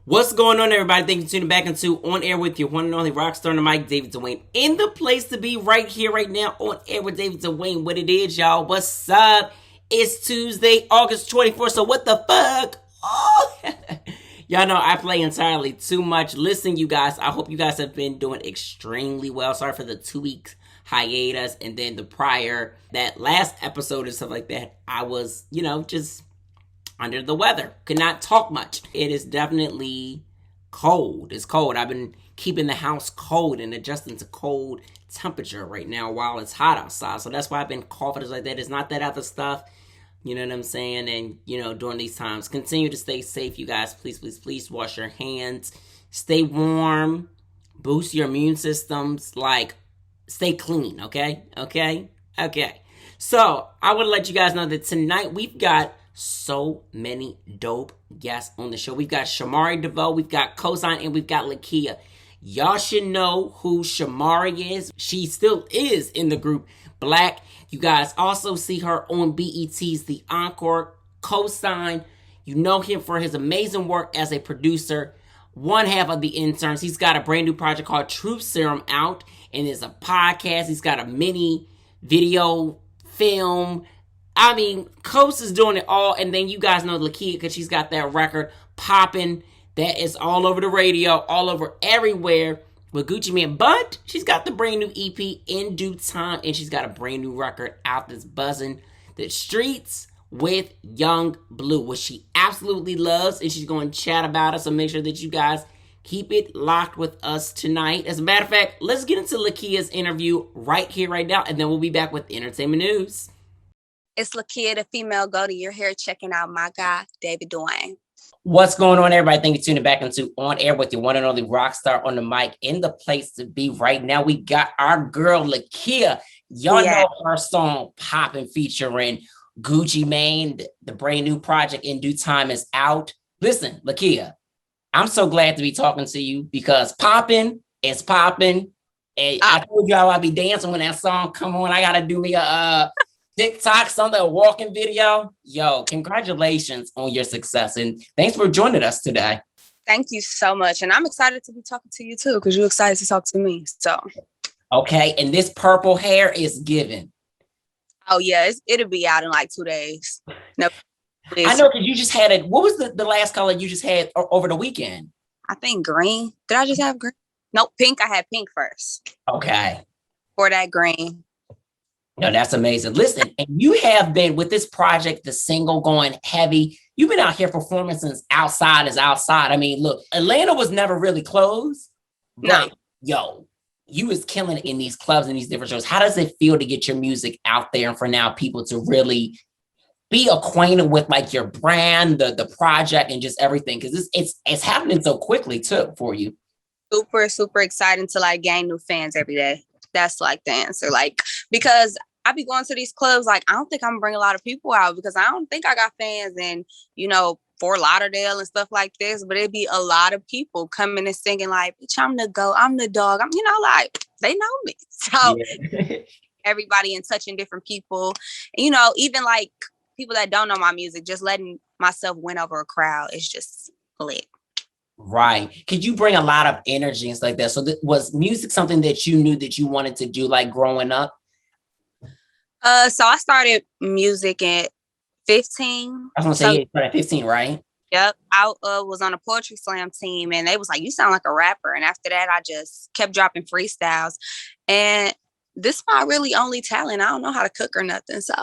What's going on, everybody? Thank you for tuning back into On Air with your one and only rock star on the mic, David Duane. In the place to be right here, right now, On Air with David Duane. What it is, y'all? What's up? It's Tuesday, August 24th, so what the fuck? Oh, y'all know I play entirely too much. Listen, you guys, I hope you guys have been doing extremely well. Sorry for the 2 weeks hiatus, and then that last episode and stuff like that, I was, just under the weather. Could not talk much. It is definitely cold. It's cold. I've been keeping the house cold and adjusting to cold temperature right now while it's hot outside. So that's why I've been coughing like that. It's not that other stuff. You know what I'm saying? And, during these times, continue to stay safe, you guys. Please, please, please wash your hands. Stay warm. Boost your immune systems. Stay clean, okay? Okay? So, I want to let you guys know that tonight we've got so many dope guests on the show. We've got Shamari DeVoe, we've got Kosine, and we've got Lakeyah. Y'all should know who Shamari is. She still is in the group Black. You guys also see her on BET's The Encore. Kosine, you know him for his amazing work as a producer. One half of The Interns. He's got a brand new project called Truth Serum out, and it's a podcast. He's got a mini video film. I mean, Coast is doing it all, and then you guys know Lakeyah because she's got that record popping that is all over the radio, all over everywhere with Gucci Mane. But she's got the brand new EP In Due Time, and she's got a brand new record out that's buzzing the streets with Young Blue, which she absolutely loves, and she's going to chat about it. So make sure that you guys keep it locked with us tonight. As a matter of fact, let's get into Lakeyah's interview right here, right now, and then we'll be back with entertainment news. It's Lakeyah, the female goatee. You're here checking out my guy, David Duane. What's going on, everybody? Thank you for tuning back into On Air with your one and only rock star on the mic. In the place to be right now, we got our girl, Lakeyah. Y'all know her song Poppin' featuring Gucci Mane. The brand new project In Due Time is out. Listen, Lakeyah, I'm so glad to be talking to you because Poppin' is popping. And I told y'all I'd be dancing when that song come on. I got to do me a TikTok, something, a walking video. Yo, congratulations on your success. And thanks for joining us today. Thank you so much. And I'm excited to be talking to you too, because you're excited to talk to me. So. Okay. And this purple hair is given. Oh, yeah. It'll be out in like 2 days. No, I know because you just had it. What was the last color you just had over the weekend? I think green. Did I just have green? Nope, pink. I had pink first. Okay. Or that green. No, that's amazing. Listen, and you have been with this project, the single going heavy. You've been out here performing since outside is outside. I mean, look, Atlanta was never really closed. No. Yo, you was killing it in these clubs and these different shows. How does it feel to get your music out there and for now people to really be acquainted with like your brand, the project, and just everything? Because it's happening so quickly too for you. Super, super exciting to like gain new fans every day. That's like the answer. Like, because I be going to these clubs, like, I don't think I'm gonna bring a lot of people out because I don't think I got fans in, Fort Lauderdale and stuff like this, but it'd be a lot of people coming and singing like, bitch, I'm the GOAT, I'm the dog. I'm, like, they know me. So everybody and touching different people, and, even like people that don't know my music, just letting myself win over a crowd is just lit. Right. Could you bring a lot of energy and stuff like that? So was music something that you knew that you wanted to do like growing up? So I started music at 15. I was going to say you started at 15, right? Yep. I was on a poetry slam team and they was like, you sound like a rapper. And after that, I just kept dropping freestyles. And this is my really only talent. I don't know how to cook or nothing. So.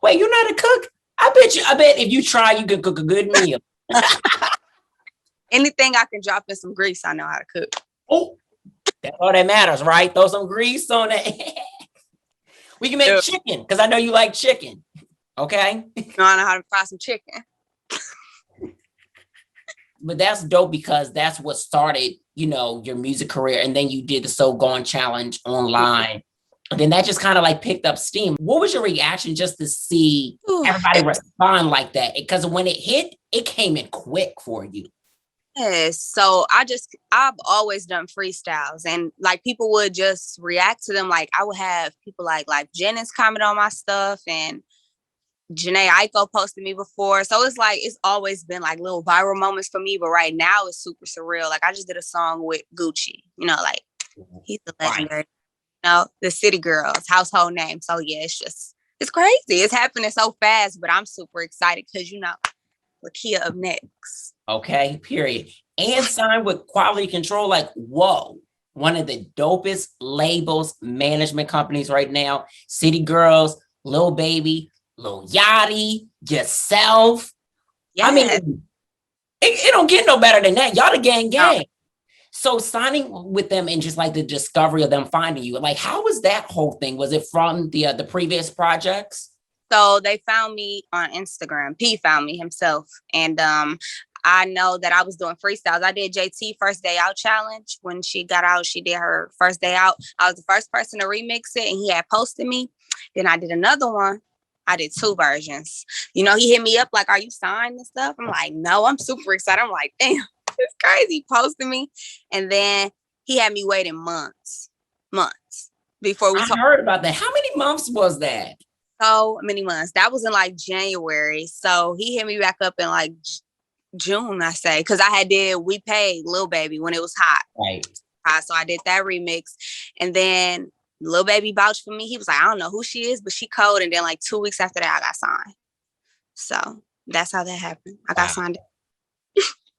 Wait, you're not a cook? I bet if you try, you could cook a good meal. Anything I can drop in some grease, I know how to cook. Oh, that's all that matters, right? Throw some grease on it. We can make chicken, because I know you like chicken. Okay? I know how to fry some chicken. But that's dope because that's what started, your music career. And then you did the So Gone Challenge online. And then that just kind of like picked up steam. What was your reaction just to see everybody respond like that? Because when it hit, it came in quick for you. Yes. So I've always done freestyles and like people would just react to them. Like I would have people like Jennings comment on my stuff and Janae Aiko posted me before. So it's like, it's always been like little viral moments for me. But right now it's super surreal. Like I just did a song with Gucci, you know, like he's the legendary, you know, the city girls, household name. So yeah, it's crazy. It's happening so fast, but I'm super excited because, you know, Lakeyah up next. Okay, period. And signed with Quality Control. Like, whoa. One of the dopest labels, management companies right now. City Girls, Lil Baby, Lil Yachty, yourself. Yeah. I mean, it don't get no better than that. Y'all the gang. No. So signing with them and just like the discovery of them finding you, like how was that whole thing? Was it from the previous projects? So they found me on Instagram. P found me himself. And I know that I was doing freestyles. I did JT First Day Out Challenge. When she got out, she did her first day out. I was the first person to remix it and he had posted me. Then I did another one. I did 2 versions. You know, he hit me up like, are you signed and stuff? I'm like, no, I'm super excited. I'm like, damn, it's crazy. He posted me. And then he had me waiting months before we I heard about that. How many months was that? So many months. That was in like January. So he hit me back up in like June, I say, because I did We Paid Lil Baby when it was hot. Right. So I did that remix. And then Lil Baby vouched for me. He was like, I don't know who she is, but she cold. And then like 2 weeks after that, I got signed. So that's how that happened. I got signed.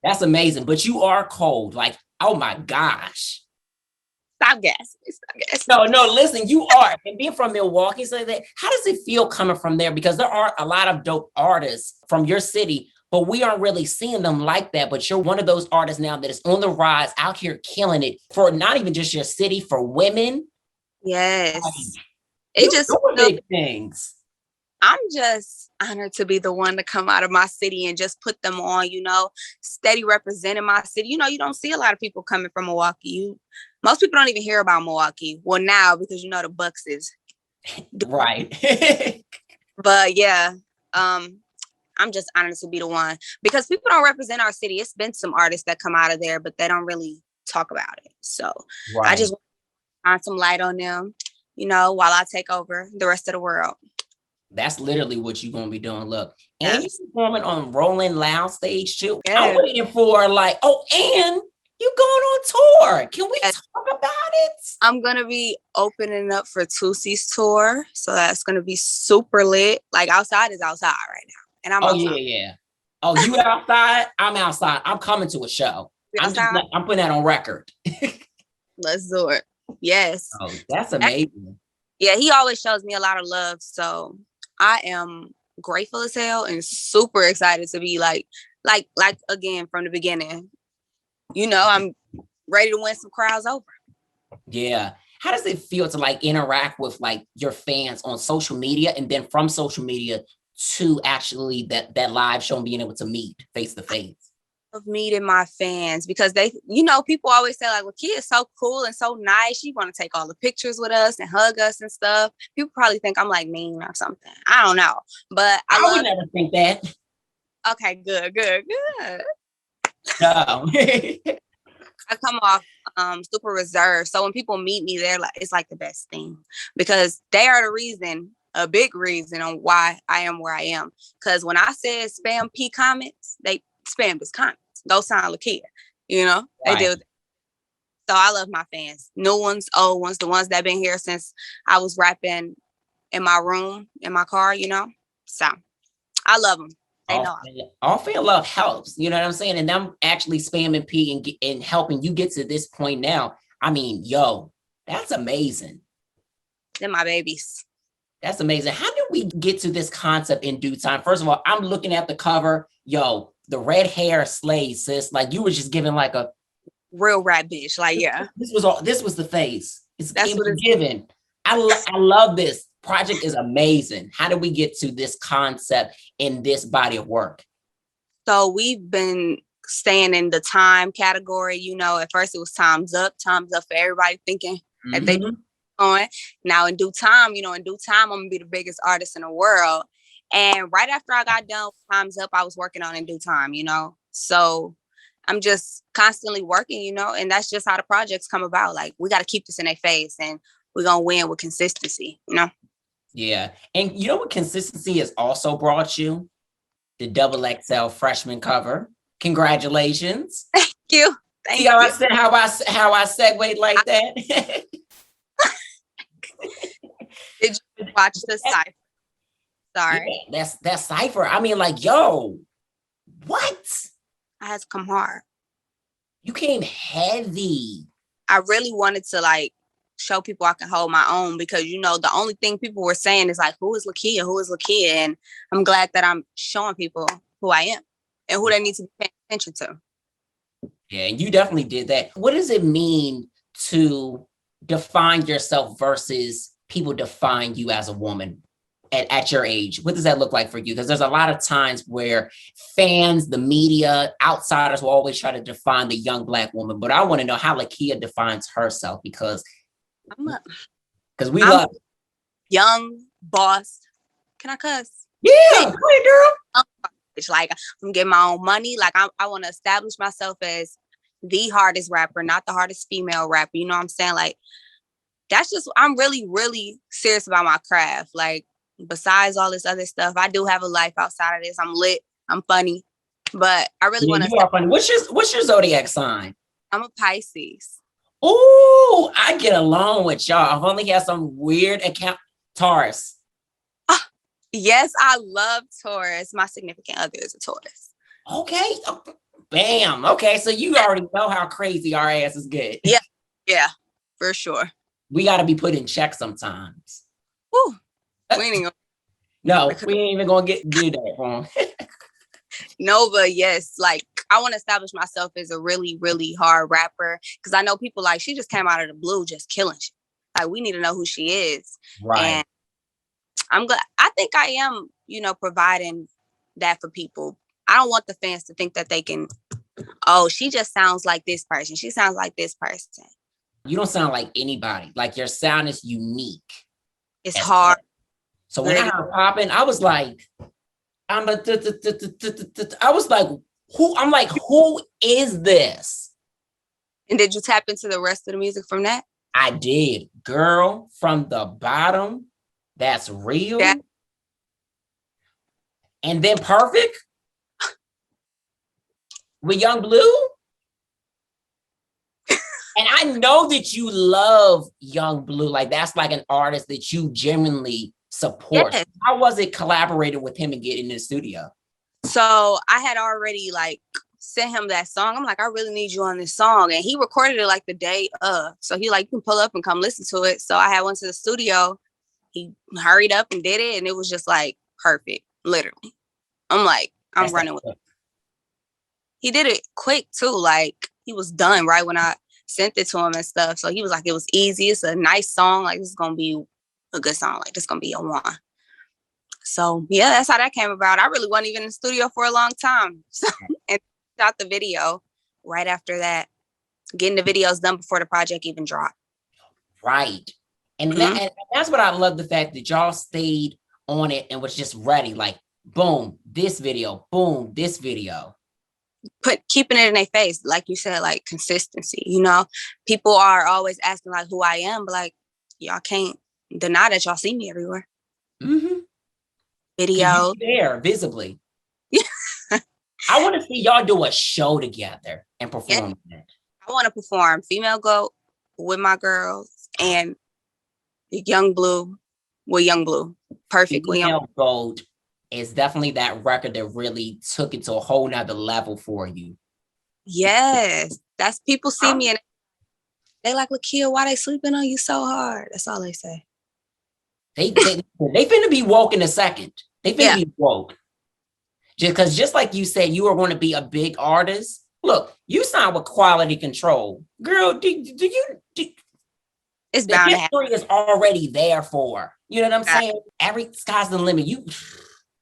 That's amazing. But you are cold. Like, oh my gosh. Stop gassing. No, listen, you are. And being from Milwaukee, so that, how does it feel coming from there? Because there are a lot of dope artists from your city, but we aren't really seeing them like that. But you're one of those artists now that is on the rise, out here killing it for not even just your city, for women. Yes. It just big things. I'm just honored to be the one to come out of my city and just put them on, you know, steady representing my city. You know, you don't see a lot of people coming from Milwaukee. Most people don't even hear about Milwaukee. Well, now, because, you know, the Bucks is. Right. But yeah, I'm just honored to be the one because people don't represent our city. It's been some artists that come out of there, but they don't really talk about it. So I just want to shine some light on them, you know, while I take over the rest of the world. That's literally what you're going to be doing. Look, and you're performing on Rolling Loud stage too. Yeah. I'm waiting for like, and you going on tour. Can we talk about it? I'm going to be opening up for Tusi's tour. So that's going to be super lit. Like outside is outside right now. And I'm outside. Yeah. Oh, you outside? I'm outside. I'm coming to a show. I'm putting that on record. Let's do it. Yes. Oh, that's amazing. Yeah, he always shows me a lot of love. So I am grateful as hell and super excited to be like again from the beginning. You know, I'm ready to win some crowds over. Yeah. How does it feel to like interact with like your fans on social media and then from social media to actually that live show and being able to meet face to face? Of meeting my fans because they, you know, people always say like, well, Kia is so cool and so nice. She want to take all the pictures with us and hug us and stuff. People probably think I'm like mean or something. I don't know, but I would never think that. Okay, good. No. I come off super reserved. So when people meet me, they're like, it's like the best thing because they are the reason, a big reason on why I am where I am. Because when I said spam P comments, they spammed his comments. Those sound Lakeyah, you know, they do. So I love my fans, new ones, old ones, the ones that been here since I was rapping in my room, in my car, you know. So I love them. They know. All fan love helps, you know what I'm saying? And them actually spamming P and helping you get to this point now. I mean, yo, that's amazing. They're my babies. That's amazing. How did we get to this concept in due time? First of all, I'm looking at the cover. Yo, the red hair slays, sis. Like you were just giving like a real rap bitch. Like, yeah. This was the face. It was given. I love this. Project is amazing. How did we get to this concept in this body of work? So we've been staying in the time category. You know, at first it was time's up for everybody thinking that they on. Now in due time, I'm gonna be the biggest artist in the world. And right after I got done with Time's Up, I was working on In Due Time, you know. So I'm just constantly working, you know, and that's just how the projects come about. Like we got to keep this in their face and we're gonna win with consistency, you know. Yeah. And you know what consistency has also brought you? The double XL freshman cover. Congratulations. Thank you. See Thank how I you. said how I segued like that? Did you watch the cipher? Yeah, Sorry. that's Cypher. I mean, like, yo, what? I had to come hard. You came heavy. I really wanted to like show people I can hold my own because the only thing people were saying is like, who is Lakeyah? Who is Lakeyah? And I'm glad that I'm showing people who I am and who they need to be paying attention to. Yeah, and you definitely did that. What does it mean to define yourself versus people define you as a woman at your age? What does that look like for you? Because there's a lot of times where fans, the media, outsiders will always try to define the young Black woman. But I want to know how Lakeyah defines herself because we I'm love young boss. Can I cuss? Yeah, go ahead, girl. Like I'm getting my own money. Like I want to establish myself as the hardest rapper, not the hardest female rapper. You know what I'm saying? Like that's just I'm really, really serious about my craft. Like besides all this other stuff, I do have a life outside of this. I'm lit. I'm funny, but I really want to. You are funny. What's your zodiac sign? I'm a Pisces. Oh, I get along with y'all. I've only had some weird account. Taurus. Yes, I love Taurus. My significant other is a Taurus. Okay. Bam. Okay, so you already know how crazy our ass is good. Yeah, for sure. We got to be put in check sometimes. Woo. We ain't we ain't even gonna do that wrong. No, but yes, like I want to establish myself as a really, really hard rapper because I know people like she just came out of the blue just killing shit. Like we need to know who she is. Right. And I'm glad. I think I am, providing that for people. I don't want the fans to think that they can, oh, she just sounds like this person. She sounds like this person. You don't sound like anybody. Like your sound is unique. It's hard. So when I was popping, I was like, who is this? And did you tap into the rest of the music from that? I did. Girl from the bottom. That's real. Yeah. And then Perfect with Young Blue. And I know that you love Young Blue. Like that's like an artist that you genuinely support. Yes. How was it collaborating with him and getting in the studio? So I had already like sent him that song. I'm like, I really need you on this song. And he recorded it like the day of. So he like, you can pull up and come listen to it. So I had went to the studio. He hurried up and did it. And it was just like perfect, literally. I'm like, I'm running with it. He did it quick too. Like he was done right when I sent it to him and stuff. So he was like, it was easy. It's a nice song. Like this is going to be a good song. Like this is going to be a one. So yeah, that's how that came about. I really wasn't even in the studio for a long time. So, and shot the video right after that, getting the videos done before the project even dropped. Right. And that's what I love, the fact that y'all stayed on it and was just ready. Like, boom, this video, boom, this video. Keeping it in their face, like you said, like consistency. People are always asking like who I am, but like y'all can't deny that y'all see me everywhere. Mm-hmm. Videos there visibly. I want to see y'all do a show together and perform. Yeah. I want to perform Female Goat with my girls and Young Blue with Young Blue. Perfect. Female Goat is definitely that record that really took it to a whole nother level for you. Yes. That's people see me and they like, Lakeyah, why they sleeping on you so hard? That's all they say. They finna be woke in a second. They finna be woke. Just like you said, you are going to be a big artist. Look, you signed with Quality Control. Girl, it's bound to happen. The history is already there for. You know what I'm saying? Every sky's the limit.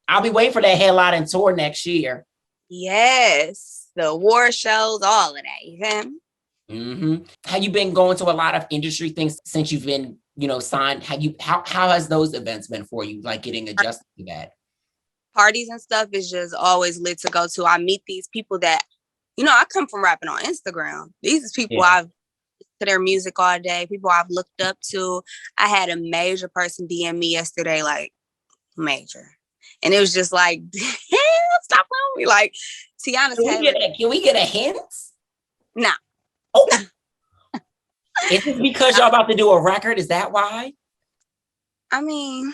I'll be waiting for that headline tour next year. Yes. The award shows, all of that. You feel me? Mm-hmm. Have you been going to a lot of industry things since you've been, signed? How has those events been for you? Like getting adjusted to that? Parties and stuff is just always lit to go to. I meet these people that, I come from rapping on Instagram. These are people I've to their music all day, people I've looked up to. I had a major person DM me yesterday, like major. And it was just like, damn, stop playing with me. Like, Tiana Taylor. Can we get a hint? Nah. Oh. Is it because y'all about to do a record? Is that why? I mean,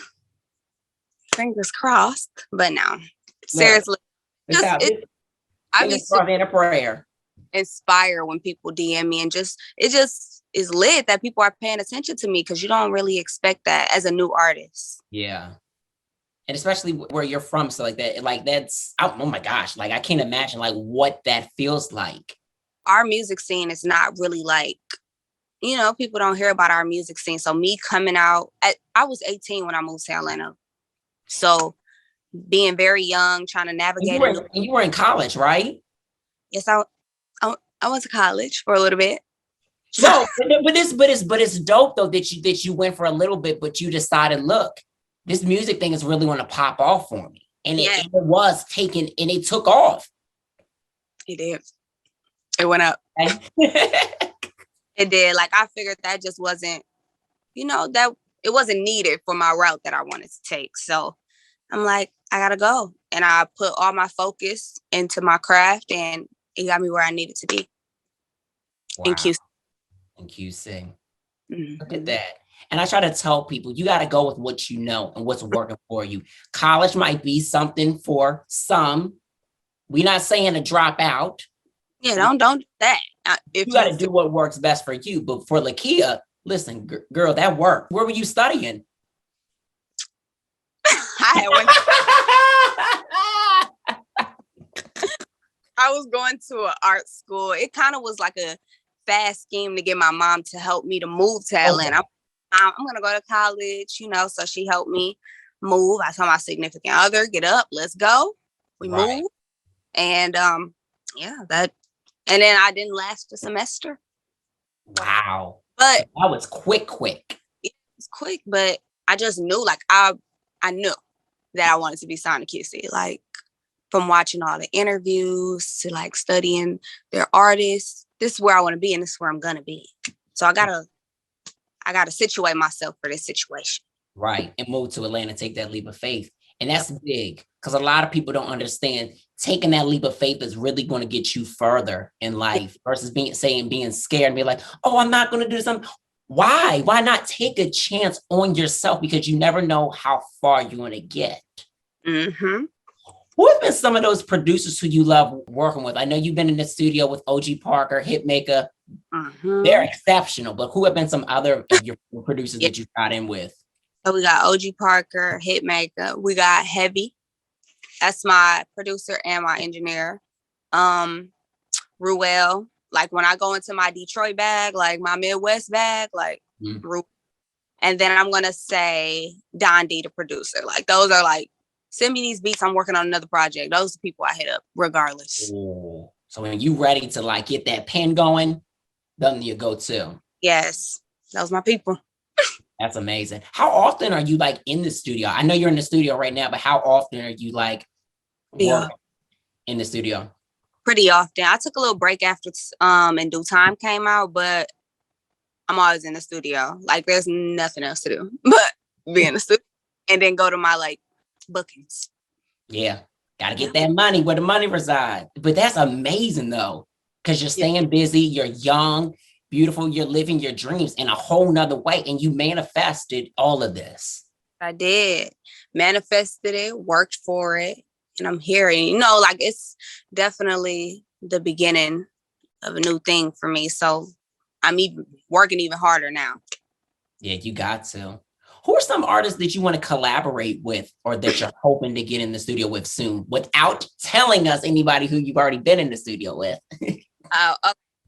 fingers crossed, but no. Seriously. I be in a prayer. Inspire when people DM me, and it just is lit that people are paying attention to me, because you don't really expect that as a new artist. Yeah. And especially where you're from, so like that, like that's, oh my gosh, like I can't imagine like what that feels like. Our music scene is not really like, people don't hear about our music scene. So me coming out, I was 18 when I moved to Atlanta. So being very young, trying to navigate. You were in college, right? Yes, I went to college for a little bit. No, but it's dope though that you went for a little bit, but you decided, look, this music thing is really going to pop off for me. And it was taken, and it took off. It did. It went up. It did. Like, I figured that just wasn't, that it wasn't needed for my route that I wanted to take. So I'm like, I got to go. And I put all my focus into my craft, and it got me where I needed to be. Wow. In QC. Mm-hmm. Look at that. And I try to tell people, you got to go with what you know and what's working for you. College might be something for some. We're not saying to drop out. Yeah, don't do that. You got to do what works best for you. But for Lakeyah, listen, girl, that worked. Where were you studying? I was going to an art school. It kind of was like a fast scheme to get my mom to help me to move to Atlanta. Okay. I'm going to go to college, so she helped me move. I told my significant other, get up, let's go. We moved. And and then I didn't last a semester. Wow. But that was quick. It was quick, but I just knew, like, I knew that I wanted to be signed to QC. Like, from watching all the interviews to like studying their artists, this is where I want to be, and this is where I'm going to be. So I gotta situate myself for this situation. Right. And move to Atlanta, take that leap of faith. And that's big, because a lot of people don't understand taking that leap of faith is really going to get you further in life versus being scared and be like, oh, I'm not going to do something. Why? Why not take a chance on yourself? Because you never know how far you're going to get. Mm-hmm. Who have been some of those producers who you love working with? I know you've been in the studio with OG Parker, Hitmaker. Mm-hmm. They're exceptional, but who have been some other of your producers that you've got in with? So we got OG Parker, Hitmaker. We got Heavy. That's my producer and my engineer. Ruel. Like, when I go into my Detroit bag, like my Midwest bag, like Ruel. And then I'm going to say Don D, the producer. Like, those are like, send me these beats, I'm working on another project. Those are the people I hit up regardless. Ooh. So when you ready to like get that pen going, them you go to. Yes, those my people. That's amazing. How often are you like in the studio? I know you're in the studio right now, but how often are you like working in the studio? Pretty often. I took a little break after In Due Time came out, but I'm always in the studio. Like, there's nothing else to do but be in the studio and then go to my like bookings. Yeah, gotta get that money where the money resides. But that's amazing though, because you're staying busy, you're young, beautiful, you're living your dreams in a whole nother way, and you manifested all of this. I did. Manifested it, worked for it, and I'm here. And like, it's definitely the beginning of a new thing for me. So I'm even working even harder now. Yeah, you got to. Who are some artists that you want to collaborate with, or that you're hoping to get in the studio with soon, without telling us anybody who you've already been in the studio with? Okay.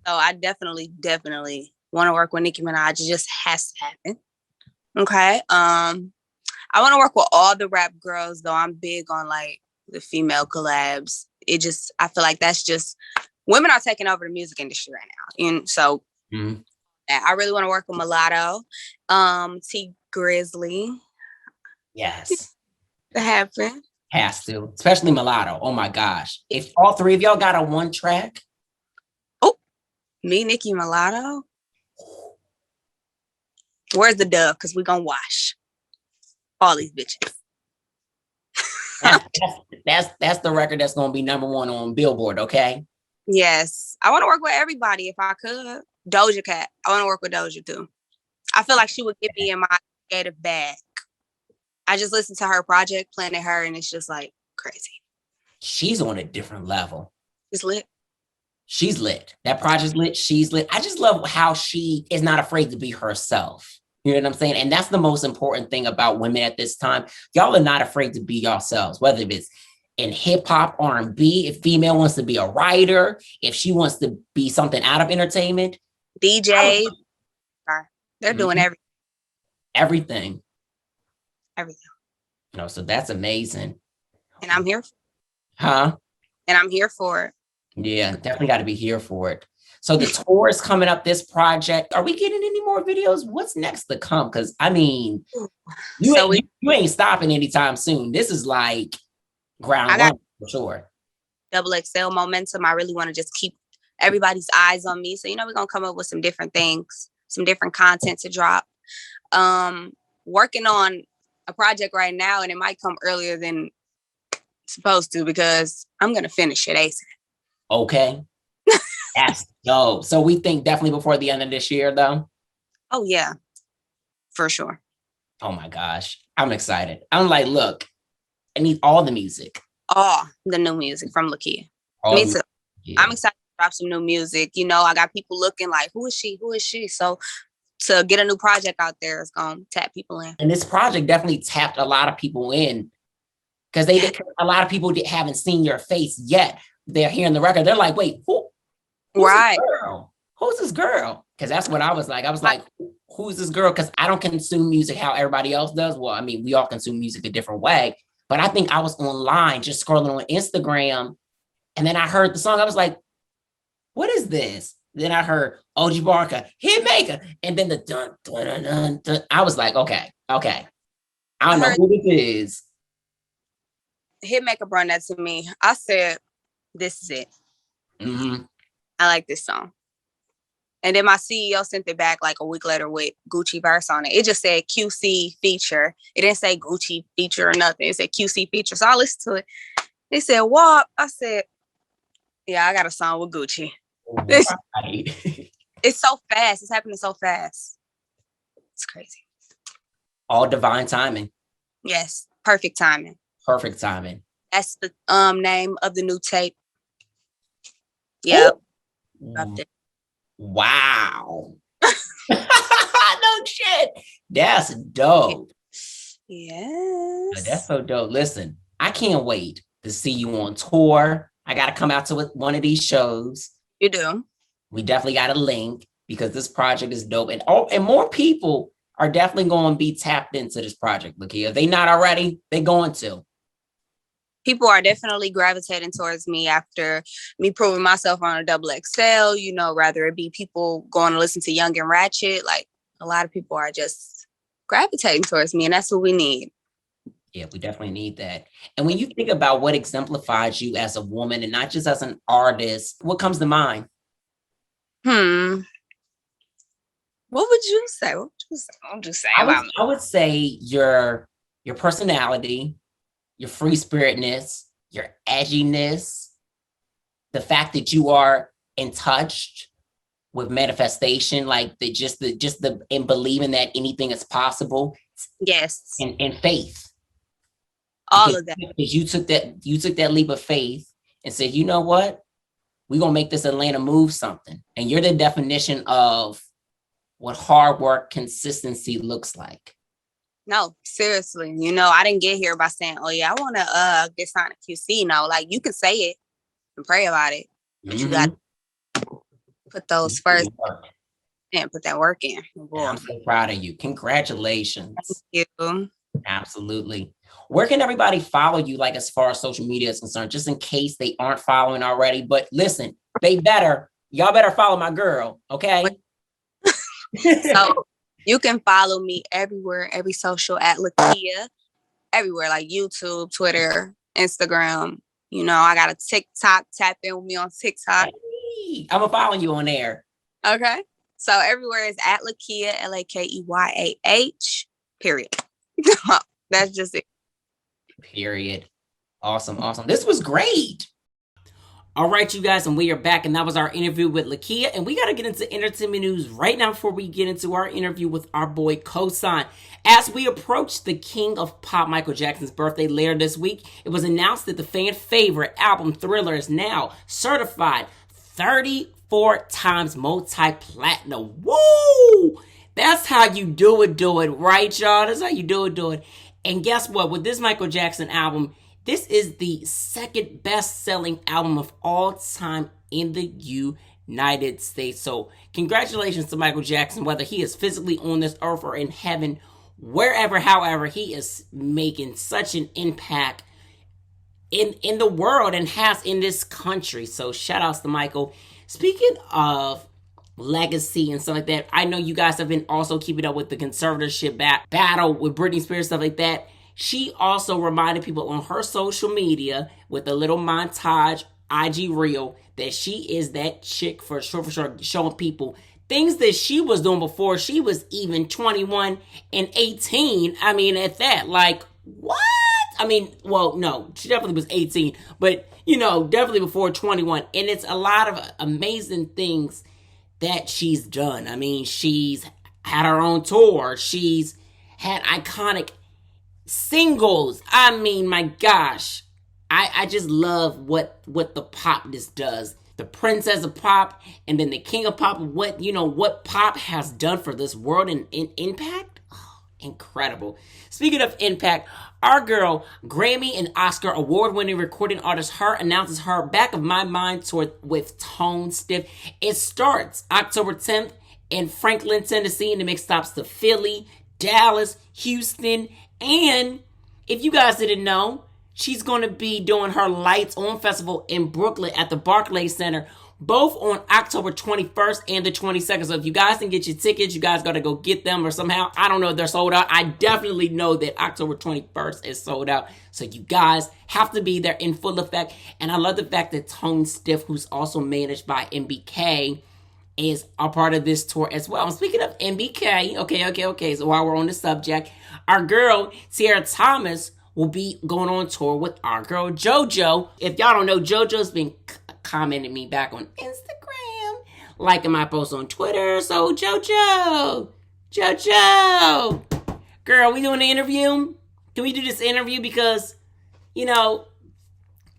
So I definitely want to work with Nicki Minaj. It just has to happen. Okay. I want to work with all the rap girls, though. I'm big on like the female collabs. I feel like that's just, women are taking over the music industry right now. And so I really want to work with Mulatto, T Grizzly. Yes. To happen. Has to, especially Mulatto. Oh my gosh. If all three of y'all got a one track. Oh, me, Nicki, Mulatto. Where's the dove? Because we're gonna wash all these bitches. That's the record that's gonna be number one on Billboard, okay? Yes. I want to work with everybody if I could. Doja Cat. I want to work with Doja too. I feel like she would get me in my creative bag. I just listened to her project, Planet Her, and it's just like crazy. She's on a different level. It's lit. She's lit. That project's lit. She's lit. I just love how she is not afraid to be herself. You know what I'm saying? And that's the most important thing about women at this time. Y'all are not afraid to be yourselves, whether it's in hip hop, R&B, if female wants to be a writer, if she wants to be something out of entertainment. DJ. They're doing everything. Everything. You know, so that's amazing. And I'm here. And I'm here for it. Yeah, definitely got to be here for it. So the tour is coming up, this project. Are we getting any more videos? What's next to come? Because, I mean, you ain't stopping anytime soon. This is like ground one for sure. XXL momentum. I really want to just keep everybody's eyes on me. So, you know, we're going to come up with some different things, some different content to drop. Working on a project right now, and it might come earlier than supposed to because I'm going to finish it ASAP. Okay. That's dope. So we think definitely before the end of this year, though? Oh, yeah. For sure. Oh, my gosh. I'm excited. I'm like, look, I need all the music. Oh, the new music from Lakeyah. Me too. Yeah. I'm excited to drop some new music. You know, I got people looking like, who is she? Who is she? So to get a new project out there is going to tap people in. And this project definitely tapped a lot of people in because a lot of people haven't seen your face yet. They're hearing the record. They're like, wait, who's right. this girl? Who's this girl? Because that's what I was like. I was like, who's this girl? Because I don't consume music how everybody else does. Well, I mean, we all consume music a different way. But I think I was online just scrolling on Instagram. And then I heard the song. I was like, what is this? Then I heard OG Barker, Hitmaker. And then the dun, dun, dun, dun, dun. I was like, okay. I don't know who this is. Hitmaker brought that to me. I said, this is it. Mm-hmm. I like this song. And then my CEO sent it back like a week later with Gucci verse on it. It just said QC feature. It didn't say Gucci feature or nothing. It said QC feature. So I listened to it. They said, WAP. I said, yeah, I got a song with Gucci. Right. It's so fast. It's happening so fast. It's crazy. All divine timing. Yes. Perfect timing. Perfect timing. That's the name of the new tape. Yep. Wow. No shit. That's dope. Yes. That's so dope. Listen, I can't wait to see you on tour. I got to come out to one of these shows. You do. We definitely got a link because this project is dope. And more people are definitely going to be tapped into this project, Lakeyah. If they not already, they're going to. People are definitely gravitating towards me after me proving myself on a XXL, you know, rather it be people going to listen to Young and Ratchet. Like a lot of people are just gravitating towards me, and that's what we need. Yeah, we definitely need that. And when you think about what exemplifies you as a woman and not just as an artist, what comes to mind? What would you say? I would say your personality, your free spiritness, your edginess, the fact that you are in touch with manifestation, like in believing that anything is possible. Yes. And faith. All of that. Because you took that leap of faith and said, you know what? We're gonna make this Atlanta move something. And you're the definition of what hard work, consistency looks like. No, seriously. You know, I didn't get here by saying, oh yeah, I want to get signed to QC. No, like you can say it and pray about it, but you got to put those first and put that work in. I'm so proud of you. Congratulations. Thank you. Absolutely. Where can everybody follow you, like as far as social media is concerned, just in case they aren't following already? But listen, y'all better follow my girl, okay? So you can follow me everywhere, every social at Lakeyah, everywhere, like YouTube, Twitter, Instagram. You know, I got a TikTok. Tap in with me on TikTok. Hey, I'm gonna follow you on there. Okay. So everywhere is at Lakeyah, Lakeyah, period. That's just it. Period. Awesome. This was great. All right, you guys, and we are back, and that was our interview with Lakeyah, and we got to get into entertainment news right now before we get into our interview with our boy Kosine. As we approach the king of pop, Michael Jackson's birthday later this week, it was announced that the fan favorite album Thriller is now certified 34 times multi-platinum. Woo! That's how you do it, right, y'all? That's how you do it. And guess what? With this Michael Jackson album, this is the second best-selling album of all time in the United States. So congratulations to Michael Jackson, whether he is physically on this earth or in heaven, wherever, however, he is making such an impact in the world and has in this country. So shout outs to Michael. Speaking of legacy and stuff like that, I know you guys have been also keeping up with the conservatorship battle with Britney Spears, stuff like that. She also reminded people on her social media with a little montage IG reel that she is that chick for sure, showing people things that she was doing before she was even 21 and 18. I mean, at that, like, what? I mean, well, no, she definitely was 18, but, you know, definitely before 21. And it's a lot of amazing things that she's done. I mean, she's had her own tour. She's had iconic singles. I mean, my gosh, I just love what the pop just does. The princess of pop and then the king of pop. What pop has done for this world and impact. Oh, incredible. Speaking of impact, our girl, Grammy and Oscar award-winning recording artist Her announces her Back of My Mind tour with Tone Stiff. It starts October 10th in Franklin, Tennessee, and it makes stops to Philly, Dallas, Houston, and if you guys didn't know, she's going to be doing her Lights On Festival in Brooklyn at the Barclays Center, both on October 21st and the 22nd. So if you guys didn't get your tickets, you guys got to go get them or somehow. I don't know if they're sold out. I definitely know that October 21st is sold out. So you guys have to be there in full effect. And I love the fact that Tone Stiff, who's also managed by MBK, is a part of this tour as well. And speaking of MBK, okay. So while we're on the subject, our girl, Tiara Thomas, will be going on tour with our girl, JoJo. If y'all don't know, JoJo's been commenting me back on Instagram, liking my posts on Twitter. So JoJo, girl, we doing an interview? Can we do this interview? Because,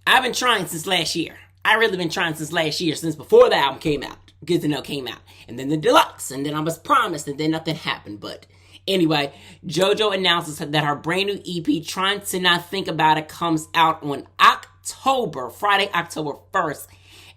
I've been trying since last year. I really been trying since last year, since before the album came out. Good to Know came out. And then the deluxe. And then I was promised. And then nothing happened. But anyway, JoJo announces that her brand new EP, Trying to Not Think About It, comes out on Friday, October 1st.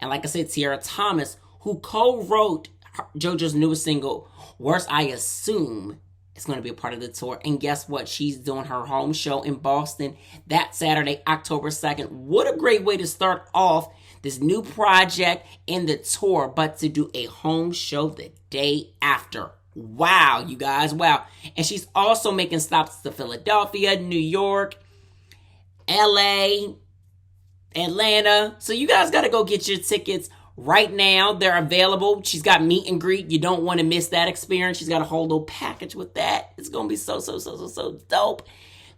And like I said, Tiara Thomas, who co-wrote JoJo's newest single, Worse I Assume, is going to be a part of the tour. And guess what? She's doing her home show in Boston that Saturday, October 2nd. What a great way to start off this new project in the tour, but to do a home show the day after. Wow, you guys, wow. And she's also making stops to Philadelphia, New York, LA, Atlanta. So you guys got to go get your tickets right now. They're available. She's got meet and greet. You don't want to miss that experience. She's got a whole little package with that. It's going to be so dope.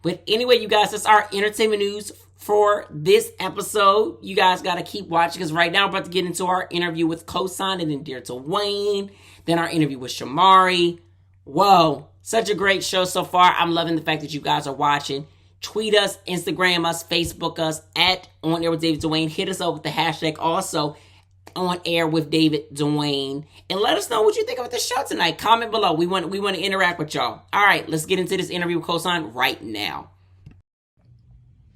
But anyway, you guys, that's our entertainment news for this episode. You guys got to keep watching because right now we're about to get into our interview with Kosine and then Duane. Then our interview with Shamari. Whoa, such a great show so far. I'm loving the fact that you guys are watching. Tweet us, Instagram us, Facebook us at On Air with David Duane. Hit us up with the hashtag also On Air with David Duane. And let us know what you think about the show tonight. Comment below. We want to interact with y'all. All right, let's get into this interview with Kosine right now.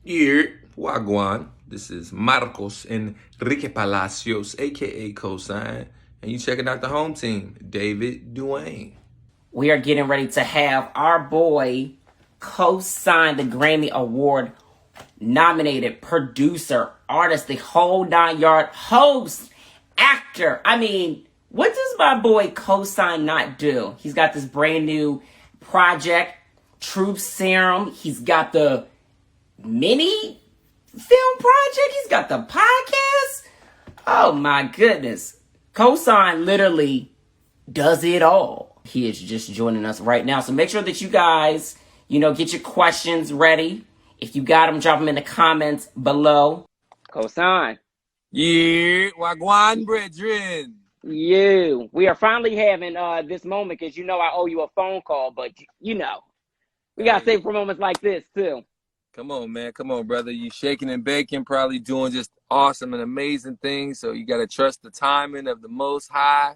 Yeah, Wagwan. This is Marcos Enrique Palacios, a.k.a. Kosine. And you checking out the home team, David Duane. We are getting ready to have our boy Kosine, the Grammy Award nominated producer, artist, the whole 9-yard, host, actor. I mean, what does my boy Kosine not do? He's got this brand new project, Truth Serum. He's got the mini film project. He's got the podcast. Oh my goodness. Kosine literally does it all. He is just joining us right now. So make sure that you guys, get your questions ready. If you got them, drop them in the comments below. Kosine. Yeah, Wagwan brethren. We are finally having this moment because I owe you a phone call, but we gotta save for moments like this too. Come on, man. Come on, brother. You shaking and baking, probably doing just awesome and amazing things. So you gotta trust the timing of the Most High.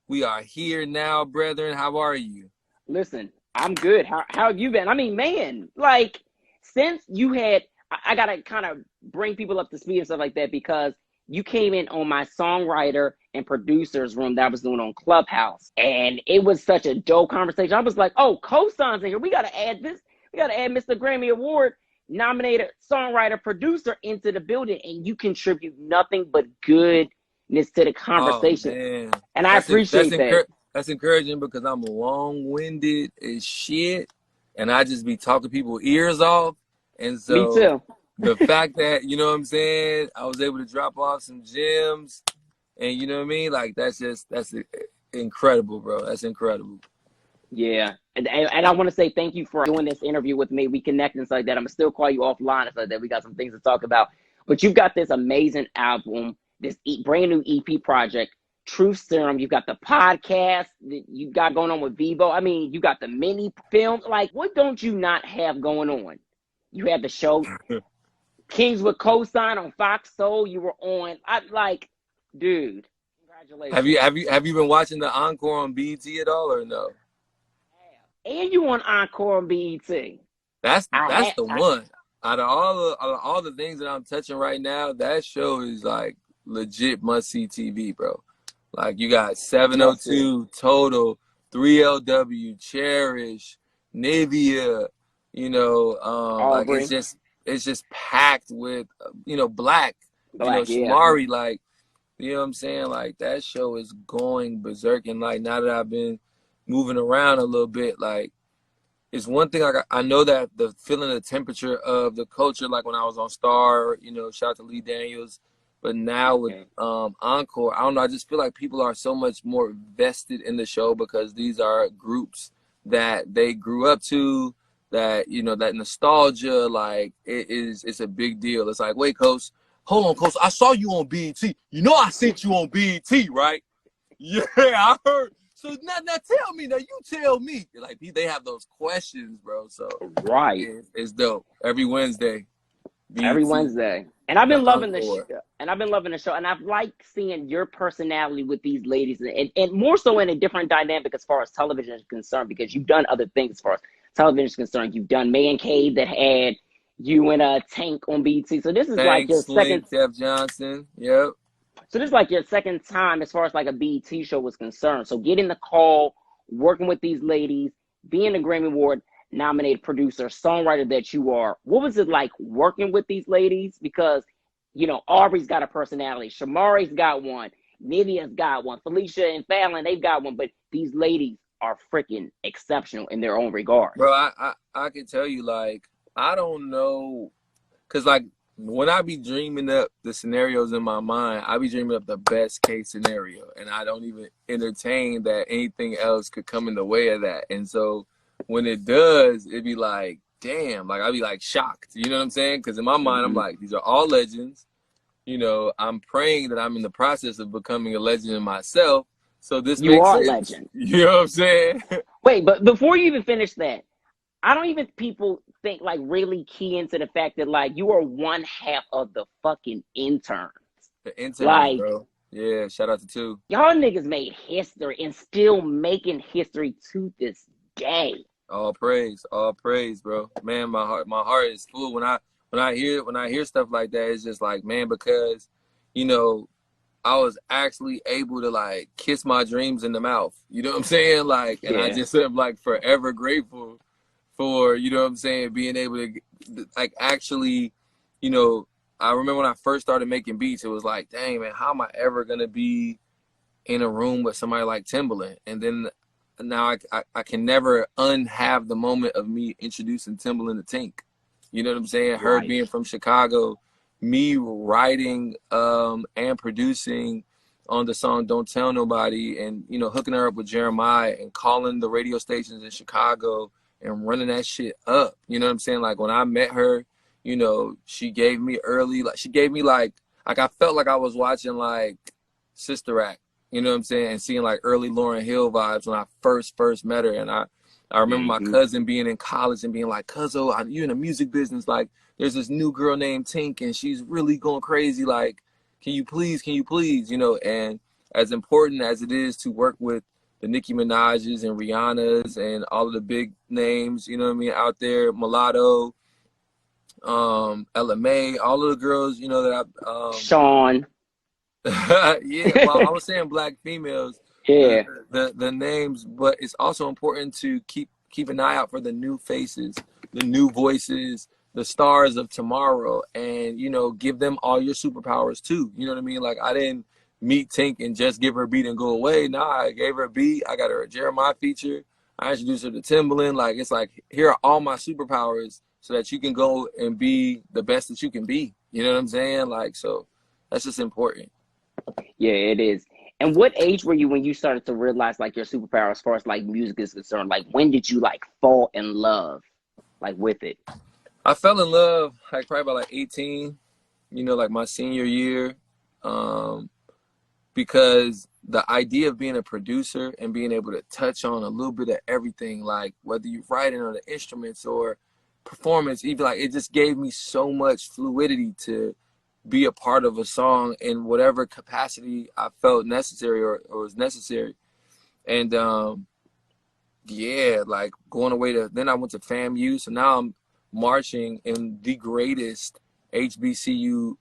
We are here now, brethren. How are you? Listen, I'm good. How have you been? I mean, man, like since you had, I gotta kind of bring people up to speed and stuff like that because you came in on my songwriter and producers room that I was doing on Clubhouse. And it was such a dope conversation. I was like, oh, Kosine's in here. We got to add this. We got to add Mr. Grammy Award nominated songwriter producer into the building. And you contribute nothing but goodness to the conversation. Oh, man. And I appreciate that. That's encouraging because I'm long-winded as shit. And I just be talking people's ears off. And so Me too. The fact that, you know what I'm saying, I was able to drop off some gems and you know what I mean? Like, that's incredible, bro. That's incredible. Yeah. And I want to say thank you for doing this interview with me. We connect and stuff like that. I'm going to still call you offline and stuff like that. We got some things to talk about. But you've got this amazing album, this brand new EP project, Truth Serum. You've got the podcast that you got going on with Vivo. I mean, you got the mini film. Like, what don't you not have going on? You have the show Kings with Kosine on Fox Soul. You were on. Dude, congratulations. Have you been watching the Encore on BET at all or no? And you on Encore on BET. That's the one. Out of all the things that I'm touching right now, that show is like legit must see TV, bro. Like you got 702 Total, 3LW, Cherish, Nivea. Like it's just packed with, black, Shamari, like, you know what I'm saying? Like that show is going berserk. And like, now that I've been moving around a little bit, like it's one thing. Like I know that the feeling the temperature of the culture, like when I was on Star, shout out to Lee Daniels, but now with Encore, I don't know. I just feel like people are so much more vested in the show because these are groups that they grew up to, that, that nostalgia, like it's a big deal. It's like, wait, Coach, hold on, Coach. I saw you on BET. I sent you on BET, right? Yeah, I heard. So now tell me, you tell me. Like they have those questions, bro. So right, it's dope. Every Wednesday. BET. Every Wednesday. And I've been loving the show. And I've been loving the show. And I've liked seeing your personality with these ladies, and more so in a different dynamic as far as television is concerned, because you've done other things as far as television is concerned. You've done Man Cave that had you in a Tank on BT. So this is like your second. Jeff Johnson. Yep. So this is like your second time as far as like a BT show was concerned. So getting the call, working with these ladies, being a Grammy Award nominated producer, songwriter that you are, what was it like working with these ladies? Because, Aubrey's got a personality. Shamari's got one. Nivea's got one. Felicia and Fallon, they've got one. But these ladies are freaking exceptional in their own regard. Bro, I can tell you, like, I don't know. Because, like, when I be dreaming up the scenarios in my mind, I be dreaming up the best case scenario. And I don't even entertain that anything else could come in the way of that. And so when it does, it'd be like, damn, like I'd be like shocked. You know what I'm saying? Because in my mind, I'm like, these are all legends. I'm praying that I'm in the process of becoming a legend myself. So this you makes are sense. A legend. You know what I'm saying? Wait, but before you even finish that, I don't even people think like really key into the fact that like you are one half of the fucking interns. The interns, like, bro. Yeah, shout out to two. Y'all niggas made history and still making history to this day. All praise, bro. Man, my heart is full when I hear stuff like that. It's just like, man, because I was actually able to like kiss my dreams in the mouth. You know what I'm saying? Like, and I just am like forever grateful for, you know what I'm saying, being able to like actually, I remember when I first started making beats, it was like, dang, man, how am I ever gonna be in a room with somebody like Timbaland? And then now I can never unhave the moment of me introducing Timbaland to Tink. You know what I'm saying? Her being from Chicago, me writing and producing on the song Don't Tell Nobody, and, you know, hooking her up with Jeremiah and calling the radio stations in Chicago and running that shit up. You know what I'm saying? Like, when I met her, you know, she gave me like I felt like I was watching like Sister Act, you know what I'm saying? And seeing like early Lauryn Hill vibes when I first met her. And I remember my cousin being in college and being like, "Cuzzo, you in the music business, like there's this new girl named Tink and she's really going crazy. Like, can you please, you know?" And as important as it is to work with the Nicki Minaj's and Rihanna's and all of the big names, you know what I mean, out there, Mulatto, LMA, all of the girls, you know, that Sean. yeah, well, I was saying black females, Yeah. the names, but it's also important to keep an eye out for the new faces, the new voices, the stars of tomorrow, and, you know, give them all your superpowers too. You know what I mean? Like, I didn't meet Tink and just give her a beat and go away. Nah, I gave her a beat. I got her a Jeremiah feature. I introduced her to Timbaland. Like, it's like, here are all my superpowers so that you can go and be the best that you can be. You know what I'm saying? Like, so that's just important. Yeah, it is. And what age were you when you started to realize like your superpower as far as like music is concerned? Like, when did you like fall in love like with it? I fell in love like probably about like 18, you know, like my senior year, because the idea of being a producer and being able to touch on a little bit of everything, like whether you're writing on the instruments or performance, even like it just gave me so much fluidity to be a part of a song in whatever capacity I felt necessary or was necessary. And yeah, like going away then I went to FAMU, so now I'm marching in the greatest HBCU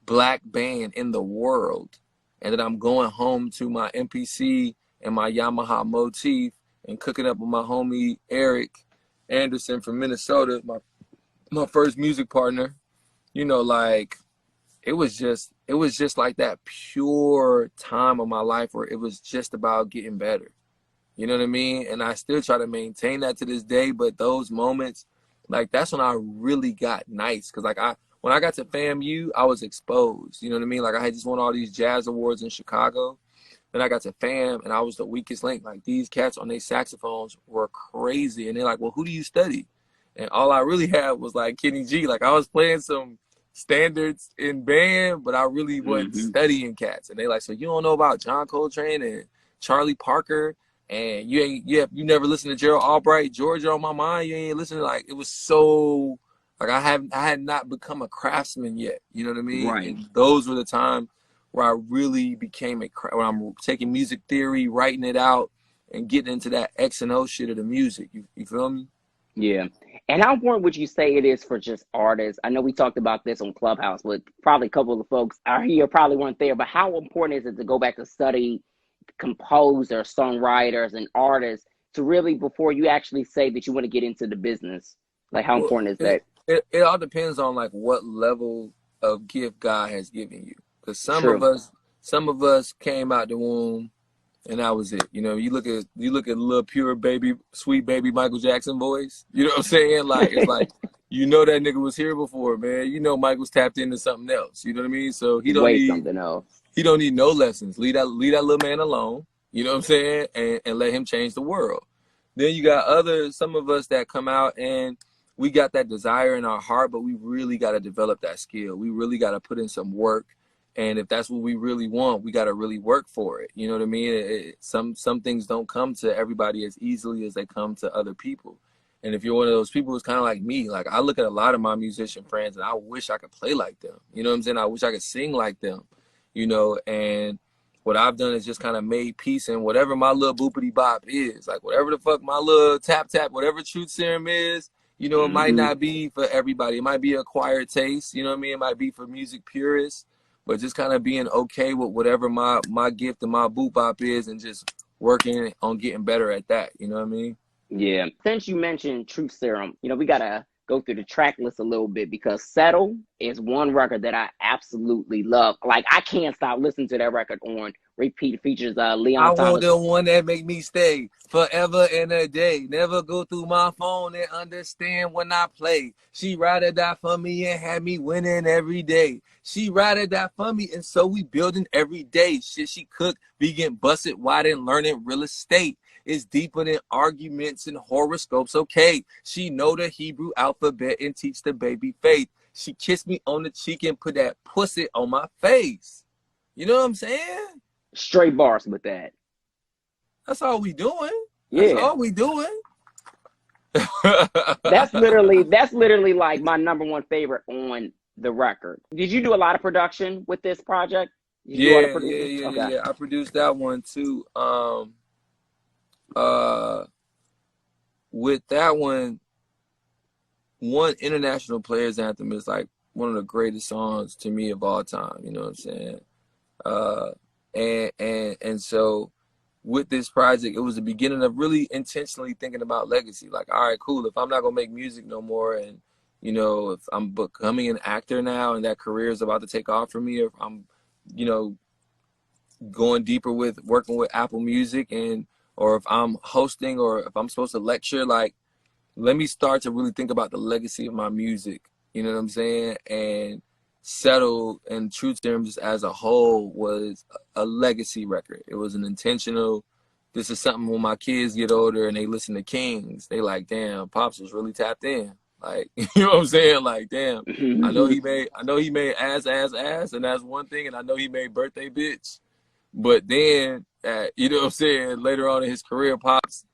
black band in the world, and then I'm going home to my MPC and my Yamaha motif and cooking up with my homie Eric Anderson from Minnesota, my first music partner. You know, like it was just like that pure time of my life where it was just about getting better. You know what I mean? And I still try to maintain that to this day, but those moments, like, that's when I really got nice. Cause like when I got to FAMU, I was exposed. You know what I mean? Like, I had just won all these jazz awards in Chicago. Then I got to FAM and I was the weakest link. Like, these cats on their saxophones were crazy. And they're like, "Well, who do you study?" And all I really had was like Kenny G. Like, I was playing some standards in band, but I really wasn't studying cats. And they like, "So you don't know about John Coltrane and Charlie Parker? And you never listened to Gerald Albright, Georgia on My Mind? You ain't listening?" Like, it was so, like, I had not become a craftsman yet. You know what I mean? Right. And those were the times where I really became when I'm taking music theory, writing it out, and getting into that X and O shit of the music. You feel me? Yeah. And how important would you say it is for just artists? I know we talked about this on Clubhouse, but probably a couple of folks out here probably weren't there, but how important is it to go back to study composers, songwriters, and artists to really, before you actually say that you want to get into the business? Like, how important is that? It all depends on like what level of gift God has given you. Because some of us came out the womb and that was it. You know, you look at little pure baby, sweet baby Michael Jackson voice. You know what I'm saying? Like, it's like, you know, that nigga was here before, man. You know, Michael's tapped into something else. You know what I mean? So he don't need something else. He don't need no lessons. Leave that little man alone. You know what I'm saying? And let him change the world. Then you got some of us that come out and we got that desire in our heart, but we really got to develop that skill. We really got to put in some work. And if that's what we really want, we got to really work for it. You know what I mean? Some things don't come to everybody as easily as they come to other people. And if you're one of those people who's kind of like me, like, I look at a lot of my musician friends and I wish I could play like them. You know what I'm saying? I wish I could sing like them, you know, and what I've done is just kind of made peace in whatever my little boopity bop is. Like, whatever the fuck my little tap, whatever truth serum is, you know, it might not be for everybody. It might be acquired taste, you know what I mean? It might be for music purists, but just kind of being okay with whatever my gift and my boop bop is and just working on getting better at that, you know what I mean? Yeah. Since you mentioned Truth Serum, you know, we got to go through the track list a little bit because Settle is one record that I absolutely love. Like, I can't stop listening to that record on repeat features I Leon want Thomas. the one that make me stay forever and a day. Never go through my phone and understand when I play. She ride or die for me and had me winning every day. She ride or die for me, and so we building every day. Shit she cook, be getting busted wide and learning real estate. It's deeper than arguments and horoscopes, okay. She know the Hebrew alphabet and teach the baby faith. She kissed me on the cheek and put that pussy on my face. You know what I'm saying? Straight bars with that. That's all we doing. Yeah. That's all we doing. That's literally like my number one favorite on the record. Did you do a lot of production with this project? Yeah. I produced that one too. With that one International Players Anthem is like one of the greatest songs to me of all time. You know what I'm saying? And so with this project, it was the beginning of really intentionally thinking about legacy. Like, all right, cool. If I'm not gonna make music no more, and you know, if I'm becoming an actor now, and that career is about to take off for me, or if I'm, you know, going deeper with working with Apple Music, and or if I'm hosting, or if I'm supposed to lecture, like, let me start to really think about the legacy of my music. You know what I'm saying? And Settle and Truth Serum just as a whole was a legacy record. It was an intentional, this is something when my kids get older and they listen to Kings, they like, damn, Pops was really tapped in. Like, you know what I'm saying? Like, damn, I know he made ass, and that's one thing, and I know he made Birthday Bitch. But then, you know what I'm saying, later on in his career, Pops,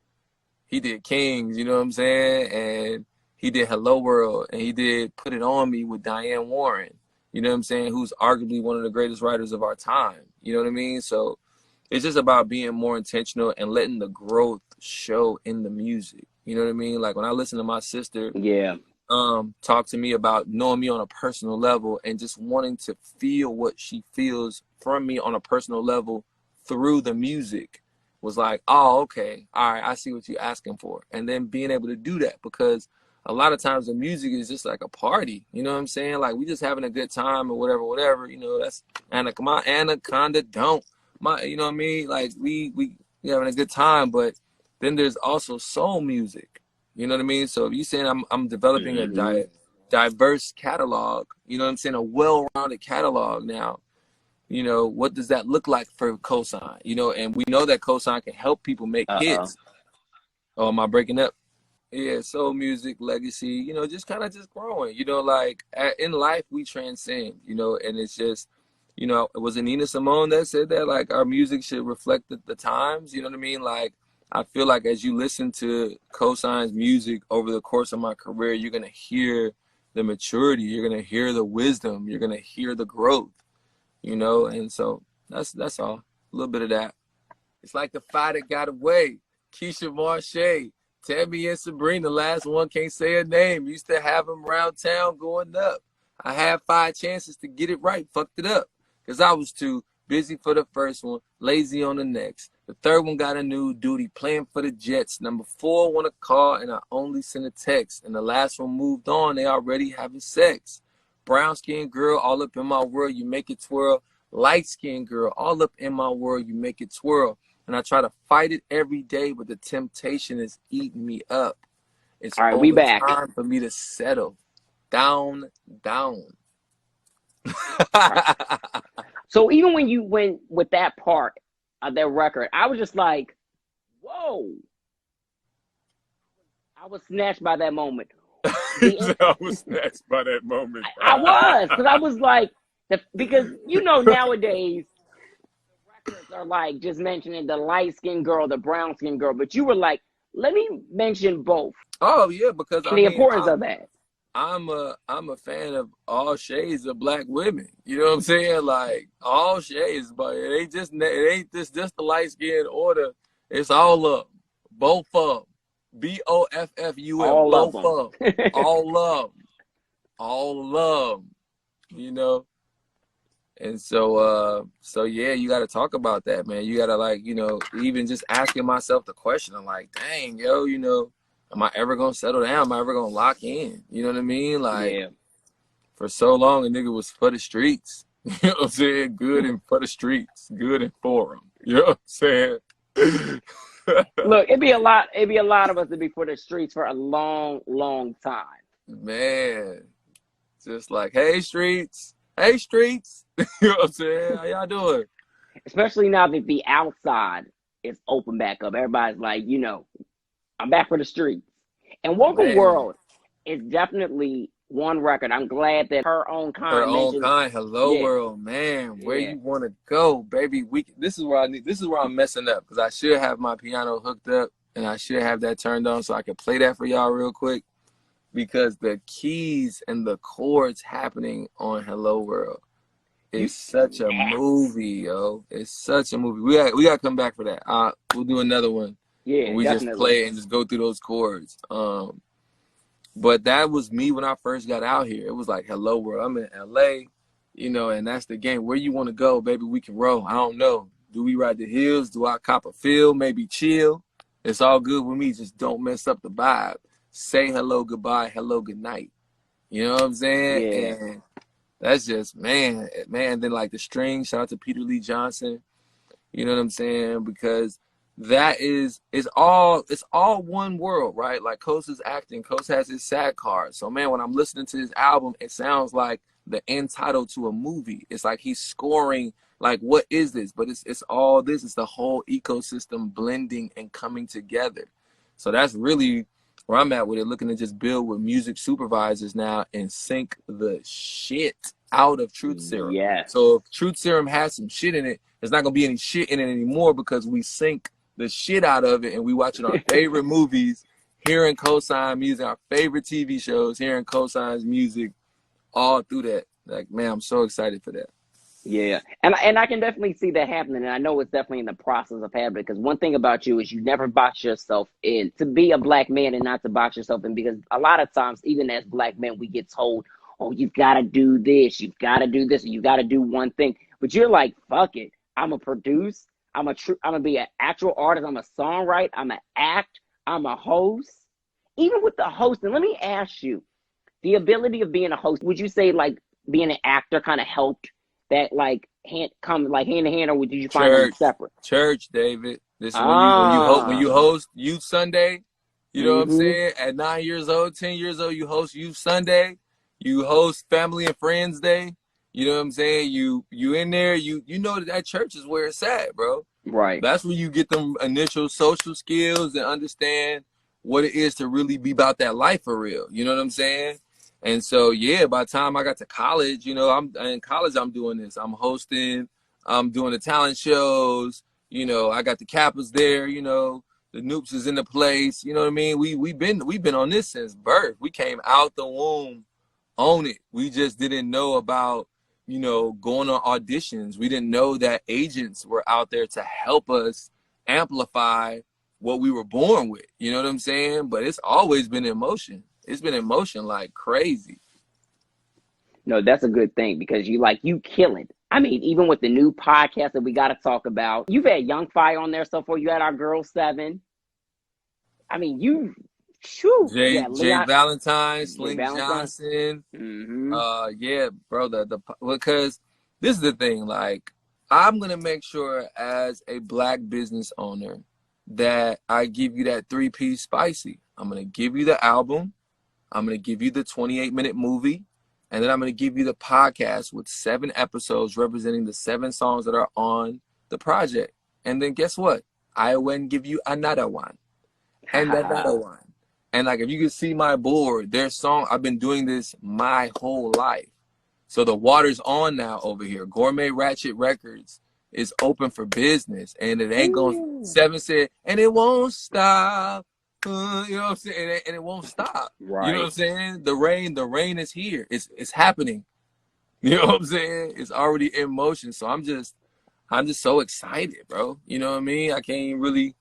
he did Kings, you know what I'm saying? And he did Hello World, and he did Put It On Me with Diane Warren, you know what I'm saying, who's arguably one of the greatest writers of our time, you know what I mean? So it's just about being more intentional and letting the growth show in the music, you know what I mean? Like, when I listen to my sister talk to me about knowing me on a personal level and just wanting to feel what she feels from me on a personal level through the music, was like, oh, okay, all right, I see what you're asking for. And then being able to do that, because a lot of times the music is just like a party, you know what I'm saying? Like, we just having a good time or whatever, you know, that's my anaconda don't. You know what I mean? Like, we having a good time, but then there's also soul music, you know what I mean? So if you're saying I'm developing a diverse catalog, you know what I'm saying, a well-rounded catalog now, you know, what does that look like for Kosine? You know, and we know that Kosine can help people make hits. Oh, am I breaking up? Yeah, soul music, legacy, you know, just kind of just growing, you know, like in life we transcend, you know, and it's just, you know, it was Nina Simone that said that, like, our music should reflect the times, you know what I mean? Like, I feel like as you listen to Kosine's music over the course of my career, you're going to hear the maturity, you're going to hear the wisdom, you're going to hear the growth. You know, and so that's all. A little bit of that. It's like the fight that got away. Keisha Marche, Tammy and Sabrina, the last one can't say her name. Used to have them around town going up. I had 5 chances to get it right, fucked it up. Because I was too busy for the first one, lazy on the next. The third one got a new duty, playing for the Jets. Number 4 won a car, and I only sent a text. And the last one moved on, they already having sex. Brown-skinned girl, all up in my world, you make it twirl. Light-skinned girl, all up in my world, you make it twirl. And I try to fight it every day, but the temptation is eating me up. It's all right, we back. time for me to settle down. Right. So even when you went with that part of that record, I was just like, whoa. I was snatched by that moment. I was snatched by that moment. I was, because I was like, because, you know, nowadays, the records are like just mentioning the light-skinned girl, the brown-skinned girl, but you were like, let me mention both. Oh, yeah, because the importance of that. I'm a fan of all shades of black women. You know what I'm saying? Like, all shades, but it ain't just the light-skinned order. It's all of them. Both of them. BOFFUM, both of them. All love, you know. And so yeah, you got to talk about that, man. You got to, like, you know, even just asking myself the question, I'm like, dang, yo, you know, am I ever gonna settle down? Am I ever gonna lock in? You know what I mean? Like, for so long, a nigga was for the streets. You know what I'm saying? Good and for the streets, good and for them. You know what I'm saying? Look, it'd be a lot of us to be for the streets for a long, long time. Man, just like, hey streets. You know what I'm saying? How y'all doing? Especially now that the outside is open back up. Everybody's like, you know, I'm back for the streets. And Welcome Man. World is definitely one record. I'm glad that Her Own Kind Her Own mentioned. Kind, Hello Yeah. World, man. Where Yeah. you want to go, baby? This is where I'm messing up, because I should have my piano hooked up and I should have that turned on so I can play that for y'all real quick, because the keys and the chords happening on Hello World is such a movie, yo. It's such a movie. We got to come back for that. We'll do another one. Yeah, We definitely. just play it and just go through those chords. But that was me when I first got out here. It was like, hello world, I'm in LA, you know, and that's the game. Where you want to go, baby, we can roll. I don't know. Do we ride the hills? Do I cop a feel? Maybe chill? It's all good with me. Just don't mess up the vibe. Say hello, goodbye, hello, good night. You know what I'm saying? Yeah. And that's just, man. Then like the string, shout out to Peter Lee Johnson. You know what I'm saying? Because that it's all one world, right? Like Kos is acting, Kos has his SAG card. So man, when I'm listening to his album, it sounds like the end title to a movie. It's like he's scoring, like, what is this? But it's all this. It's the whole ecosystem blending and coming together. So that's really where I'm at with it, looking to just build with music supervisors now and sync the shit out of Truth Serum. Yeah. So if Truth Serum has some shit in it, there's not gonna be any shit in it anymore, because we sync the shit out of it and we watching our favorite movies, hearing Kosine music, our favorite TV shows, hearing Kosine's music all through that. Like, man, I'm so excited for that. Yeah, and I can definitely see that happening, and I know it's definitely in the process of happening, because one thing about you is you never box yourself in. To be a black man and not to box yourself in, because a lot of times, even as black men, we get told, oh, you've got to do this, you've got to do this, you got to do one thing. But you're like, fuck it, I'm going to produce, I'm going to be an actual artist, I'm a songwriter, I'm an act, I'm a host. Even with the hosting, let me ask you, the ability of being a host, would you say like being an actor kind of helped that, like hand in hand, or did you find them separate? Church, David. This is when you host Youth Sunday. You know what I'm saying? At 9 years old, 10 years old, you host Youth Sunday. You host Family and Friends Day. You know what I'm saying? You in there. You know that church is where it's at, bro. Right. That's where you get them initial social skills and understand what it is to really be about that life for real. You know what I'm saying? And so, yeah, by the time I got to college, you know, I'm in college, I'm doing this. I'm hosting, I'm doing the talent shows, you know, I got the Kappas there, you know, the Noops is in the place, you know what I mean? We've been on this since birth. We came out the womb on it. We just didn't know about, you know, going on auditions. We didn't know that agents were out there to help us amplify what we were born with. You know what I'm saying? But it's always been in motion. It's been in motion like crazy. No, that's a good thing, because you kill it. I mean, even with the new podcast that we got to talk about, you've had Young Fire on there so far. You had our girl 7. I mean, Jay Valentine, Sling Valentine. Johnson. Yeah, bro. Because this is the thing. Like, I'm gonna make sure as a black business owner that I give you that 3-piece spicy. I'm gonna give you the album. I'm going to give you the 28-minute movie, and then I'm going to give you the podcast with 7 episodes representing the 7 songs that are on the project. And then guess what? I will give you another one and another one. And like, if you can see my board, their song, I've been doing this my whole life. So the water's on now over here. Gourmet Ratchet Records is open for business, and it ain't going. 7 said, and it won't stop. You know what I'm saying? And it won't stop. Right. You know what I'm saying? The rain is here. It's happening. You know what I'm saying? It's already in motion. So I'm just so excited, bro. You know what I mean? I can't even really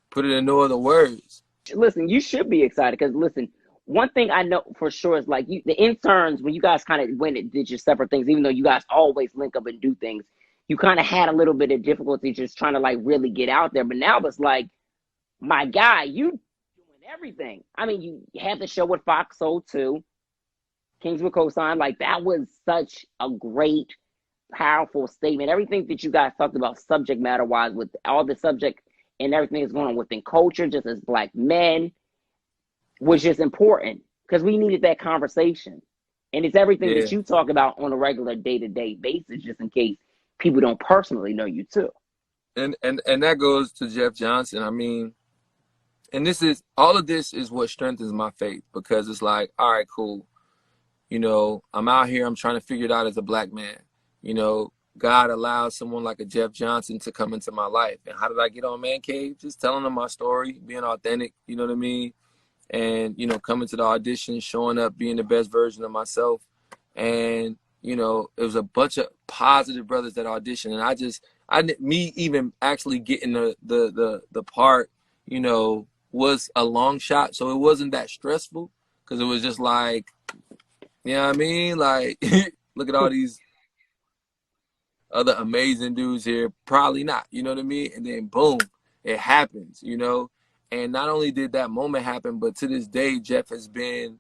put it in no other words. Listen, you should be excited, because listen, one thing I know for sure is like the interns, when you guys kind of went and did your separate things, even though you guys always link up and do things, you kind of had a little bit of difficulty just trying to like really get out there. But now it's like, my guy, you everything. I mean, you had the show with Fox Soul 2, Kings with Kosine. Like, that was such a great powerful statement. Everything that you guys talked about subject matter wise with all the subject and everything that's going on within culture, just as Black men, was just important because we needed that conversation. And it's everything that you talk about on a regular day-to-day basis, just in case people don't personally know you too. And that goes to Jeff Johnson. I mean, and this is all of this is what strengthens my faith, because it's like, all right, cool. You know, I'm out here, I'm trying to figure it out as a Black man. You know, God allowed someone like a Jeff Johnson to come into my life. And how did I get on Man Cave? Just telling them my story, being authentic, you know what I mean? And, you know, coming to the audition, showing up, being the best version of myself. And, you know, it was a bunch of positive brothers that auditioned. And me even actually getting the part, you know, was a long shot. So it wasn't that stressful, because it was just like, you know what I mean? Like, look at all these other amazing dudes here. Probably not, you know what I mean? And then boom, it happens, you know? And not only did that moment happen, but to this day, Jeff has been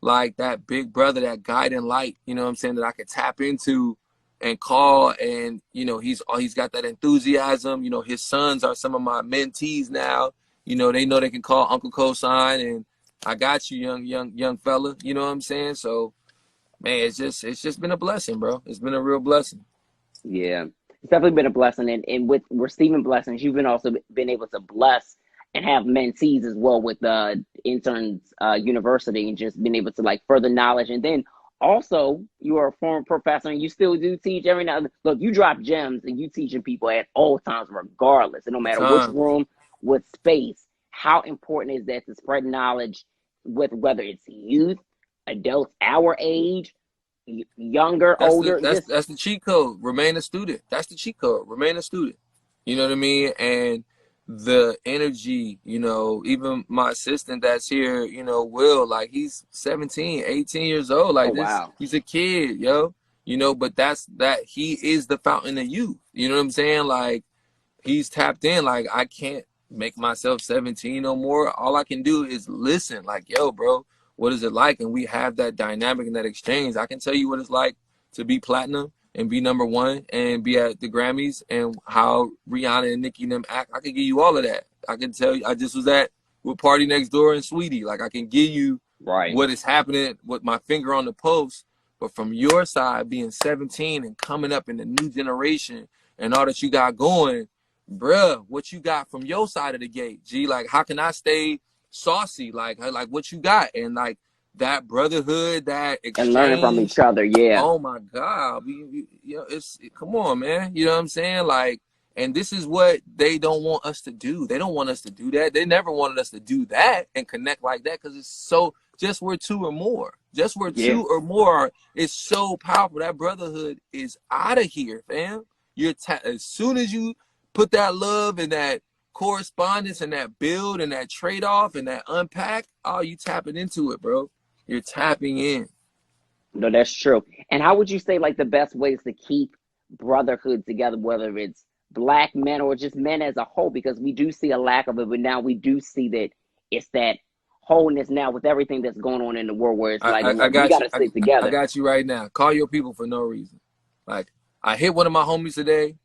like that big brother, that guiding light, you know what I'm saying, that I could tap into and call. And, you know, he's got that enthusiasm. You know, his sons are some of my mentees now. You know they can call Uncle Kosine, and I got you, young fella. You know what I'm saying? So, man, it's just been a blessing, bro. It's been a real blessing. Yeah, it's definitely been a blessing. And with receiving blessings, you've been able to bless and have mentees as well with the interns university, and just been able to like further knowledge. And then also you are a former professor and you still do teach every now and then. Look, you drop gems and you teaching people at all times, regardless. And no matter which room, what space, how important is that to spread knowledge with whether it's youth, adults our age, younger, older. That's the cheat code. Remain a student. That's the cheat code. Remain a student. You know what I mean? And the energy, you know, even my assistant that's here, you know, Will, like he's 17, 18 years old. Like he's a kid, yo. You know, but he is the fountain of youth. You know what I'm saying? Like he's tapped in. Like I can't make myself 17 no more. All I can do is listen. Like, yo, bro, what is it like? And we have that dynamic and that exchange. I can tell you what it's like to be platinum and be #1 and be at the Grammys, and how Rihanna and Nicki and them act. I can give you all of that. I can tell you, I just was with Party Next Door and Sweetie. Like I can give you what is happening with my finger on the pulse. But from your side, being 17 and coming up in the new generation and all that you got going, bruh, what you got from your side of the gate, G? Like, how can I stay saucy? Like what you got? And like that brotherhood, that exchange, and learning from each other. Yeah. Oh my God, you know, come on, man. You know what I'm saying? Like, and this is what they don't want us to do. They don't want us to do that. They never wanted us to do that and connect like that, because it's so just where two or more. Just where two or more is so powerful. That brotherhood is out of here, fam. As soon as you put that love and that correspondence and that build and that trade-off and that unpack, oh, you tapping into it, bro. You're tapping in. No, that's true. And how would you say like the best ways to keep brotherhood together, whether it's Black men or just men as a whole? Because we do see a lack of it, but now we do see that it's that wholeness now with everything that's going on in the world, where it's like, we got to stick together. I got you right now. Call your people for no reason. Like, I hit one of my homies today.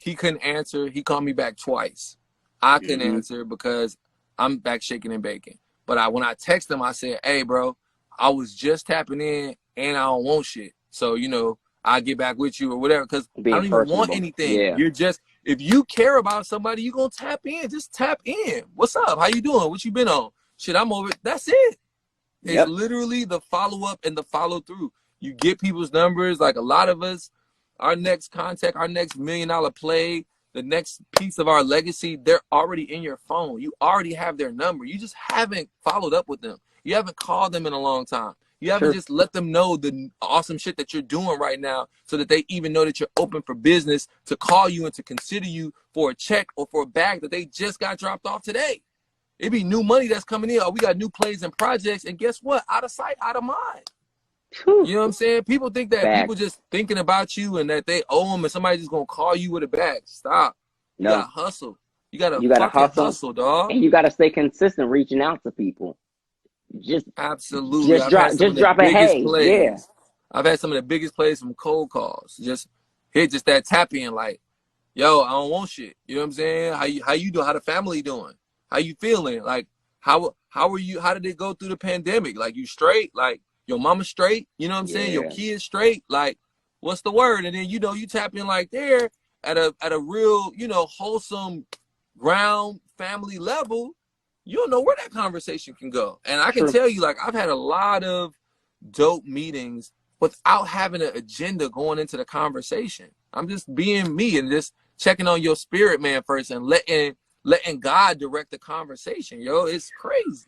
He couldn't answer. He called me back twice. I couldn't answer because I'm back shaking and baking. But when I text him, I said, hey, bro, I was just tapping in and I don't want shit. So, you know, I'll get back with you or whatever, because I don't even want anything. Yeah. You're just, if you care about somebody, you're going to tap in. Just tap in. What's up? How you doing? What you been on? Shit, I'm over it. That's it. It's literally the follow-up and the follow-through. You get people's numbers. Like a lot of us, our next contact, our next $1 million play, the next piece of our legacy, they're already in your phone. You already have their number. You just haven't followed up with them. You haven't called them in a long time. You haven't just let them know the awesome shit that you're doing right now, so that they even know that you're open for business to call you and to consider you for a check or for a bag that they just got dropped off today. It be new money that's coming in. Oh, we got new plays and projects. And guess what? Out of sight, out of mind. You know what I'm saying? People think that people just thinking about you and that they owe them and somebody's just going to call you with a bag. Stop. You got to hustle. You got to hustle, dog. And you got to stay consistent reaching out to people. Just absolutely. Just drop a hey. Yeah. I've had some of the biggest plays from cold calls. Just hit just that tap in like, yo, I don't want shit. You know what I'm saying? How you doing? How the family doing? How you feeling? Like, how are you? How did it go through the pandemic? Like, you straight? Like, your mama straight? You know what I'm saying? Your kids straight? Like, what's the word? And then, you know, you tap in like there at a real, you know, wholesome ground family level. You don't know where that conversation can go. And I can tell you, like, I've had a lot of dope meetings without having an agenda going into the conversation. I'm just being me and just checking on your spirit, man, first, and letting God direct the conversation. Yo, it's crazy.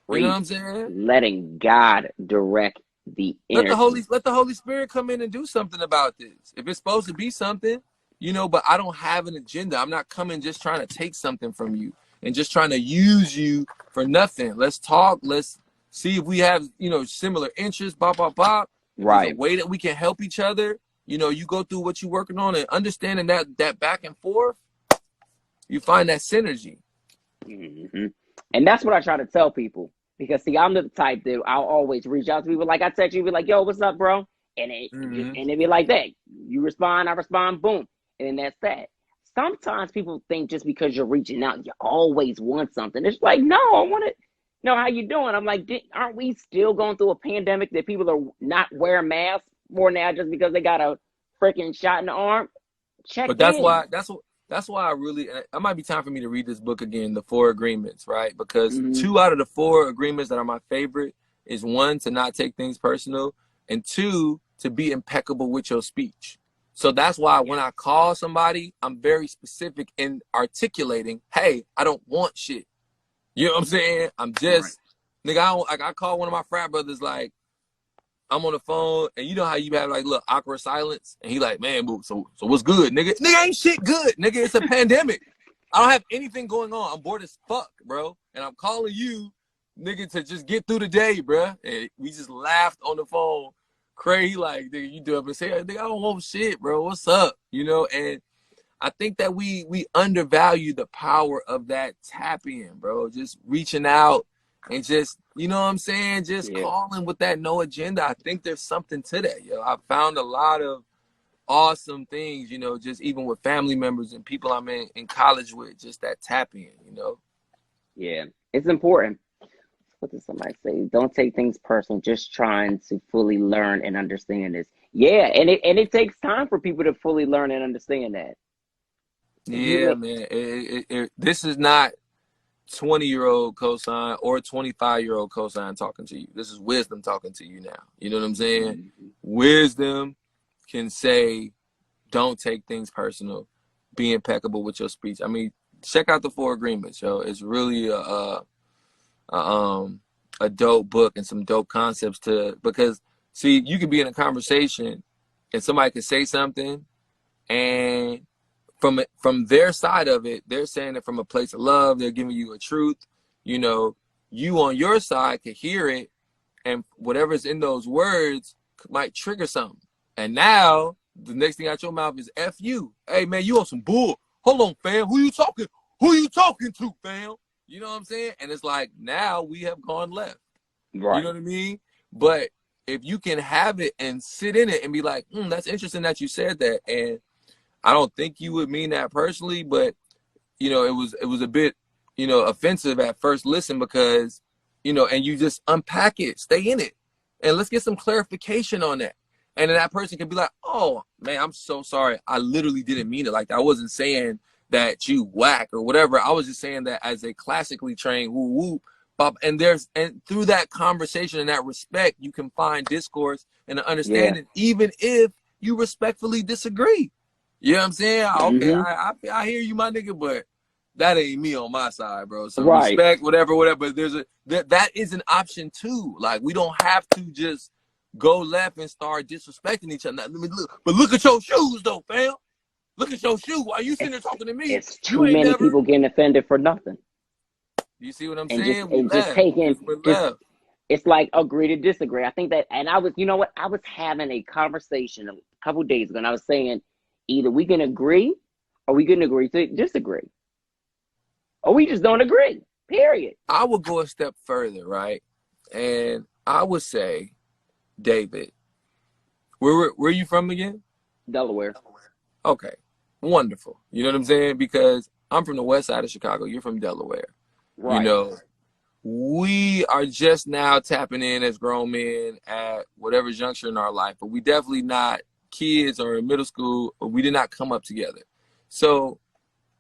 You know what I'm saying? Letting God direct the energy. Let the Holy Spirit come in and do something about this. If it's supposed to be something, you know, but I don't have an agenda. I'm not coming just trying to take something from you and just trying to use you for nothing. Let's talk. Let's see if we have, you know, similar interests, blah, blah, blah. Right. There's a way that we can help each other. You know, you go through what you're working on and understanding that back and forth, you find that synergy. Mm-hmm. And that's what I try to tell people. Because, see, I'm the type that I'll always reach out to people. Like, I text you, be like, yo, what's up, bro? And it be like that. You respond, I respond, boom. And then that's that. Sometimes people think just because you're reaching out, you always want something. It's like, no, I want to know how you doing. I'm like, aren't we still going through a pandemic that people are not wearing masks more now just because they got a freaking shot in the arm? But that's why I really, it might be time for me to read this book again, The 4 Agreements, right? Because 2 out of the 4 agreements that are my favorite is 1, to not take things personal, and 2, to be impeccable with your speech. So that's why when I call somebody, I'm very specific in articulating, hey, I don't want shit. You know what I'm saying? I'm just, nigga, I call one of my frat brothers, like, I'm on the phone, and you know how you have, like, look, awkward silence? And he like, man, boo, so what's good, nigga? Nigga, ain't shit good, nigga. It's a pandemic. I don't have anything going on. I'm bored as fuck, bro. And I'm calling you, nigga, to just get through the day, bro. And we just laughed on the phone. Crazy, like, nigga, you do it, but say, nigga, I don't want shit, bro. What's up? You know, and I think that we undervalue the power of that tap in, bro. Just reaching out and just, you know what I'm saying? Just calling with that no agenda. I think there's something to that, yo. I found a lot of awesome things, you know, just even with family members and people I'm in college with, just that tap in, you know? Yeah, it's important. What did somebody say? Don't take things personal, just trying to fully learn and understand this. Yeah, and it takes time for people to fully learn and understand that. Yeah, man. This is not 20-year-old Kosine or 25-year-old Kosine talking to you. This is wisdom talking to you now. You know what I'm saying? Wisdom can say, don't take things personal. Be impeccable with your speech. I mean, check out the 4 Agreements, yo. It's really a dope book and some dope concepts because see, you could be in a conversation and somebody could say something, and from their side of it, they're saying it from a place of love. They're giving you a truth. You know, you on your side could hear it, and whatever's in those words might trigger something. And now the next thing out your mouth is F you. Hey man, you on some bull. Hold on, fam. Who you talking to, fam? You know what I'm saying? And it's like, now we have gone left. Right. You know what I mean? But if you can have it and sit in it and be like, that's interesting that you said that. And I don't think you would mean that personally, but, you know, it was a bit, you know, offensive at first listen because, you know, and you just unpack it, stay in it. And let's get some clarification on that. And then that person can be like, oh, man, I'm so sorry. I literally didn't mean it like that. I wasn't saying that you whack or whatever. I was just saying that as a classically trained woo woo bop. And through that conversation and that respect, you can find discourse and an understanding, even if you respectfully disagree. You know what I'm saying? Okay, I hear you, my nigga, but that ain't me on my side, bro. So respect, whatever. But that is an option too. Like, we don't have to just go left and start disrespecting each other. But look at your shoes though, fam. Look at your shoe. Why you sitting there talking to me? It's too many people getting offended for nothing. You see what I'm saying? It's like agree to disagree. I think that, and I was having a conversation a couple days ago, and I was saying either we can agree or we can agree to disagree. Or we just don't agree, period. I would go a step further, right? And I would say, David, where are you from again? Delaware. Okay, wonderful. You know what I'm saying? Because I'm from the west side of Chicago. You're from Delaware. Right. You know, we are just now tapping in as grown men at whatever juncture in our life, but we definitely not kids or in middle school, or we did not come up together. So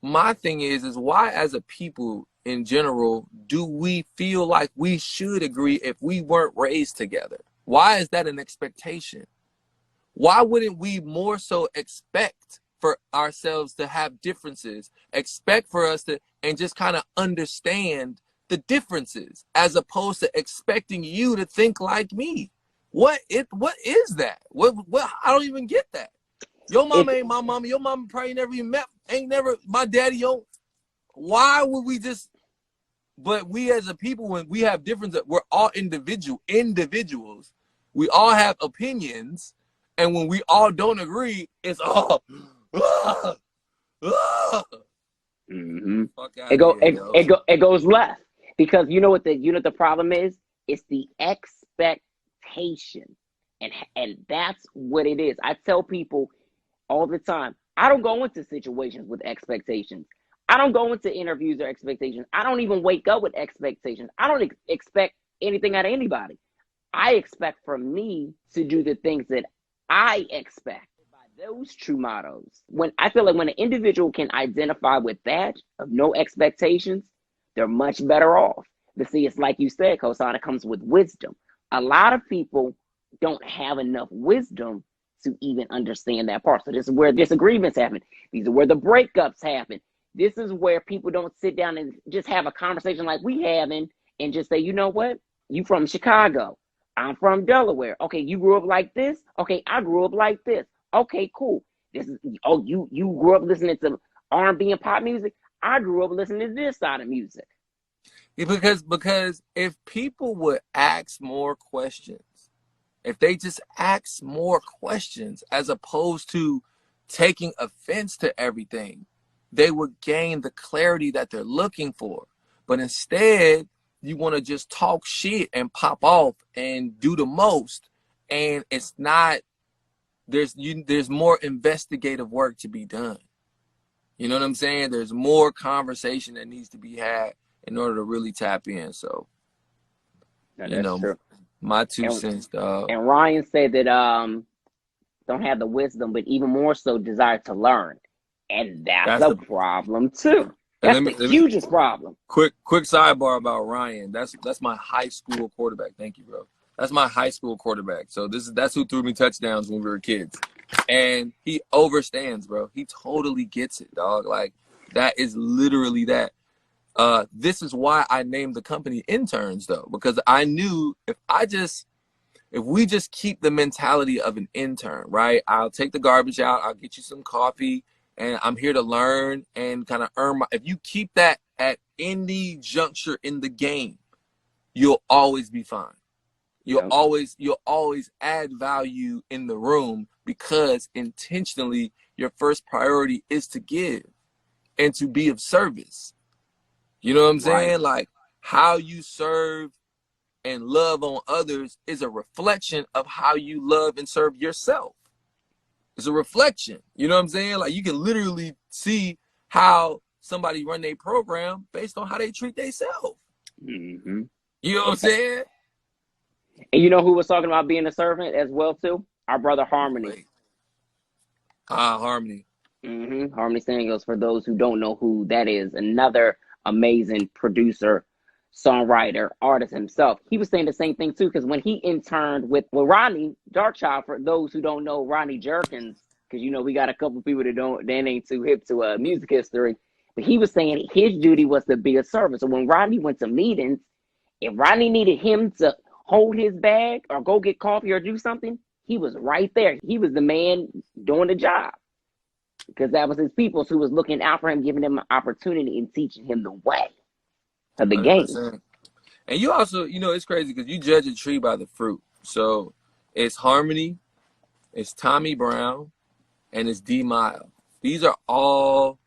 my thing is why as a people in general do we feel like we should agree if we weren't raised together? Why is that an expectation? Why wouldn't we more so expect for ourselves to have differences, expect for us to, and just kind of understand the differences, as opposed to expecting you to think like me? What is that? What I don't even get that. Your mama ain't my mama. Your mama probably never even met, ain't never my daddy. Why would we just? But we as a people, when we have differences, we're all individuals. We all have opinions, and when we all don't agree, it's all. Mm-hmm. Fuck out It goes left, because you know what the problem is? It's the expectation, and that's what it is. I tell people all the time, I don't go into situations with expectations. I don't go into interviews or expectations. I don't even wake up with expectations. I don't expect anything out of anybody. I expect from me to do the things that I expect. By those true mottos, when I feel like when an individual can identify with that of no expectations, they're much better off. But see, it's like you said, Kosine, it comes with wisdom. A lot of people don't have enough wisdom to even understand that part. So this is where disagreements happen. These are where the breakups happen. This is where people don't sit down and just have a conversation like we having and just say, you know what? You from Chicago. I'm from Delaware. Okay, you grew up like this. Okay, I grew up like this. Okay, cool. This is you grew up listening to R&B and pop music. I grew up listening to this side of music. Yeah, because if people would ask more questions, if they just ask more questions as opposed to taking offense to everything, they would gain the clarity that they're looking for. But instead, you want to just talk shit and pop off and do the most, and it's not. There's more investigative work to be done. You know what I'm saying? There's more conversation that needs to be had in order to really tap in. So, True. My 2 cents, dog. And Ryan said that don't have the wisdom, but even more so desire to learn, and that's a problem too. That's the hugest problem. Quick sidebar about Ryan. That's my high school quarterback. Thank you, bro. That's my high school quarterback. So that's who threw me touchdowns when we were kids. And he overstands, bro. He totally gets it, dog. Like, that is literally that. This is why I named the company Interns, though, because I knew if we just keep the mentality of an intern, right? I'll take the garbage out, I'll get you some coffee, and I'm here to learn and kind of earn if you keep that at any juncture in the game, you'll always be fine. You'll always add value in the room, because intentionally your first priority is to give and to be of service. You know what I'm saying? Like, how you serve and love on others is a reflection of how you love and serve yourself. It's a reflection. You know what I'm saying? Like, you can literally see how somebody run their program based on how they treat themselves. Mm-hmm. You know what I'm saying? And you know who was talking about being a servant as well too? Our brother Harmony. Harmony. Mm-hmm. Harmony Samuels, for those who don't know who that is, another amazing producer, songwriter, artist himself. He was saying the same thing too, because when he interned with Rodney Darkchild, for those who don't know Rodney Jerkins, because you know we got a couple people that ain't too hip to music history, but he was saying his duty was to be a servant. So when Rodney went to meetings, if Rodney needed him to hold his bag or go get coffee or do something, he was right there. He was the man doing the job, because that was his people who was looking out for him, giving him an opportunity and teaching him the way of the 100%. game. And you also, it's crazy because you judge a tree by the fruit. So it's Harmony, it's Tommy Brown, and it's D Mile. These are all,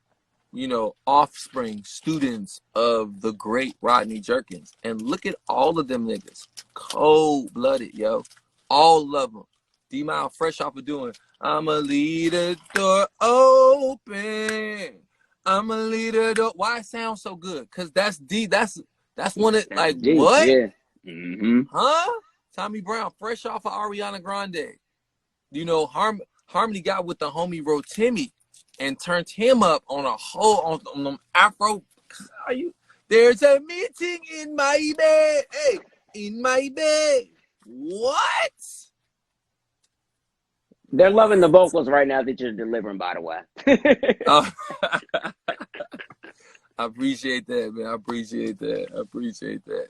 offspring, students of the great Rodney Jerkins. And look at all of them niggas. Cold-blooded, yo. All of them. D Mile fresh off of doing I'ma leave the door open. I'ma leave the door. Why it sounds so good? Cause that's deep. That's one of like Deep, what? yeah. Mm-hmm. Huh? Tommy Brown, fresh off of Ariana Grande. You know, Harmony got with the homie Rotimi and turned him up on a whole on them Afro. There's a meeting in my bed. Hey, in my bed. What? They're loving the vocals right now that you're delivering, by the way. Oh, I appreciate that, man. I appreciate that.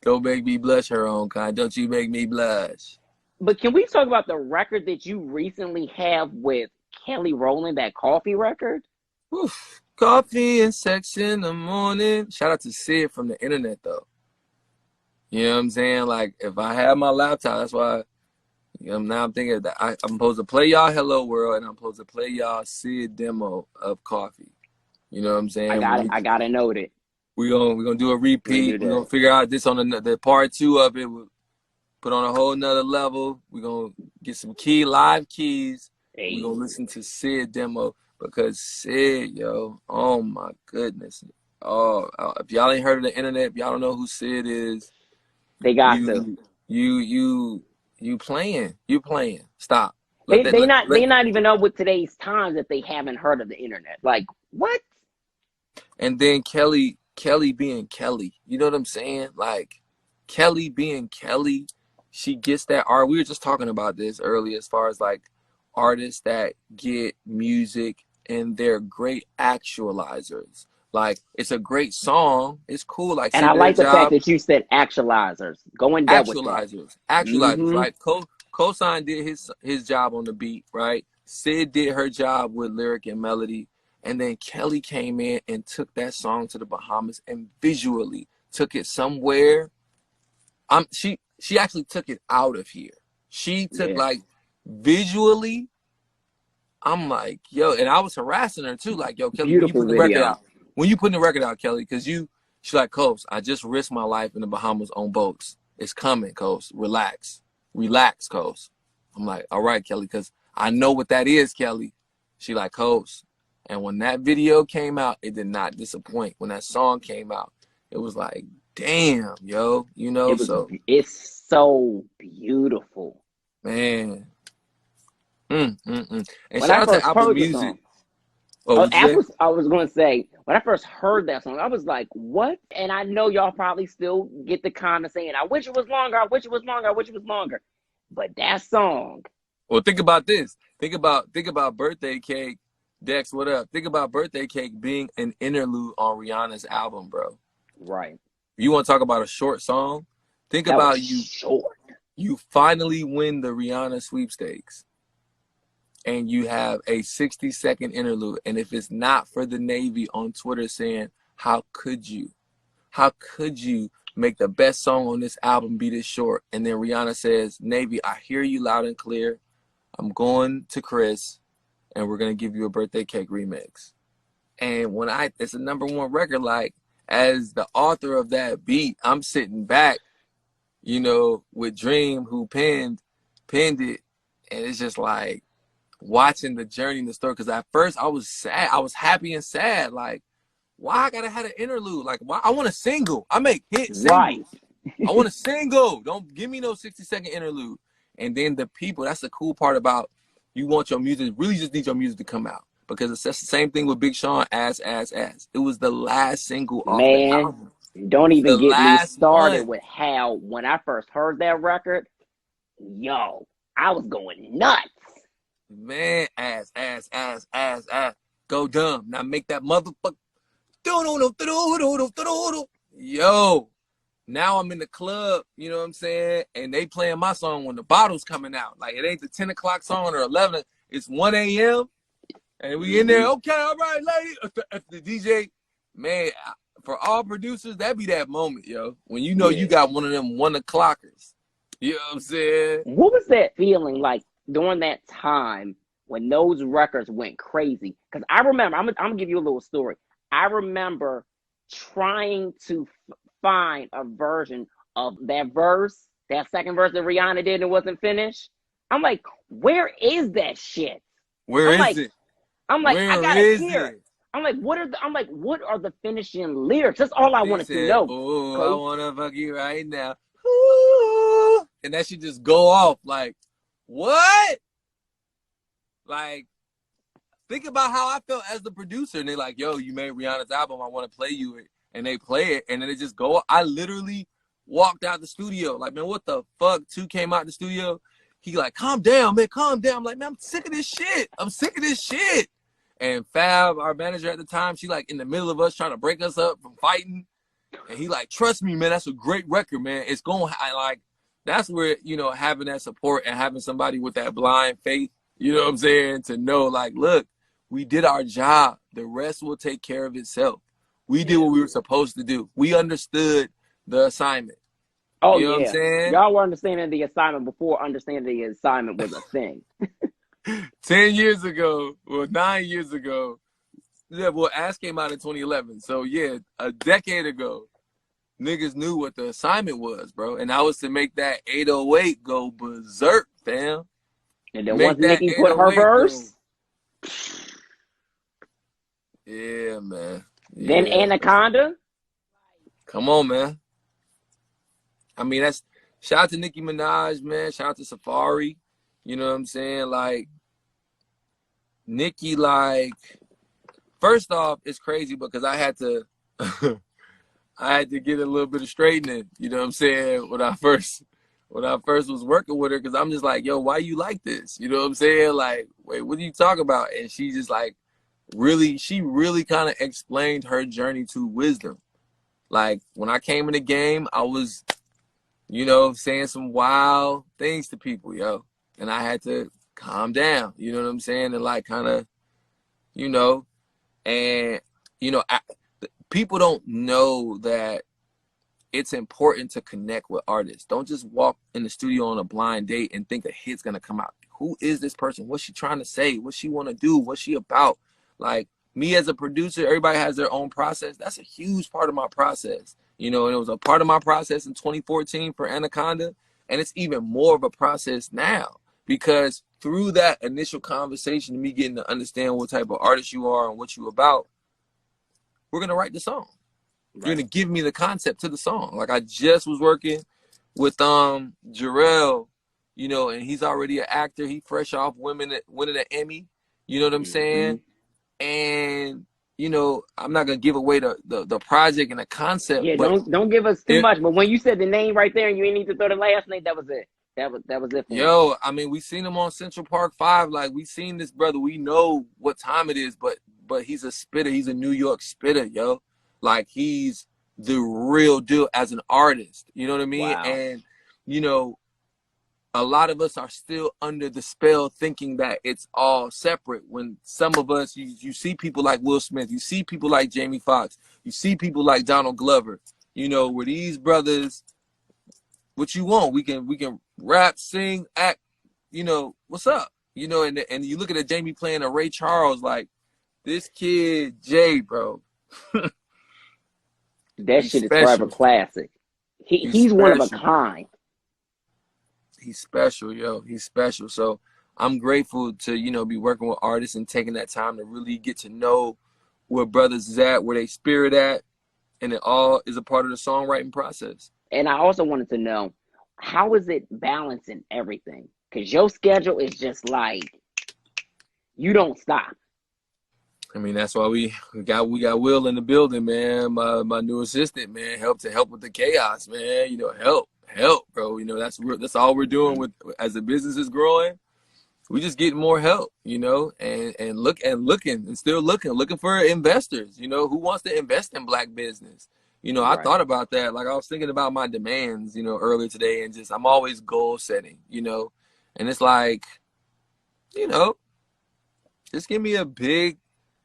Don't make me blush, her own kind. Don't you make me blush. But can we talk about the record that you recently have with Kelly Rowland, that Coffee record? Oof. Coffee and sex in the morning. Shout out to Sid from the internet, though. You know what I'm saying? Like, if I have my laptop, that's why now I'm thinking that I'm supposed to play y'all Hello World and I'm supposed to play y'all Sid demo of Coffee. You know what I'm saying? I got to note it. We're gonna do a repeat. We're gonna figure out this on the part 2 of it. We'll put on a whole nother level. We're gonna get some live keys. Hey. We're gonna listen to Sid demo because Sid, yo, oh my goodness. Oh, if y'all ain't heard of the internet, if y'all don't know who Sid is, they got to. You playing. Stop. They not even know with today's times that they haven't heard of the internet. Like, what? And then Kelly being Kelly. You know what I'm saying? Like, Kelly being Kelly, she gets that art. We were just talking about this earlier as far as like artists that get music and they're great actualizers. Like, it's a great song. It's cool. Like, and I like the fact that you said actualizers. Go in depth with that. Actualizers. Mm-hmm. Like, Kosine did his job on the beat, right? Sid did her job with lyric and melody. And then Kelly came in and took that song to the Bahamas and visually took it somewhere. She actually took it out of here. She took like visually. I'm like, yo, and I was harassing her too. Like, yo, Kelly, when you putting the record out? When you putting the record out, Kelly? Because she's like, Kos, I just risked my life in the Bahamas on boats. It's coming, Kos. Relax, Kos. I'm like, all right, Kelly, because I know what that is, Kelly. She like, Kos. And when that video came out, it did not disappoint. When that song came out, it was like, damn, yo, you know. It's so beautiful, man. And when shout out to Apple Music. I was going to say, when I first heard that song, I was like, what? And I know y'all probably still get the comment saying, I wish it was longer. I wish it was longer. I wish it was longer. But that song. Well, think about this. Think about Birthday Cake. Dex, what up? Think about Birthday Cake being an interlude on Rihanna's album, bro. Right. If you want to talk about a short song, think that about was you. Short. You finally win the Rihanna sweepstakes. And you have a 60-second interlude. And if it's not for the Navy on Twitter saying, how could you? How could you make the best song on this album be this short? And then Rihanna says, Navy, I hear you loud and clear. I'm going to Chris, and we're going to give you a Birthday Cake remix. And it's a #1 record, like, as the author of that beat, I'm sitting back, you know, with Dream, who penned it. And it's just like, watching the journey in the story, because at first I was sad. I was happy and sad. Like, why I gotta have an interlude? Like, why? I want a single. I make hit singles. Right. I want a single. Don't give me no 60-second interlude. And then the people, that's the cool part about you want your music, really just need your music to come out. Because it's just the same thing with Big Sean, As. It was the last single off the album. Don't even get me started with how, when I first heard that record, yo, I was going nuts. Man, ass. Go dumb. Now make that motherfucker. Yo, now I'm in the club, you know what I'm saying? And they playing my song when the bottle's coming out. Like, it ain't the 10 o'clock song or 11. It's 1 a.m. And we in there, okay, all right, lady. If the DJ, man, for all producers, that be that moment, yo. When you know you got one of them 1 o'clockers. You know what I'm saying? What was that feeling like during that time when those records went crazy? Because I remember, I'm gonna give you a little story. I remember trying to find a version of that verse, that second verse that Rihanna did and it wasn't finished. I'm like, where is that shit? Where is it? I'm like, Where I gotta is hear it? it. I'm like, what are the finishing lyrics? That's all I wanted to know. Oh, Coach. I wanna fuck you right now. Ooh. And that should just go off. Like, what? Like, think about how I felt as the producer. And they're like, yo, you made Rihanna's album. I want to play you it. And they play it. And then it just go. I literally walked out the studio. Like, man, what the fuck? 2 came out the studio. He like, calm down, man, calm down. I'm like, man, I'm sick of this shit. I'm sick of this shit. And Fab, our manager at the time, she like in the middle of us trying to break us up from fighting. And he like, trust me, man, that's a great record, man. It's going, like, that's where, you know, having that support and having somebody with that blind faith, you know what I'm saying, to know, like, look, we did our job. The rest will take care of itself. We did what we were supposed to do. We understood the assignment. Oh, you know what I'm saying? Y'all were understanding the assignment before understanding the assignment was a thing. 10 years ago, well, 9 years ago, yeah, well, Ass came out in 2011. So, yeah, a decade ago, niggas knew what the assignment was, bro. And that was to make that 808 go berserk, fam. And then once Nicki put her verse. Yeah, man. Yeah. Then Anaconda. Come on, man. I mean, that's shout out to Nicki Minaj, man. Shout out to Safari. You know what I'm saying? Like, Nicki, like, first off, it's crazy because I had to I had to get a little bit of straightening, you know what I'm saying, when I first was working with her, because I'm just like, yo, why you like this? You know what I'm saying? Like, wait, what are you talking about? And she just like she really kind of explained her journey to wisdom. Like, when I came in the game, I was, you know, saying some wild things to people, yo. And I had to calm down, you know what I'm saying? And like kind of, you know, and, you know, people don't know that it's important to connect with artists. Don't just walk in the studio on a blind date and think a hit's going to come out. Who is this person? What's she trying to say? What's she want to do? What's she about? Like, me as a producer, everybody has their own process. That's a huge part of my process. You know, and it was a part of my process in 2014 for Anaconda. And it's even more of a process now, because through that initial conversation, me getting to understand what type of artist you are and what you about, we're going to write the song. Right. You're going to give me the concept to the song. Like, I just was working with Jarrell, you know, and he's already an actor. He fresh off winning an Emmy. You know what I'm saying? And, you know, I'm not going to give away the project and the concept. Yeah, but don't give us too much. But when you said the name right there and you didn't need to throw the last name, that was it. That was it for me. I mean, we seen him on Central Park 5. Like, we seen this brother. We know what time it is, but he's a spitter. He's a New York spitter, yo. Like, he's the real deal as an artist. You know what I mean? Wow. And, you know, a lot of us are still under the spell thinking that it's all separate, when some of us, you see people like Will Smith, you see people like Jamie Foxx, you see people like Donald Glover, you know, where these brothers, what you want, we can rap, sing, act, you know, what's up? You know, and you look at Jamie playing a Ray Charles, like, this kid, Jay, bro. That shit is forever classic. He's one of a kind. He's special, yo. He's special. So I'm grateful to, you know, be working with artists and taking that time to really get to know where brothers is at, where they spirit at, and it all is a part of the songwriting process. And I also wanted to know, how is it balancing everything? Because your schedule is just like, you don't stop. I mean, that's why we got Will in the building, man. My new assistant, man, help with the chaos, man. You know, help, bro. You know, that's all we're doing with as the business is growing. We just getting more help, you know, and still looking for investors. You know, who wants to invest in Black business? You know, right. I thought about that. Like, I was thinking about my demands, you know, earlier today, and just I'm always goal setting, you know, and it's like, you know, just give me a big,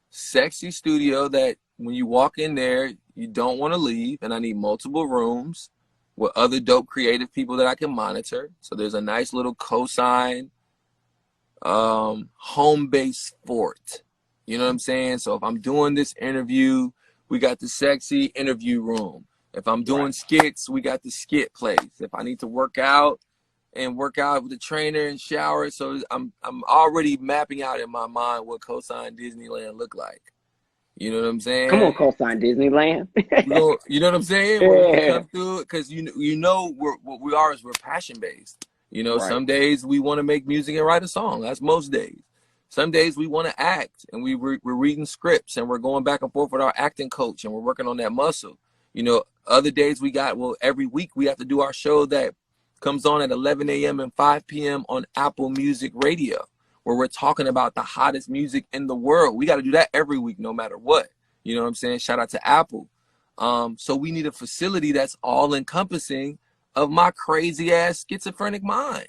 sexy studio that when you walk in there, you don't want to leave. And I need multiple rooms with other dope creative people that I can monitor. So there's a nice little Kosine home base fort. You know what I'm saying? So if I'm doing this interview, we got the sexy interview room. If I'm doing skits, we got the skit place. If I need to work out and work out with the trainer and shower. So I'm already mapping out in my mind what Kosine Disneyland look like. You know what I'm saying? Come on, Kosine Disneyland. You know what I'm saying? Yeah. When we come through it, because you know what we are is we're passion based. You know, Right. some days we want to make music and write a song. That's most days. Some days we want to act, and we're reading scripts, and we're going back and forth with our acting coach, and we're working on that muscle. You know, other days every week we have to do our show that comes on at 11 a.m. and 5 p.m. on Apple Music Radio, where we're talking about the hottest music in the world. We got to do that every week, no matter what. You know what I'm saying? Shout out to Apple. So we need a facility that's all encompassing of my crazy ass schizophrenic mind.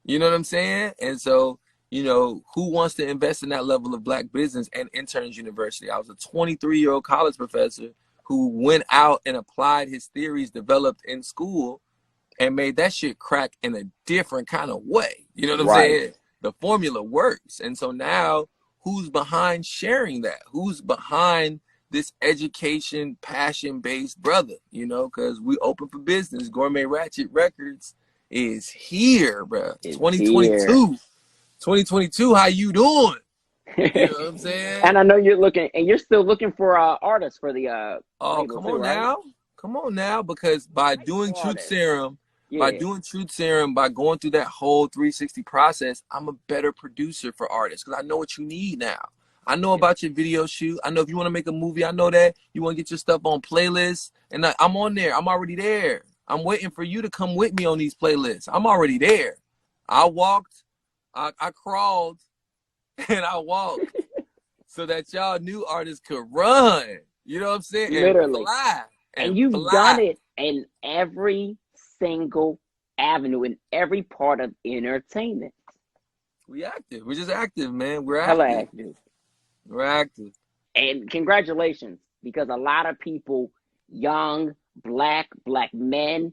You know what I'm saying? And so, you know, who wants to invest in that level of Black business and Interns University? I was a 23-year-old college professor who went out and applied his theories developed in school and made that shit crack in a different kind of way. You know what I'm saying? The formula works. And so now who's behind sharing that? Who's behind this education, passion-based brother? You know, because we open for business. Gourmet Ratchet Records is here, bro. 2022. 2022, how you doing? You know what I'm saying? And I know you're still looking for artists for the come on now. Come on now, because by doing Truth Serum, by going through that whole 360 process, I'm a better producer for artists because I know what you need now. I know about your video shoot. I know if you want to make a movie, I know that. You want to get your stuff on playlists, and I'm on there. I'm already there. I'm waiting for you to come with me on these playlists. I'm already there. I walked, I crawled, and I walked so that y'all new artists could run. You know what I'm saying? Literally. And fly. And you've done it in every single avenue, in every part of entertainment. We active. We're just active, man. We're Hella active. active. We're active. And congratulations, because a lot of people, young, black men,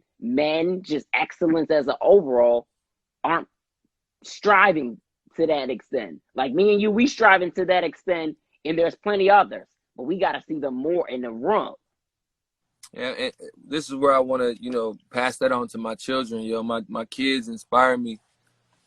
just excellence as an overall, aren't striving to that extent. Like me and you, we striving to that extent, and there's plenty others, but we got to see them more in the room. And this is where I want to, you know, pass that on to my children. You know, my kids inspire me.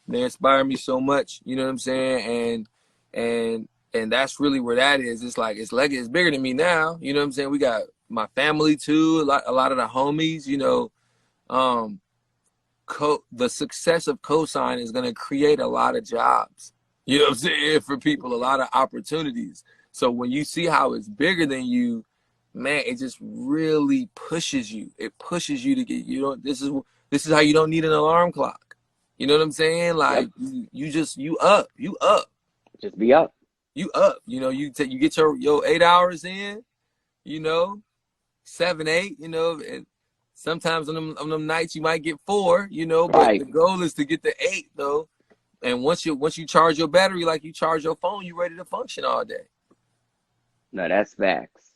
They inspire me so much. You know what I'm saying? And that's really where that is. It's like it's bigger than me now. You know what I'm saying? We got my family too. A lot of the homies. You know, the success of Kosine is gonna create a lot of jobs. You know what I'm saying? For people, a lot of opportunities. So when you see how it's bigger than you, man, it just really pushes you. It pushes you to get, you know, this is how you don't need an alarm clock. You know what I'm saying? Like you up. Just be up. You up. You know, you get your 8 hours in, you know, 7, 8, you know, and sometimes on them nights you might get 4, you know, but the goal is to get to 8 though. And once you charge your battery like you charge your phone, you're ready to function all day. No, that's facts.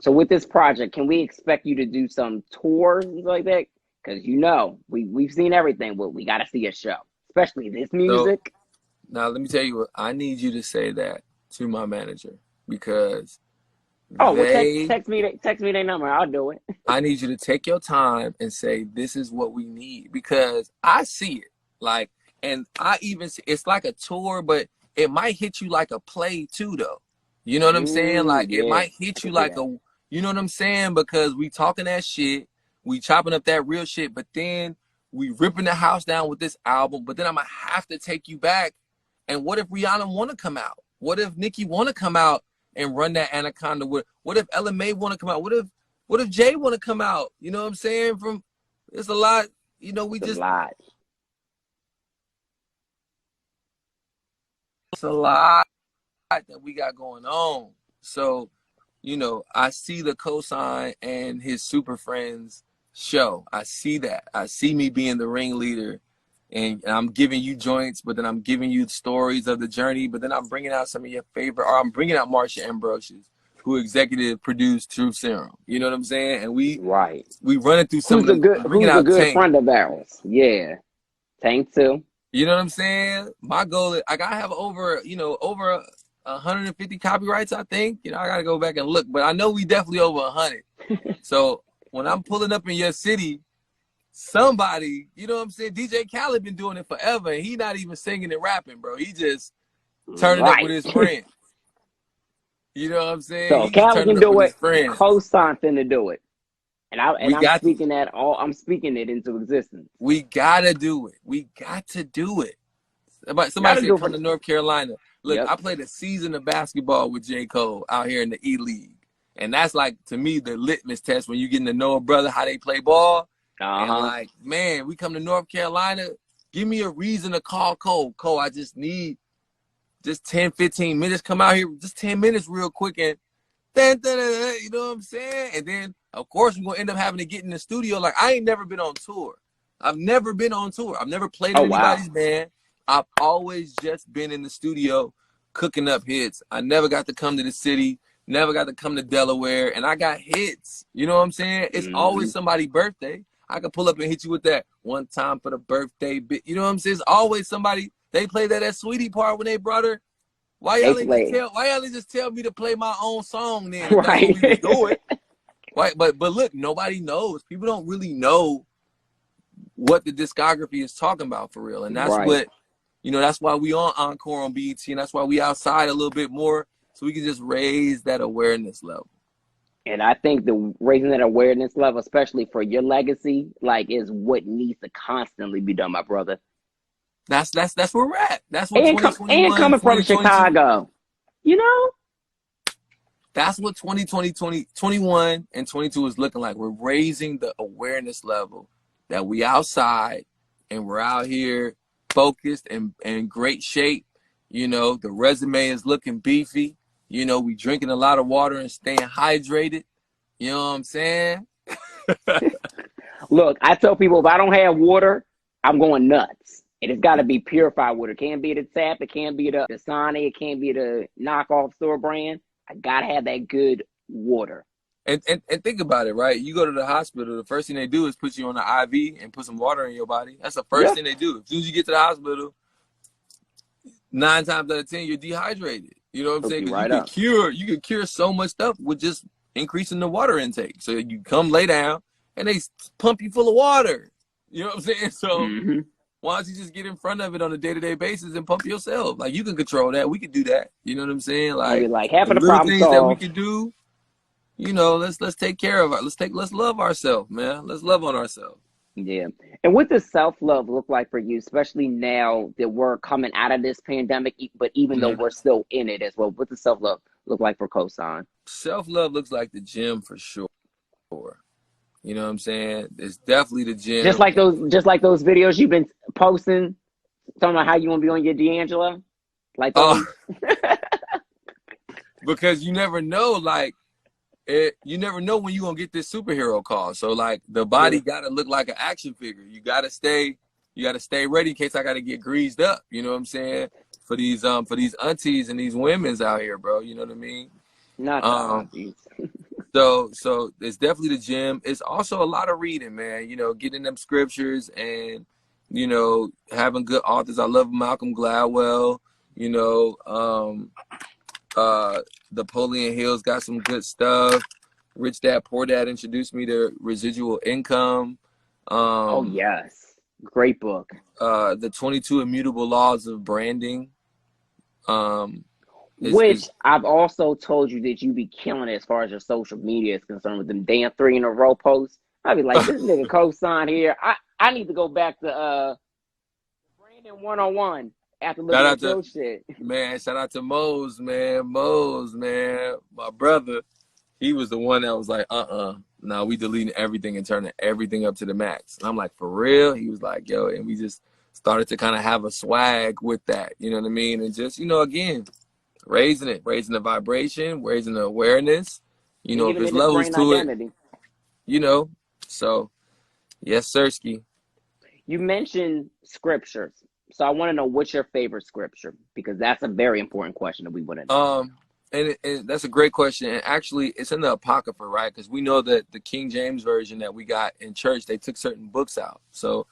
So with this project, can we expect you to do some tours like that? Because you know, we've seen everything, but we got to see a show, especially this music. So, now let me tell you what, I need you to say that to my manager because text me their number. I'll do it. I need you to take your time and say this is what we need because I see it. Like, and I even see it's like a tour, but it might hit you like a play too, though. You know what I'm saying? Like it might hit you like you know what I'm saying? Because we talking that shit, we chopping up that real shit, but then we ripping the house down with this album. But then I'm gonna have to take you back. And what if Rihanna want to come out? What if Nicki want to come out and run that Anaconda? What if Ella May want to come out? What if Jay want to come out? You know what I'm saying? It's a lot. You know, it's a lot that we got going on. So, you know, I see the Kosine and his super friends show. I see that. I see me being the ringleader. And I'm giving you joints, but then I'm giving you stories of the journey. But then I'm bringing out some of your favorite, or I'm bringing out Marsha Ambrosius, who executive produced Truth Serum. You know what I'm saying? And we running through some of the who's a good friend of ours. Yeah, Tank too. You know what I'm saying? My goal is I gotta have over 150 copyrights. I think I gotta go back and look, but I know we definitely over 100. So when I'm pulling up in your city, somebody, you know what I'm saying? DJ Khaled been doing it forever, and he not even singing and rapping, bro. He just turning up with his friends. You know what I'm saying? So He just Khaled can turning up with do his it. friends. Kosine finna do it. And I'm got to. speaking that all. I'm speaking it into existence. We gotta do it. We got to do it. Somebody said come to North Carolina. Look, I played a season of basketball with J. Cole out here in the E League. And that's like, to me, the litmus test when you getting to know a brother, how they play ball. And like, man, we come to North Carolina, give me a reason to call Cole. Cole, I just need just 10, 15 minutes. Come out here, just 10 minutes real quick. And you know what I'm saying? And then, of course, we're going to end up having to get in the studio. Like, I ain't never been on tour. I've never been on tour. I've never played in anybody's band. I've always just been in the studio cooking up hits. I never got to come to the city, never got to come to Delaware, and I got hits. You know what I'm saying? It's always somebody's birthday. I can pull up and hit you with that one time for the birthday bit. You know what I'm saying? It's always somebody. They played that Sweetie part when they brought her. Why y'all ain't just tell me to play my own song then? If that's what we was doing. Right? But look, nobody knows. People don't really know what the discography is talking about for real. And that's what, you know, that's why we on Encore on BET, and that's why we outside a little bit more, so we can just raise that awareness level. And I think the raising that awareness level, especially for your legacy, like, is what needs to constantly be done, my brother. That's where we're at. That's what and coming from Chicago, you know. That's what 2020, 2021, and 22 is looking like. We're raising the awareness level that we outside and we're out here focused and in great shape. You know, the resume is looking beefy. You know, we drinking a lot of water and staying hydrated. You know what I'm saying? Look, I tell people, if I don't have water, I'm going nuts. And it's got to be purified water. It can't be the tap. It can't be the Dasani. It can't be the knockoff store brand. I got to have that good water. And think about it, right? You go to the hospital, the first thing they do is put you on an IV and put some water in your body. That's the first thing they do. As soon as you get to the hospital, 9 times out of 10, you're dehydrated. You know what I'm saying? You can cure so much stuff with just increasing the water intake. So you come lay down and they pump you full of water. You know what I'm saying? So why don't you just get in front of it on a day-to-day basis and pump yourself? Like, you can control that. We can do that. You know what I'm saying? Like half of the little problem things solved. that we can do. You know, let's take care of it. Let's love ourselves, man. Let's love on ourselves. Yeah. And what does self-love look like for you, especially now that we're coming out of this pandemic, but even though we're still in it as well? What does self-love look like for Kosine? Self-love looks like the gym for sure. You know what I'm saying? It's definitely the gym. Just like those videos you've been posting, talking about how you want to be on your D'Angelo? Like those? Because you never know, like, you never know when you're going to get this superhero call. So, like, the body got to look like an action figure. You got to stay ready in case I got to get greased up. You know what I'm saying? For these aunties and these women's out here, bro. You know what I mean? Not the aunties. So it's definitely the gym. It's also a lot of reading, man. You know, getting them scriptures and, you know, having good authors. I love Malcolm Gladwell. You know, Napoleon Hill's got some good stuff. Rich Dad Poor Dad introduced me to residual income. Oh yes, great book. The 22 Immutable Laws of Branding. Which I've also told you that you be killing it as far as your social media is concerned with them damn 3 in a row posts. I'd be like, this nigga Kosine here. I need to go back to Brandon 101 after looking at your shit. Man, shout out to Mose, man. My brother, he was the one that was like, no, we deleting everything and turning everything up to the max. And I'm like, for real? He was like, yo, and we just started to kind of have a swag with that. You know what I mean? And just, you know, again, raising the vibration, raising the awareness, you know, if there's levels to it, you know, so yes, Sirski. You mentioned scriptures, so I want to know what's your favorite scripture, because that's a very important question that we want to know. And that's a great question, and actually it's in the Apocrypha, right? Because we know that the King James version that we got in church, they took certain books out. So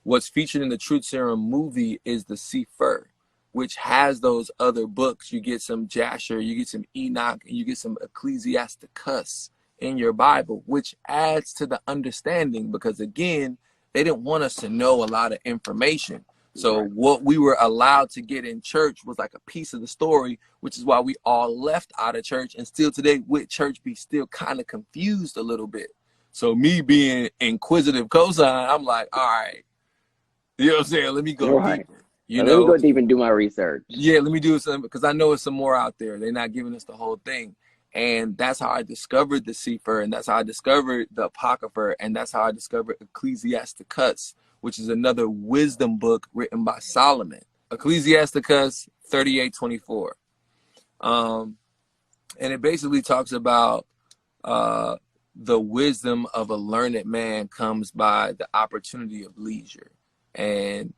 what's featured in the Truth Serum movie is the Sefer, which has those other books. You get some Jasher, you get some Enoch, and you get some Ecclesiasticus in your Bible, which adds to the understanding, because again, they didn't want us to know a lot of information. So what we were allowed to get in church was like a piece of the story, which is why we all left out of church, and still today with church be still kind of confused a little bit. So me being inquisitive Kosine, I'm like, all right, you know what I'm saying? Let me go deeper. Let me go deep and do my research. Yeah, let me do something, because I know it's some more out there. They're not giving us the whole thing. And that's how I discovered the Sefer, and that's how I discovered the Apocrypha, and that's how I discovered Ecclesiasticus, which is another wisdom book written by Solomon. Ecclesiasticus 38:24. And it basically talks about the wisdom of a learned man comes by the opportunity of leisure. And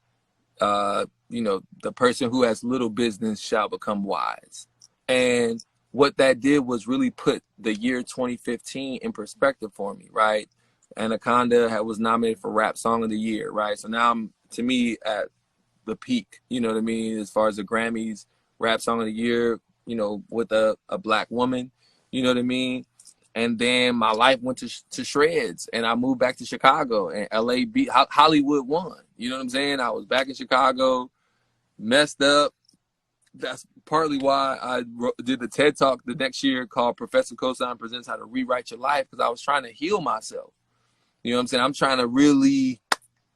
the person who has little business shall become wise. And what that did was really put the year 2015 in perspective for me, right? Anaconda was nominated for Rap Song of the Year, right? So now I'm, to me, at the peak, you know what I mean, as far as the Grammys, Rap Song of the Year, with a black woman, you know what I mean? And then my life went to shreds, and I moved back to Chicago, and LA beat Hollywood won. You know what I'm saying? I was back in Chicago, messed up. That's partly why I did the TED Talk the next year called Professor Kosine Presents How to Rewrite Your Life, because I was trying to heal myself. You know what I'm saying? I'm trying to really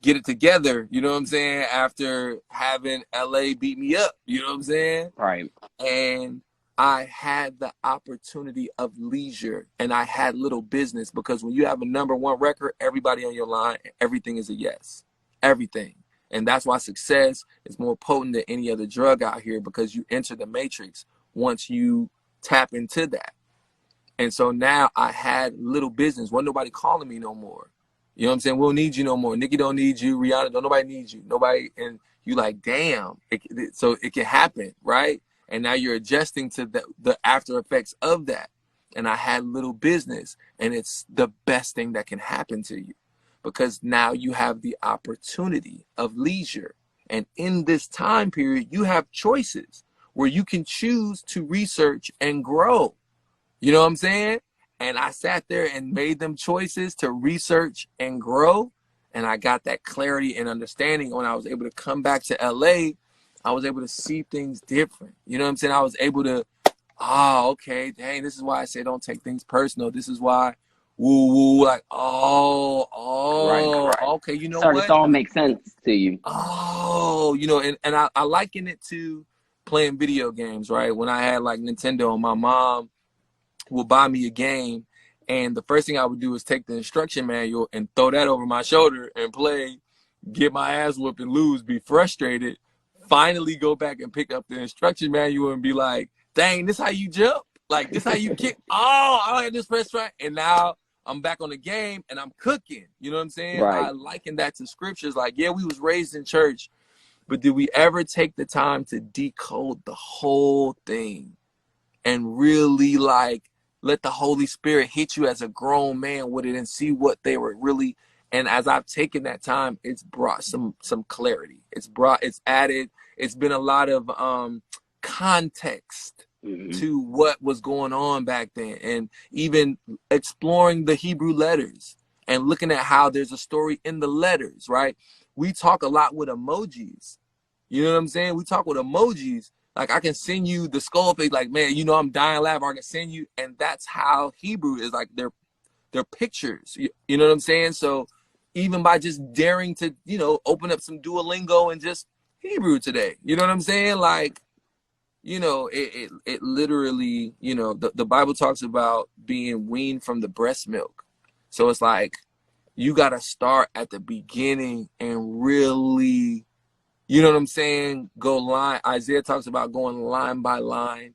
get it together, you know what I'm saying, after having LA beat me up, you know what I'm saying? Right. And I had the opportunity of leisure, and I had little business, because when you have a #1 record, everybody on your line, everything is a yes. Everything. And that's why success is more potent than any other drug out here, because you enter the matrix once you tap into that. And so now I had little business. Wasn't nobody calling me no more. You know what I'm saying? We don't need you no more. Nicki don't need you. Rihanna don't. Nobody needs you. Nobody. And you like, damn. So it can happen, right? And now you're adjusting to the after effects of that. And I had little business, and it's the best thing that can happen to you, because now you have the opportunity of leisure. And in this time period, you have choices where you can choose to research and grow. You know what I'm saying? And I sat there and made them choices to research and grow. And I got that clarity and understanding. When I was able to come back to LA, I was able to see things different. You know what I'm saying? I was able to, okay, dang, this is why I say don't take things personal. This is why, like, right. Okay, you know what? This all makes sense to you. And I liken it to playing video games, right? When I had like Nintendo, and my mom would buy me a game, and the first thing I would do is take the instruction manual and throw that over my shoulder and play, get my ass whooped and lose, be frustrated, finally go back and pick up the instruction manual and be like, dang, this how you jump? Like, this how you kick? I had this press right. And now I'm back on the game and I'm cooking. You know what I'm saying? Right. I liken that to scriptures. Like, yeah, we was raised in church, but did we ever take the time to decode the whole thing and really like let the Holy Spirit hit you as a grown man with it and see what they were really? And as I've taken that time, it's brought some clarity. It's added, it's been a lot of context to what was going on back then, and even exploring the Hebrew letters and looking at how there's a story in the letters, right? We talk a lot with emojis. You know what I'm saying? We talk with emojis. Like, I can send you the skull face, like, man, I'm dying laughing. I can send you, and that's how Hebrew is, like, they're pictures. You know what I'm saying? So even by just daring to, open up some Duolingo and just Hebrew today, you know what I'm saying? Like, it literally, the Bible talks about being weaned from the breast milk. So it's like, you got to start at the beginning and really, you know what I'm saying? Go line. Isaiah talks about going line by line,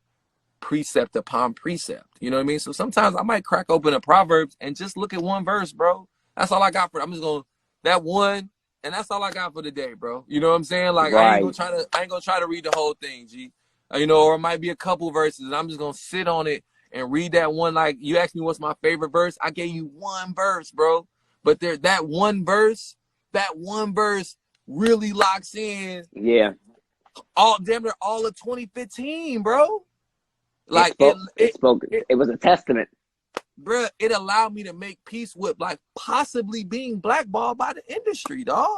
precept upon precept. You know what I mean? So sometimes I might crack open a Proverbs and just look at one verse, bro. That's all I got for it. I'm just going that one, and that's all I got for the day, bro. You know what I'm saying? Like, right. I ain't gonna try to read the whole thing, G. Or it might be a couple verses, and I'm just gonna sit on it and read that one. Like, you asked me what's my favorite verse. I gave you one verse, bro. But that one verse really locks in. Yeah. Damn near all of 2015, bro. Like, it was a testament. bruh, it allowed me to make peace with like possibly being blackballed by the industry, dog.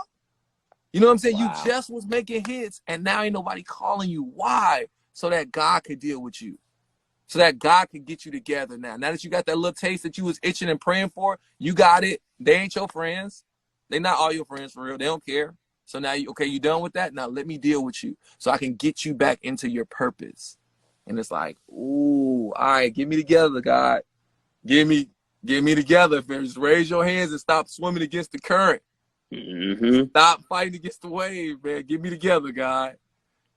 You know what I'm saying? Wow. You just was making hits and now ain't nobody calling you. Why? So that God could deal with you. So that God could get you together now. Now that you got that little taste that you was itching and praying for, you got it. They ain't your friends. They not all your friends for real. They don't care. So now, you done with that? Now let me deal with you so I can get you back into your purpose. And it's like, ooh, all right, get me together, God. Get me together. Just raise your hands and stop swimming against the current. Mm-hmm. Stop fighting against the wave, man. Get me together, God.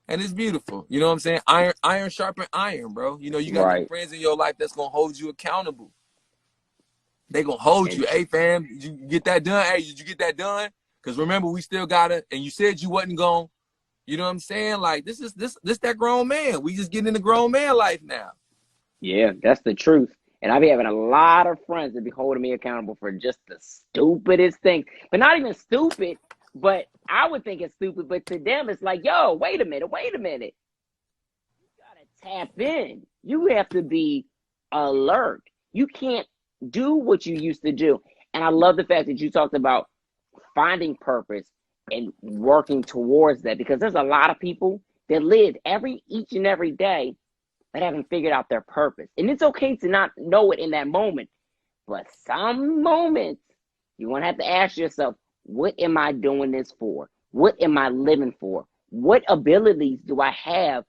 And it's beautiful. You know what I'm saying? Iron sharpen iron, bro. You know, you got them friends in your life that's going to hold you accountable. They going to hold you. Hey, fam, did you get that done? Hey, did you get that done? Because remember, we still got it. And you said you wasn't going. You know what I'm saying? Like, this that grown man. We just getting into grown man life now. Yeah, that's the truth. And I be having a lot of friends that be holding me accountable for just the stupidest thing. But not even stupid, but I would think it's stupid. But to them, it's like, yo, wait a minute. You gotta tap in. You have to be alert. You can't do what you used to do. And I love the fact that you talked about finding purpose and working towards that, because there's a lot of people that live each and every day that haven't figured out their purpose. And it's okay to not know it in that moment, but some moments you're going to have to ask yourself, what am I doing this for? What am I living for? What abilities do I have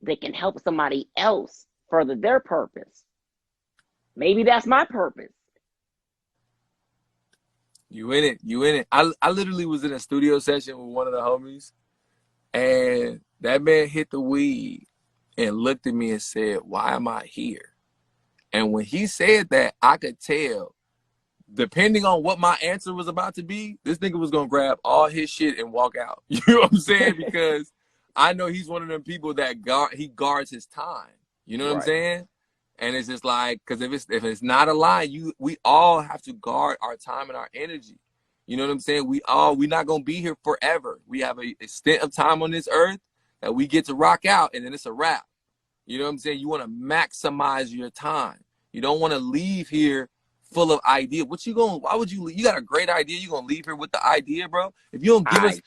that can help somebody else further their purpose? Maybe that's my purpose. You in it. I literally was in a studio session with one of the homies, and that man hit the weed and looked at me and said, why am I here? And when he said that, I could tell, depending on what my answer was about to be, this nigga was going to grab all his shit and walk out. You know what I'm saying? Because I know he's one of them people that he guards his time. You know what I'm saying? And it's just like, because if it's not a lie, we all have to guard our time and our energy. You know what I'm saying? We're not going to be here forever. We have a stint of time on this earth that we get to rock out, and then it's a wrap. You know what I'm saying? You want to maximize your time. You don't want to leave here full of idea. Why would you leave? You got a great idea. You going to leave here with the idea, bro? If you don't give us,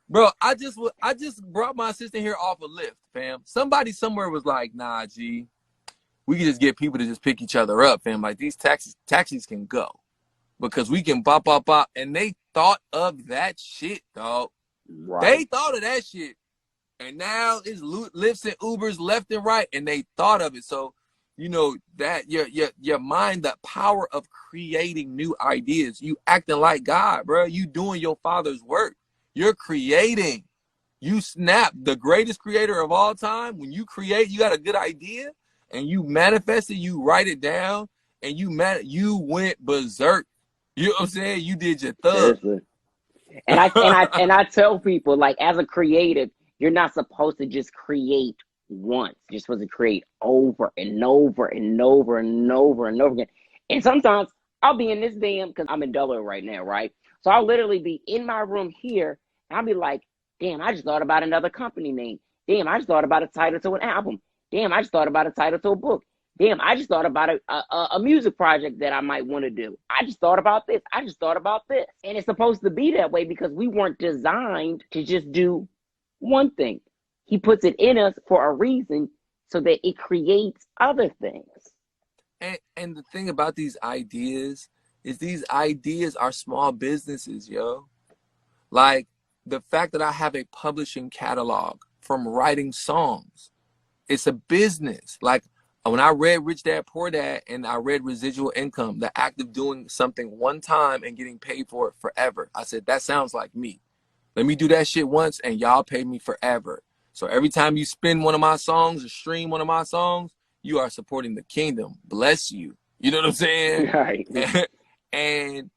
bro, I just brought my assistant here off a lift, fam. Somebody somewhere was like, nah, G, we can just get people to just pick each other up, fam. Like, these taxis can go because we can bop. And they thought of that shit, dog. They thought of that shit. And now it's Lyfts and Ubers left and right, and they thought of it. So, you know, that your mind, the power of creating new ideas. You acting like God, bro. You doing your Father's work. You're creating. You snap, the greatest creator of all time. When you create, you got a good idea, and you manifest it. You write it down, and you went berserk. You know what I'm saying? You did your thug. And I tell people, like, as a creative, you're not supposed to just create once. You're supposed to create over and over and over and over and over again. And sometimes I'll be in this because I'm in Delaware right now, right? So I'll literally be in my room here, and I'll be like, damn, I just thought about another company name. Damn, I just thought about a title to an album. Damn, I just thought about a title to a book. Damn, I just thought about a music project that I might want to do. I just thought about this. I just thought about this. And it's supposed to be that way because we weren't designed to just do one thing. He puts it in us for a reason so that it creates other things. And the thing about these ideas is these ideas are small businesses, yo. Like the fact that I have a publishing catalog from writing songs, it's a business. Like when I read Rich Dad Poor Dad and I read Residual Income, the act of doing something one time and getting paid for it forever, I said, that sounds like me. Let me do that shit once and y'all pay me forever. So every time you spin one of my songs or stream one of my songs, you are supporting the kingdom. Bless you. You know what I'm saying? Right. And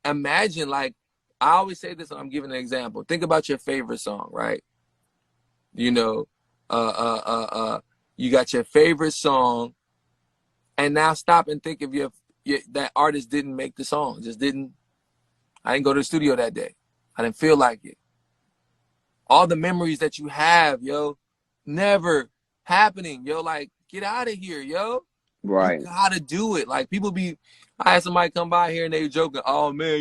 imagine, like, I always say this when I'm giving an example. Think about your favorite song, right? You know, you got your favorite song, and now stop and think of that artist didn't make the song. I didn't go to the studio that day. I didn't feel like it. All the memories that you have, yo, never happening, yo, like, get out of here, yo. Right. You gotta do it. Like I had somebody come by here and they were joking, oh man,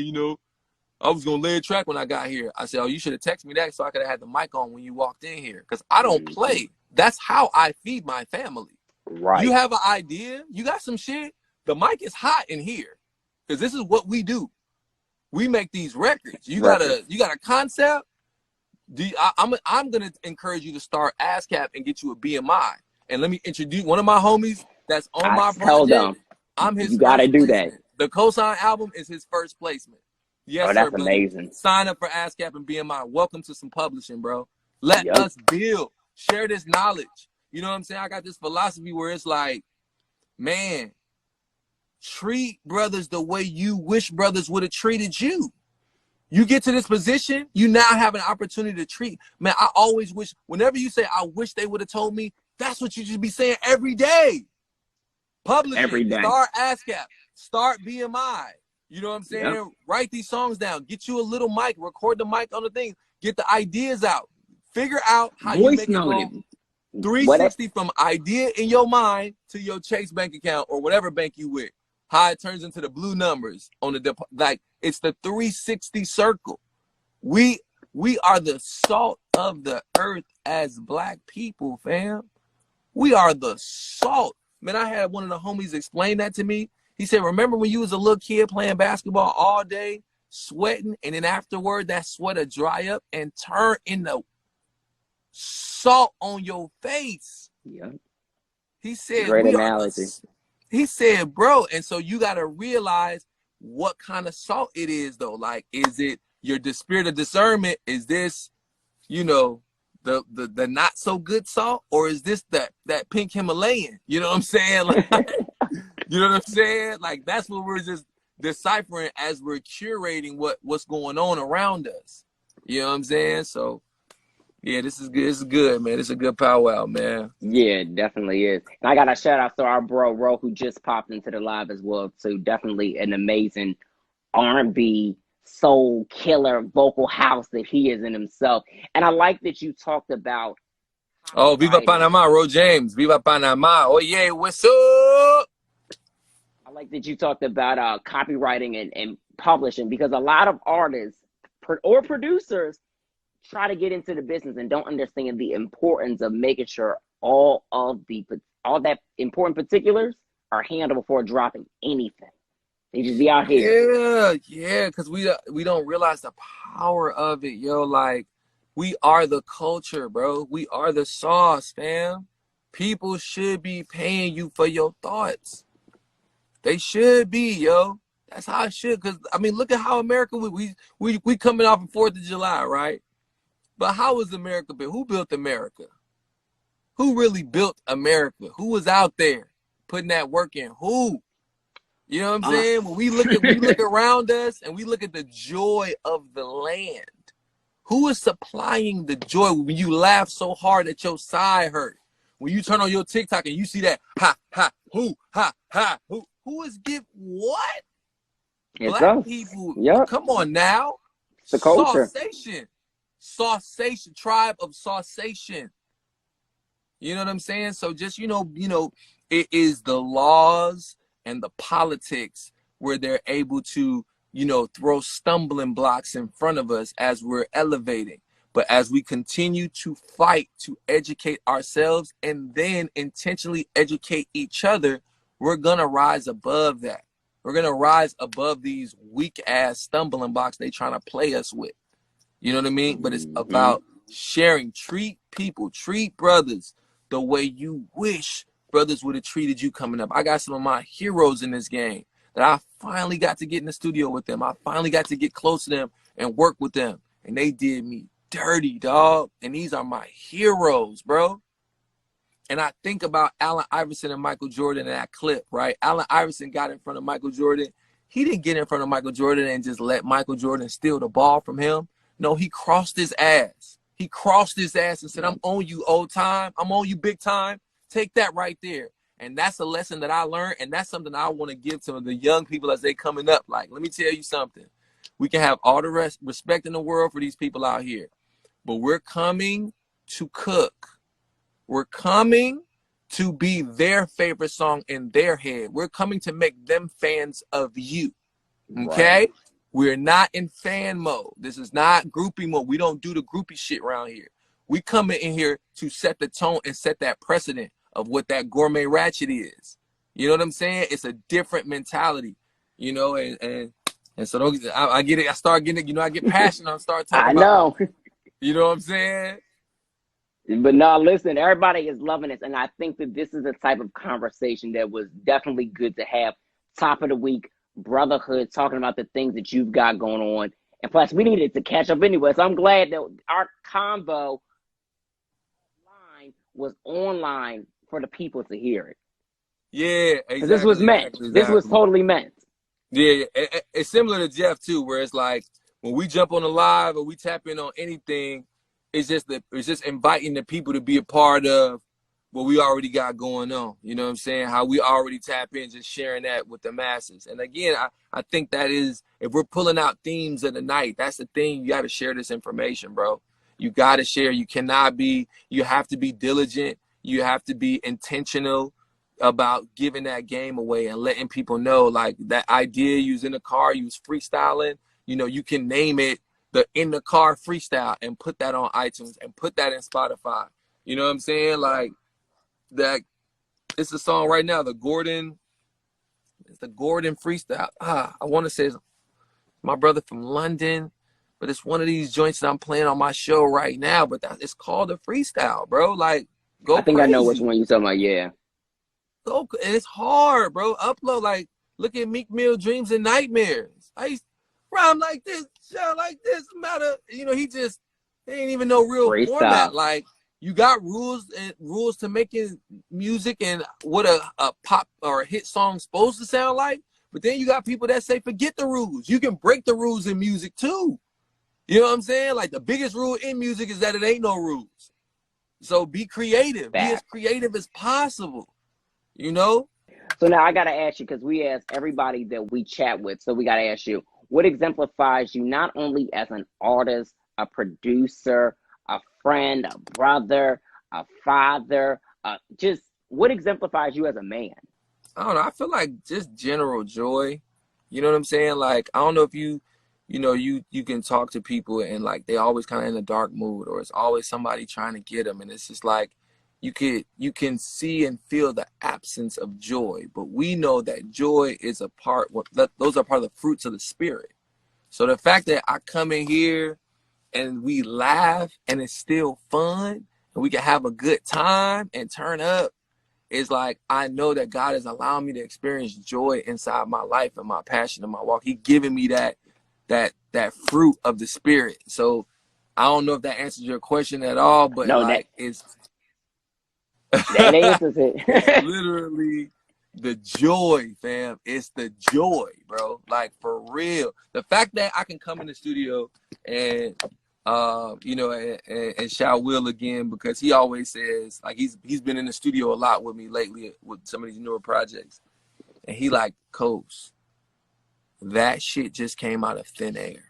I was gonna lay a track when I got here. I said, oh, you should have texted me that so I could have had the mic on when you walked in here. Because I don't play. That's how I feed my family. Right. You have an idea, you got some shit, the mic is hot in here. Because this is what we do. We make these records. You got a concept. I'm gonna encourage you to start ASCAP and get you a BMI. And let me introduce one of my homies that's on my project. I'm his you gotta do that. The Kosine album is his first placement. Yes, that's sir, brother. amazing. Sign up for ASCAP and BMI. Welcome to some publishing, bro. Let us build, share this knowledge. You know what I'm saying? I got this philosophy where it's like, man, treat brothers the way you wish brothers would have treated you. You get to this position, you now have an opportunity to treat. Man, I always wish, whenever you say, I wish they would have told me, that's what you should be saying every day. Publish every day. Start ASCAP. Start BMI. You know what I'm saying? Yep. Write these songs down. Get you a little mic. Record the mic on the thing. Get the ideas out. Figure out how you make it go 360 from idea in your mind to your Chase bank account or whatever bank you with. How it turns into the blue numbers on the like it's the 360 circle. We are the salt of the earth as black people, fam. We are the salt. Man, I had one of the homies explain that to me. He said, remember when you was a little kid playing basketball all day, sweating, and then afterward that sweat would dry up and turn into salt on your face. Yeah. He said, great analogy. He said, bro, and so you got to realize what kind of salt it is, though. Like, is it your spirit of discernment? Is this, the not so good salt, or is this that pink Himalayan? You know what I'm saying? Like, you know what I'm saying? Like, that's what we're just deciphering as we're curating what's going on around us. You know what I'm saying? So, yeah, this is good. This is good, man. This is a good powwow, man. Yeah, it definitely is. And I got a shout out to our bro, Ro, who just popped into the live as well. So definitely an amazing R&B soul killer vocal house that he is in himself. And I like that you talked about. Oh, Viva Panama, Ro James. Viva Panama. Oh, yeah, what's up? I like that you talked about copywriting and publishing, because a lot of artists or producers try to get into the business and don't understand the importance of making sure all that important particulars are handled before dropping anything. They just be out here. Yeah, because we don't realize the power of it, yo. Like, we are the culture, bro. We are the sauce, fam. People should be paying you for your thoughts. They should be, yo. That's how it should. Because, I mean, look at how America, we coming off of 4th of July, right? But how was America built? Who built America? Who really built America? Who was out there putting that work in? Who? You know what I'm saying? When we look around us and we look at the joy of the land, who is supplying the joy when you laugh so hard that your side hurt? When you turn on your TikTok and you see that ha ha who ha ha who is what? It's Black us. people. Yep. Come on now. It's the culture. Sausation, tribe of sausation. You know what I'm saying? So just, it is the laws and the politics where they're able to, throw stumbling blocks in front of us as we're elevating. But as we continue to fight to educate ourselves and then intentionally educate each other, we're going to rise above that. We're going to rise above these weak ass stumbling blocks they trying to play us with. You know what I mean? But it's about sharing. Treat people, treat brothers the way you wish brothers would have treated you coming up. I got some of my heroes in this game that I finally got to get in the studio with them. I finally got to get close to them and work with them. And they did me dirty, dog. And these are my heroes, bro. And I think about Allen Iverson and Michael Jordan in that clip, right? Allen Iverson got in front of Michael Jordan. He didn't get in front of Michael Jordan and just let Michael Jordan steal the ball from him. No, he crossed his ass. He crossed his ass and said, I'm on you old time. I'm on you big time. Take that right there. And that's a lesson that I learned. And that's something I want to give to the young people as they coming up. Like, let me tell you something. We can have all the respect in the world for these people out here. But we're coming to cook. We're coming to be their favorite song in their head. We're coming to make them fans of you. Okay? Right. We're not in fan mode. This is not groupie mode. We don't do the groupie shit around here. We come in here to set the tone and set that precedent of what that gourmet ratchet is. You know what I'm saying? It's a different mentality, you know, and so I get it. I start getting it. You know, I get passionate. I start talking about, you know what I'm saying? But no, listen, everybody is loving this. And I think that this is the type of conversation that was definitely good to have. Top of the week, brotherhood, talking about the things that you've got going on. And plus, we needed to catch up anyway. So I'm glad that our convo line was online for the people to hear it. Yeah, exactly. This was meant. Exactly. This was totally meant. Yeah, it's similar to Jeff too, where it's like when we jump on the live or we tap in on anything, it's just inviting the people to be a part of what we already got going on. You know what I'm saying? How we already tap in, just sharing that with the masses. And again, I think that is, if we're pulling out themes of the night, that's the thing. You got to share this information, bro. You got to share. You have to be diligent. You have to be intentional about giving that game away and letting people know, like, that idea you was in the car, you was freestyling, you know, you can name it the In the Car Freestyle and put that on iTunes and put that in Spotify. You know what I'm saying? Like, that it's a song right now, it's the Gordon Freestyle. I want to say it's my brother from London, but it's one of these joints that I'm playing on my show right now, but it's called a freestyle, bro. Like, go I think crazy. I know which one you're talking about, yeah. And it's hard, bro. Upload, like, look at Meek Mill, Dreams and Nightmares. I used to rhyme like this, shout like this, matter. You know, he ain't even no real format. Like, you got rules to making music and what a pop or a hit song's supposed to sound like. But then you got people that say, forget the rules. You can break the rules in music too. You know what I'm saying? Like, the biggest rule in music is that it ain't no rules. So be creative. Be as creative as possible. You know? So now I got to ask you, because we ask everybody that we chat with, so we got to ask you, what exemplifies you not only as an artist, a producer, a friend, a brother, a father, just what exemplifies you as a man? I don't know. I feel like just general joy. You know what I'm saying? Like, I don't know if you can talk to people and, like, they always kind of in a dark mood, or it's always somebody trying to get them. And it's just like, you can see and feel the absence of joy, but we know that joy is those are part of the fruits of the spirit. So the fact that I come in here and we laugh and it's still fun and we can have a good time and turn up, is like, I know that God is allowing me to experience joy inside my life and my passion and my walk. He giving me that fruit of the spirit. So I don't know if that answers your question at all, but no, like, that answers it. It's literally the joy, fam. It's the joy, bro. Like, for real. The fact that I can come in the studio and and shout Will again, because he always says, like, he's been in the studio a lot with me lately with some of these newer projects. And he like, Kos, that shit just came out of thin air.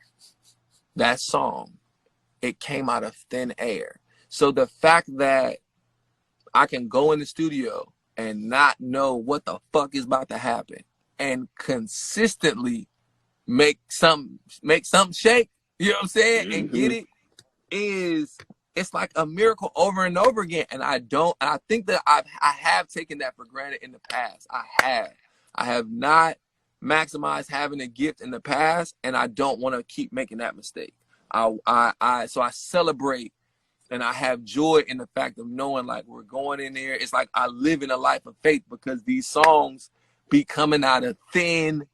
That song, it came out of thin air. So the fact that I can go in the studio and not know what the fuck is about to happen and consistently make something shake, you know what I'm saying, and get it, it's like a miracle over and over again. And I think that I have taken that for granted in the past. I have not maximized having a gift in the past, and I don't want to keep making that mistake. So I celebrate and I have joy in the fact of knowing, like, we're going in there. It's like I live in a life of faith because these songs be coming out of thin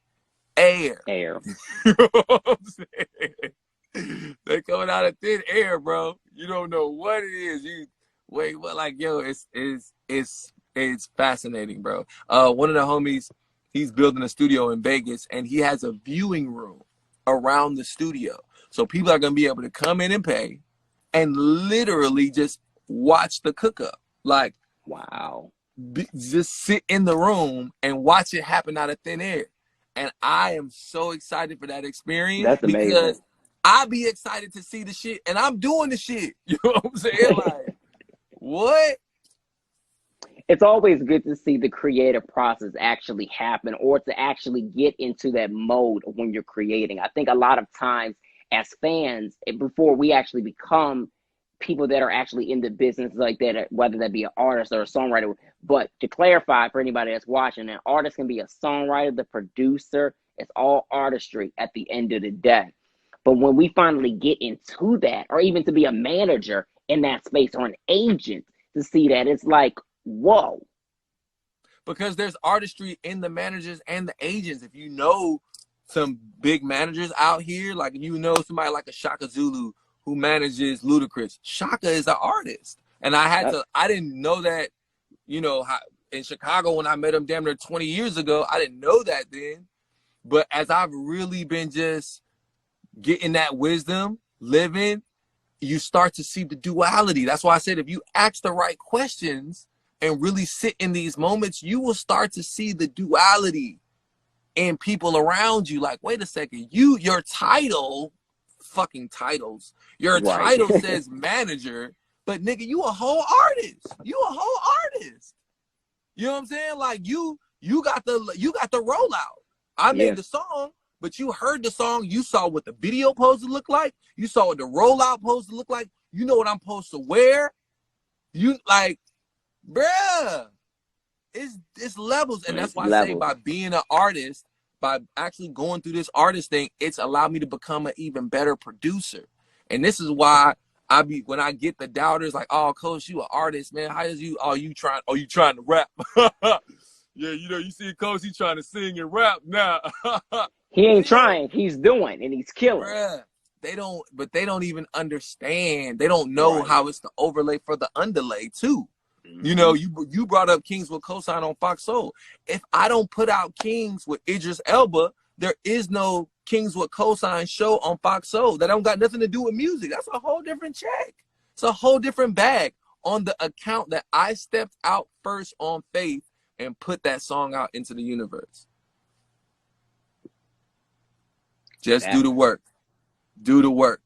air. You know what I'm saying? They coming out of thin air, bro. You don't know what it is. It's fascinating, bro. One of the homies, he's building a studio in Vegas, and he has a viewing room around the studio. So people are going to be able to come in and pay and literally just watch the cook-up. Like, wow. Just sit in the room and watch it happen out of thin air. And I am so excited for that experience. That's amazing. Because I be excited to see the shit, and I'm doing the shit. You know what I'm saying? Like, what? it's always good to see the creative process actually happen, or to actually get into that mode when you're creating. I think a lot of times as fans, before we actually become people that are actually in the business like that, whether that be an artist or a songwriter. But to clarify for anybody that's watching, an artist can be a songwriter, the producer. It's all artistry at the end of the day. But when we finally get into that, or even to be a manager in that space, or an agent, to see that, it's like, whoa. Because there's artistry in the managers and the agents. If you know some big managers out here, like you know somebody like a Shaka Zulu who manages Ludacris. Shaka is an artist. And I didn't know that, you know, in Chicago when I met him damn near 20 years ago, I didn't know that then. But as I've really been just getting that wisdom, living, you start to see the duality. That's why I said if you ask the right questions and really sit in these moments, you will start to see the duality in people around you. Like, wait a second, your title, fucking titles, your title says manager, but nigga, you a whole artist. You a whole artist. You know what I'm saying? Like you got the rollout. I made the song, but you heard the song. You saw what the video supposed to look like. You saw what the rollout supposed to look like. You know what I'm supposed to wear. You like, bruh, it's levels. And that's why I say by being an artist, by actually going through this artist thing, it's allowed me to become an even better producer. And this is why when I get the doubters like, oh, Coach, you an artist, man. How is you? Oh, you trying to rap? Yeah, you know, you see Coach, he trying to sing and rap now. He ain't trying, he's doing, and he's killing. Bruh, they don't even understand. They don't know how it's the overlay for the underlay too. Mm-hmm. You know, you brought up Kings with Kosine on Fox Soul. If I don't put out Kings with Idris Elba, there is no Kings with Kosine show on Fox Soul. That don't got nothing to do with music. That's a whole different check. It's a whole different bag on the account that I stepped out first on faith and put that song out into the universe. Just do the work. Do the work.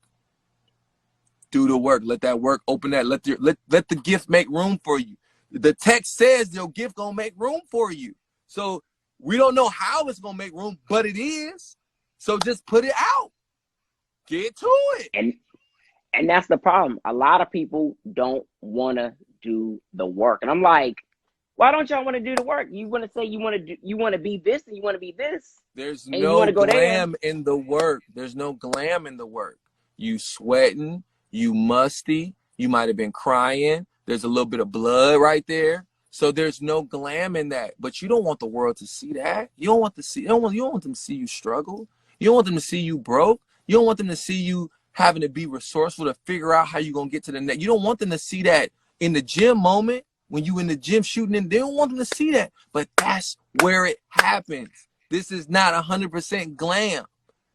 Do the work. Let that work open that. Let the gift make room for you. The text says your gift gonna make room for you. So we don't know how it's gonna make room, but it is. So just put it out. Get to it. And that's the problem. A lot of people don't want to do the work. And I'm like, why don't y'all want to do the work? You want to say you want to be this and you want to be this. There's no glam in the work. There's no glam in the work. You sweating, you musty, you might have been crying. There's a little bit of blood right there. So there's no glam in that. But you don't want the world to see that. You don't want them to see you struggle. You don't want them to see you broke. You don't want them to see you having to be resourceful to figure out how you're gonna get to the next. You don't want them to see that in the gym moment. When you in the gym shooting, and they don't want them to see that, but that's where it happens. This is not 100% glam.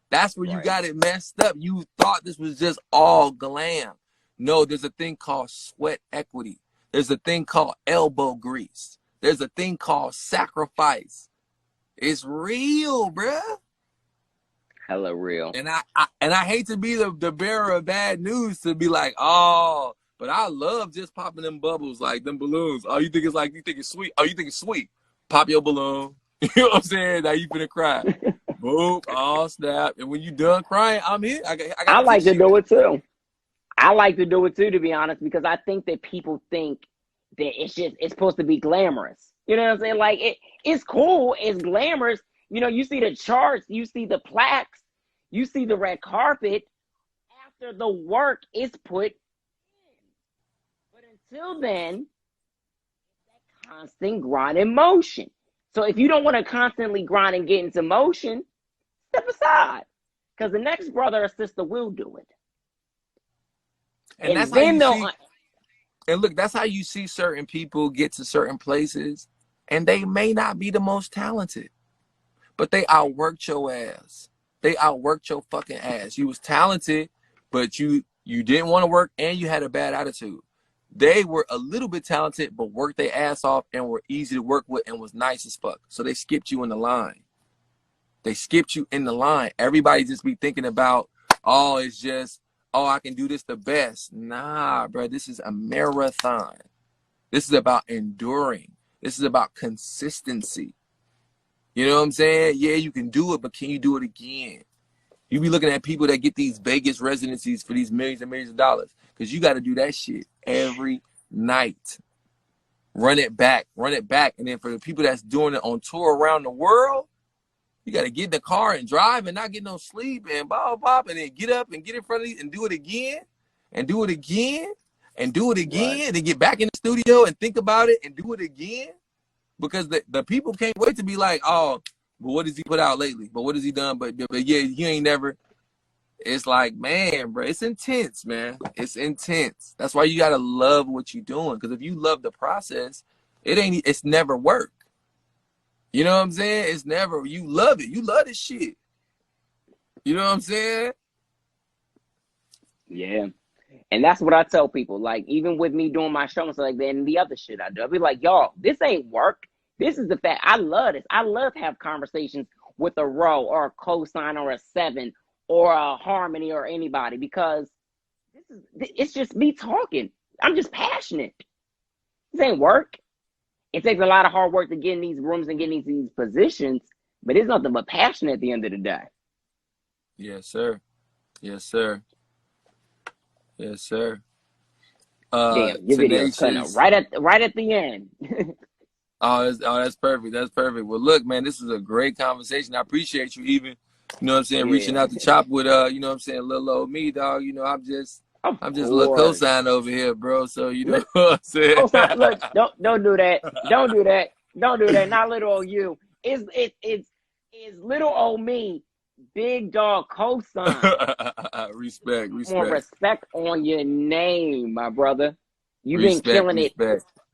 That's where you got it messed up. You thought this was just all glam. No, there's a thing called sweat equity. There's a thing called elbow grease. There's a thing called sacrifice. It's real, bruh. Hella real. And I hate to be the bearer of bad news, to be like, oh, but I love just popping them bubbles, like them balloons. Oh, you think it's sweet? Oh, you think it's sweet? Pop your balloon. You know what I'm saying? Now you finna cry. Boom, oh snap. And when you done crying, I'm here. I like to do it too. I like to do it too, to be honest, because I think that people think that it's supposed to be glamorous. You know what I'm saying? Like it's cool, it's glamorous. You know, you see the charts, you see the plaques, you see the red carpet after the work is put in. But until then, that constant grind and motion. So if you don't want to constantly grind and get into motion, step aside, because the next brother or sister will do it. And that's then how you see, and look, that's how you see certain people get to certain places, and they may not be the most talented, but they outworked your ass. They outworked your fucking ass. You was talented, but you didn't want to work, and you had a bad attitude. They were a little bit talented, but worked their ass off and were easy to work with and was nice as fuck. So they skipped you in the line. They skipped you in the line. Everybody just be thinking about, oh, it's just, oh, I can do this the best. Nah, bro, this is a marathon. This is about enduring. This is about consistency. You know what I'm saying? Yeah, you can do it, but can you do it again? You be looking at people that get these Vegas residencies for these millions and millions of dollars, because you got to do that shit every night. Run it back. And then for the people that's doing it on tour around the world, you got to get in the car and drive and not get no sleep and blah, blah, blah, and then get up and get in front of these and do it again and do it again and do it again, Right. and then get back in the studio and think about it and do it again. Because the people can't wait to be like, oh, but what has he put out lately? But what has he done? But yeah, he ain't never. It's like, man, bro, it's intense, man. It's intense. That's why you gotta love what you're doing. Because if you love the process, it's never work. You know what I'm saying? It's never, you love it. You love this shit. You know what I'm saying? Yeah. And that's what I tell people. Like, even with me doing my show and stuff like that and the other shit I do, I'll be like, y'all, this ain't work. This is the fact. I love this. I love to have conversations with a Row or a Kosine or a Seven or a Harmony or anybody, because it's just me talking. I'm just passionate. This ain't work. It takes a lot of hard work to get in these rooms and get in these positions, but it's nothing but passion at the end of the day. Yes, sir. Yes, sir. Yes, sir. Damn, your video's cutting out right at the end. That's perfect. That's perfect. Well, look, man, this is a great conversation. I appreciate you even, you know what I'm saying, reaching out to chop with, you know what I'm saying, little old me, dog. You know, I'm just a little Kosine over here, bro. So, you know what I'm saying? Kosine, look, don't do that. Don't do that. Don't do that. Not little old you. It's little old me, big dog Kosine. Respect. More respect on your name, my brother. You've been killing it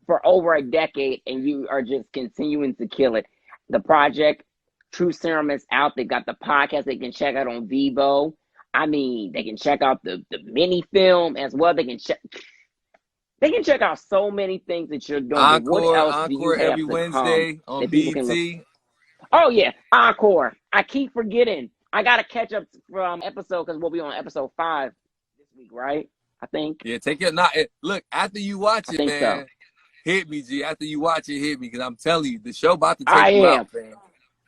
for over a decade, and you are just continuing to kill it. The project, True Serum, is out. They got the podcast they can check out on Vivo. I mean, they can check out the mini film as well. They can check out so many things that you're doing. Encore every Wednesday on BET. Oh yeah, Encore. I keep forgetting. I gotta catch up from episode, because we'll be on episode 5 this week, right? I think. Yeah, take it. Look, after you watch it, man. So. Hit me, G. After you watch it, hit me, because I'm telling you, the show about to take you out, man.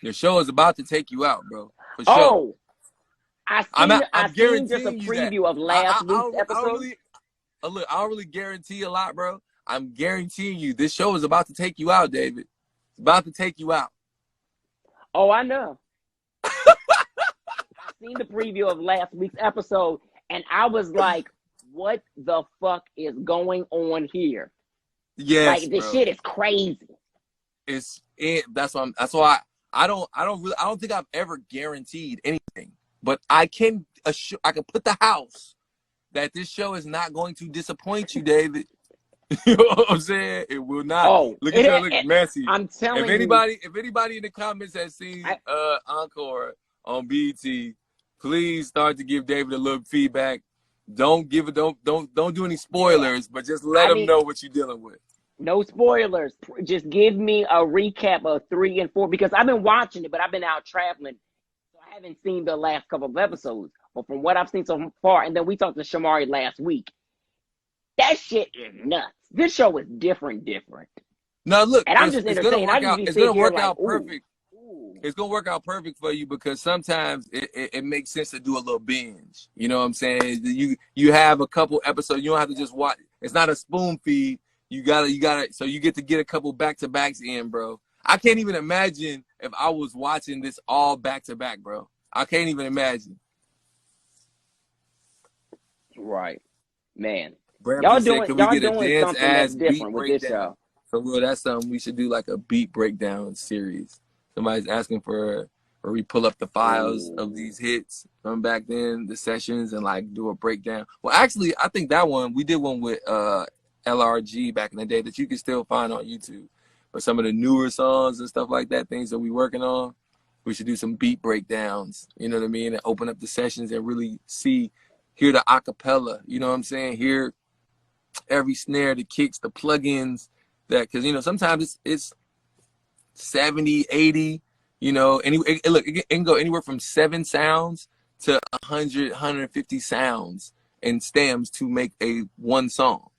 The show is about to take you out, bro. For sure. Oh, I seen just a preview of last week's episode. Look, I don't really guarantee a lot, bro. I'm guaranteeing you, this show is about to take you out, David. It's about to take you out. Oh, I know. I seen the preview of last week's episode, and I was like, what the fuck is going on here? Yes, like, this shit is crazy. That's why I don't think I've ever guaranteed anything, but I can put the house that this show is not going to disappoint you, David. You know what I'm saying? It will not. Oh, look at messy. I'm telling you. If anybody in the comments has seen Encore on BET, please start to give David a little feedback. Don't do any spoilers, but just let him know what you're dealing with. No spoilers. Just give me a recap of 3 and 4, because I've been watching it, but I've been out traveling, so I haven't seen the last couple of episodes. But from what I've seen so far, and then we talked to Shamari last week, that shit is nuts. This show is different. No, look, and I'm just entertained. It's gonna work out perfect. It's gonna work out perfect for you, because sometimes it makes sense to do a little binge. You know what I'm saying? You have a couple episodes. You don't have to just watch. It's not a spoon feed. You gotta. So you get to get a couple back-to-backs in, bro. I can't even imagine if I was watching this all back-to-back, bro. I can't even imagine. Right, man. Y'all doing something that's different with this show. For real, that's something we should do, like a beat breakdown series. Somebody's asking for where we pull up the files of these hits from back then, the sessions, and like do a breakdown. Well, actually, I think that one, we did one with LRG back in the day that you can still find on YouTube. But some of the newer songs and stuff like that, things that we working on, we should do some beat breakdowns, you know what I mean? And open up the sessions and really hear the acapella, you know what I'm saying? Hear every snare, the kicks, the plugins, because, you know, sometimes it's 70, 80, you know, it can go anywhere from 7 sounds to 100, 150 sounds and stems to make one song.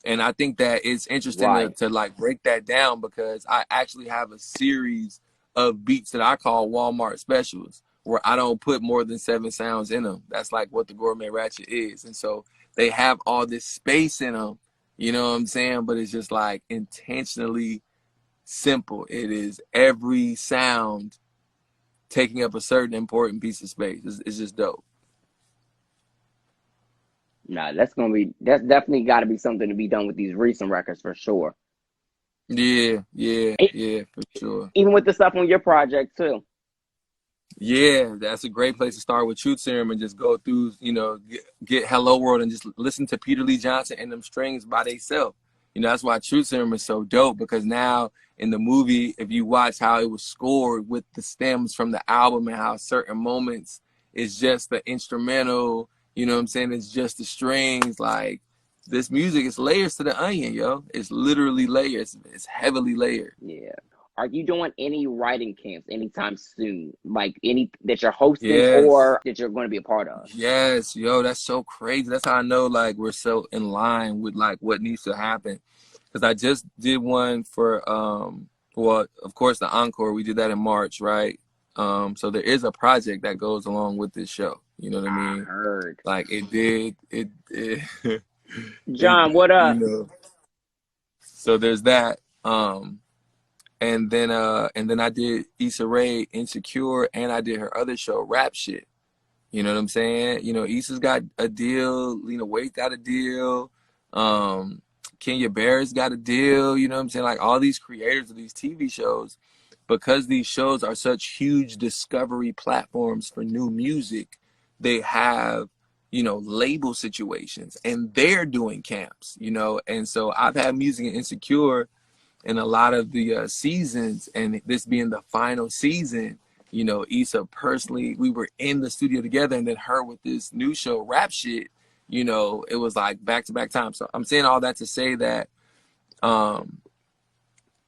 And I think that it's interesting Right. to like break that down, because I actually have a series of beats that I call Walmart specials, where I don't put more than 7 sounds in them. That's like what the Gourmet Ratchet is. And so they have all this space in them, you know what I'm saying? But it's just like intentionally simple. It is every sound taking up a certain important piece of space. It's just dope. Nah, that's definitely got to be something to be done with these recent records for sure. Yeah, for sure. Even with the stuff on your project too. Yeah, that's a great place to start with Truth Serum and just go through, you know, get Hello World and just listen to Peter Lee Johnson and them strings by themselves. You know, that's why Truth Serum is so dope, because now in the movie, if you watch how it was scored with the stems from the album and how certain moments is just the instrumental, you know what I'm saying? It's just the strings. Like, this music is layers to the onion, yo. It's literally layers. It's heavily layered. Yeah. Are you doing any writing camps anytime soon? Like any that you're hosting Yes. or that you're going to be a part of? Yes, yo, that's so crazy. That's how I know like we're so in line with like what needs to happen. Because I just did one for well, of course the encore. We did that in March, right? So there is a project that goes along with this show. You know what I mean? I heard. Like it John, what up? You know, so there's that. And then I did Issa Rae Insecure, and I did her other show, Rap Shit. You know what I'm saying? You know, Issa's got a deal, Lena Waithe got a deal, Kenya Barris got a deal, you know what I'm saying? Like all these creators of these TV shows, because these shows are such huge discovery platforms for new music, they have, you know, label situations, and they're doing camps, you know? And so I've had music in Insecure in a lot of the seasons, and this being the final season, you know, Issa personally, we were in the studio together, and then her with this new show, Rap Shit, you know, it was like back-to-back time. So I'm saying all that to say that,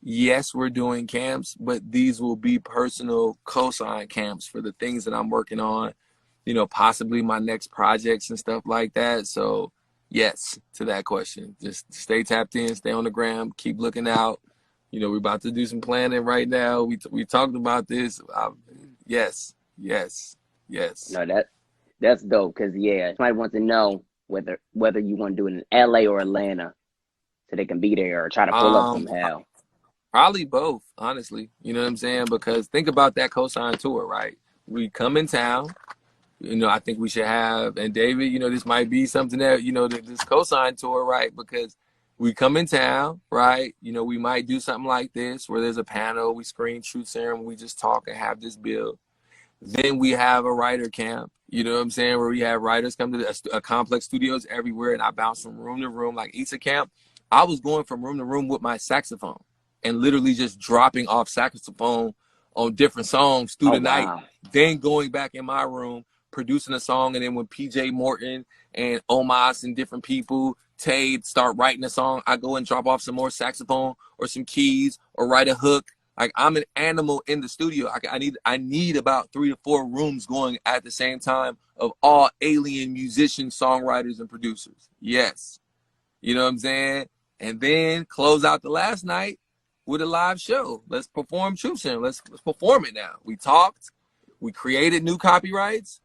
yes, we're doing camps, but these will be personal Kosine camps for the things that I'm working on, you know, possibly my next projects and stuff like that. So yes, to that question, just stay tapped in, stay on the gram, keep looking out. You know, we're about to do some planning right now. We talked about this. Yes. No, that's dope, because yeah, somebody wants to know whether you want to do it in LA or Atlanta, so they can be there or try to pull up somehow. Probably both, honestly. You know what I'm saying? Because think about that Kosine tour, right? We come in town. You know, I think we should have, and David, you know, this might be something that, you know, this Kosine tour, right? Because we come in town, right? You know, we might do something like this where there's a panel, we screen Truth Serum, we just talk and have this build. Then we have a writer camp, you know what I'm saying, where we have writers come to a complex studios everywhere, and I bounce from room to room. Like Issa camp, I was going from room to room with my saxophone and literally just dropping off saxophone on different songs through the night, then going back in my room, producing a song, and then when PJ Morton and Omas and different people, Tay, start writing a song, I go and drop off some more saxophone or some keys or write a hook. Like, I'm an animal in the studio. I need about 3 to 4 rooms going at the same time of all alien musicians, songwriters, and producers. Yes. You know what I'm saying? And then close out the last night with a live show. Let's perform Truth Serum. Let's perform it now. We talked. We created new copyrights.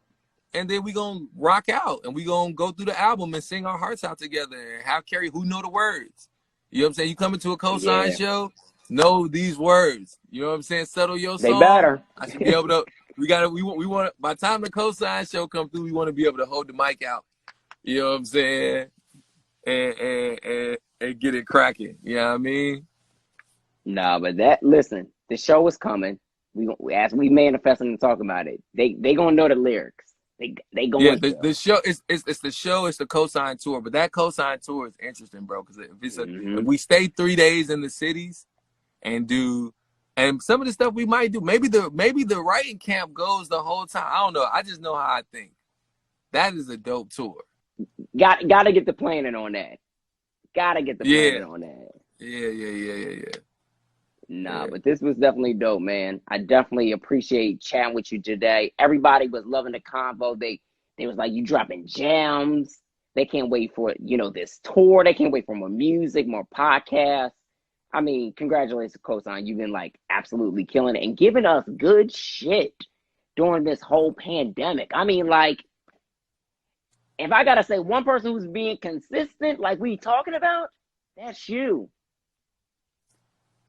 And then we gonna rock out, and we gonna go through the album and sing our hearts out together and have Carrie who know the words. You know what I'm saying? You come into a Kosine show, know these words. You know what I'm saying? Settle your song. They better. I should be able to. We want. By the time the Kosine show come through, we want to be able to hold the mic out. You know what I'm saying? And get it cracking. You know what I mean? Nah, but listen, the show is coming. As we manifesting and talking about it, they gonna know the lyrics. They going. Yeah, the show it's the show. It's the Kosine tour, but that Kosine tour is interesting, bro. Because if we stay 3 days in the cities and do, and some of the stuff we might do, maybe the writing camp goes the whole time. I don't know. I just know how I think. That is a dope tour. Gotta get the planning on that. Gotta get the planning on that. Yeah. Nah, but this was definitely dope, man. I definitely appreciate chatting with you today. Everybody was loving the convo. They was like, you dropping gems. They can't wait for, this tour. They can't wait for more music, more podcasts. I mean, congratulations, Kosine. You've been like absolutely killing it and giving us good shit during this whole pandemic. I mean, like, if I gotta say one person who's being consistent, like we talking about, that's you.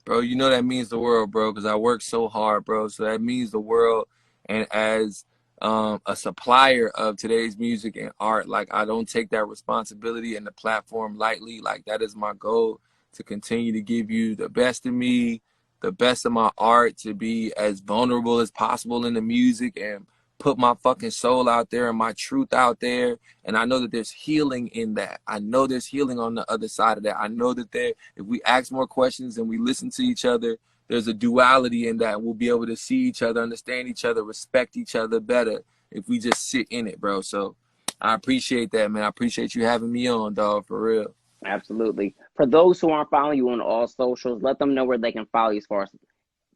Bro, you know that means the world, bro, because I work so hard, bro. So that means the world. And as a supplier of today's music and art, like, I don't take that responsibility and the platform lightly. Like, that is my goal, to continue to give you the best of me, the best of my art, to be as vulnerable as possible in the music and put my fucking soul out there and my truth out there. And I know that there's healing in that. I know there's healing on the other side of that. I know that if we ask more questions and we listen to each other, there's a duality in that. We'll be able to see each other, understand each other, respect each other better if we just sit in it, bro. So I appreciate that, man. I appreciate you having me on, dog, for real. Absolutely. For those who aren't following you on all socials, let them know where they can follow you as far as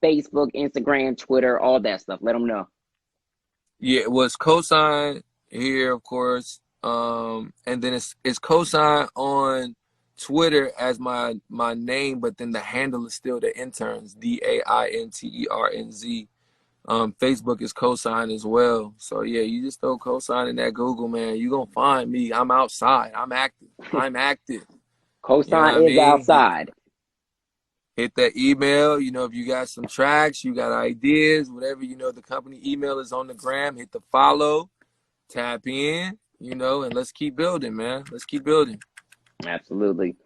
Facebook, Instagram, Twitter, all that stuff. Let them know. Yeah, it was Kosine here, of course. And then it's Kosine on Twitter as my name, but then the handle is still the interns, DAINTERNZ. Facebook is Kosine as well. So yeah, you just throw Kosine in that Google, man. You gonna find me. I'm outside. I'm active. Kosine is outside. Hit that email. If you got some tracks, you got ideas, whatever, the company email is on the gram. Hit the follow, tap in, and let's keep building, man. Let's keep building. Absolutely.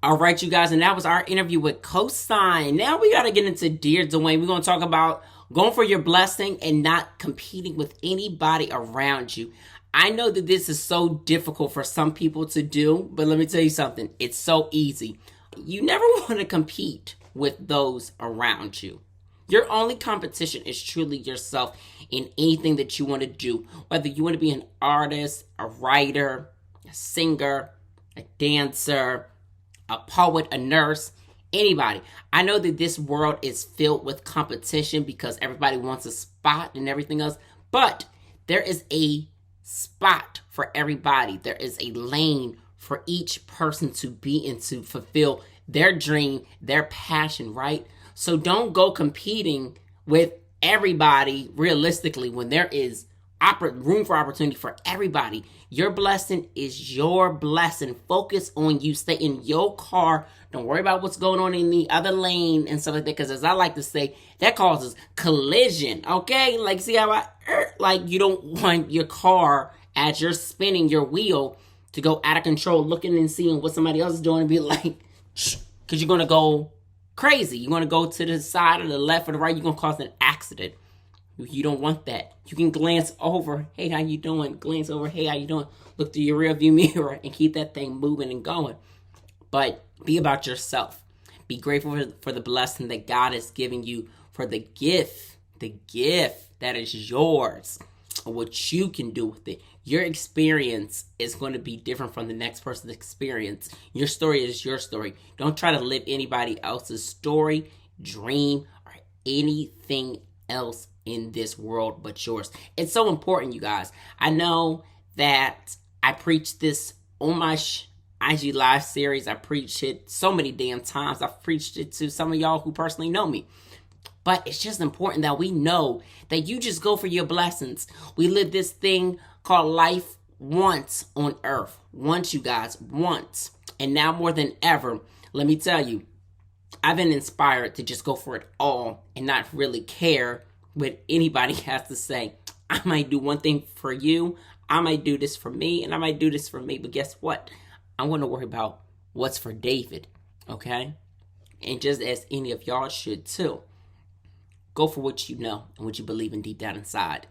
All right, you guys, and that was our interview with Kosine. Now we got to get into Dear Duane. We're going to talk about going for your blessing and not competing with anybody around you. I know that this is so difficult for some people to do, but let me tell you something. It's so easy. You never want to compete with those around you. Your only competition is truly yourself in anything that you want to do. Whether you want to be an artist, a writer, a singer, a dancer, a poet, a nurse, anybody. I know that this world is filled with competition because everybody wants a spot and everything else, but there is a spot for everybody. There is a lane for each person to be in to fulfill their dream, their passion, right? So don't go competing with everybody realistically when there is room for opportunity for everybody. Your blessing is your blessing. Focus on you. Stay in your car. Don't worry about what's going on in the other lane and stuff like that. Because as I like to say, that causes collision. Okay? Like, see how you don't want your car as you're spinning your wheel to go out of control, looking and seeing what somebody else is doing and be like, shh, because you're going to go crazy. You're going to go to the side or the left or the right. You're going to cause an accident. You don't want that. You can glance over, hey, how you doing? Glance over, hey, how you doing? Look through your rearview mirror and keep that thing moving and going. But be about yourself. Be grateful for the blessing that God is giving you, for the gift that is yours, and what you can do with it. Your experience is going to be different from the next person's experience. Your story is your story. Don't try to live anybody else's story, dream, or anything else in this world but yours. It's so important, you guys. I know that I preach this on my IG Live series. I preach it so many damn times. I've preached it to some of y'all who personally know me. But it's just important that we know that you just go for your blessings. We live this thing called life once on earth. Once, you guys, once. And now more than ever, let me tell you, I've been inspired to just go for it all and not really care what anybody has to say. I might do one thing for you, I might do this for me, and I might do this for me. But guess what? I want to worry about what's for David, okay? And just as any of y'all should too. Go for what you know and what you believe in deep down inside.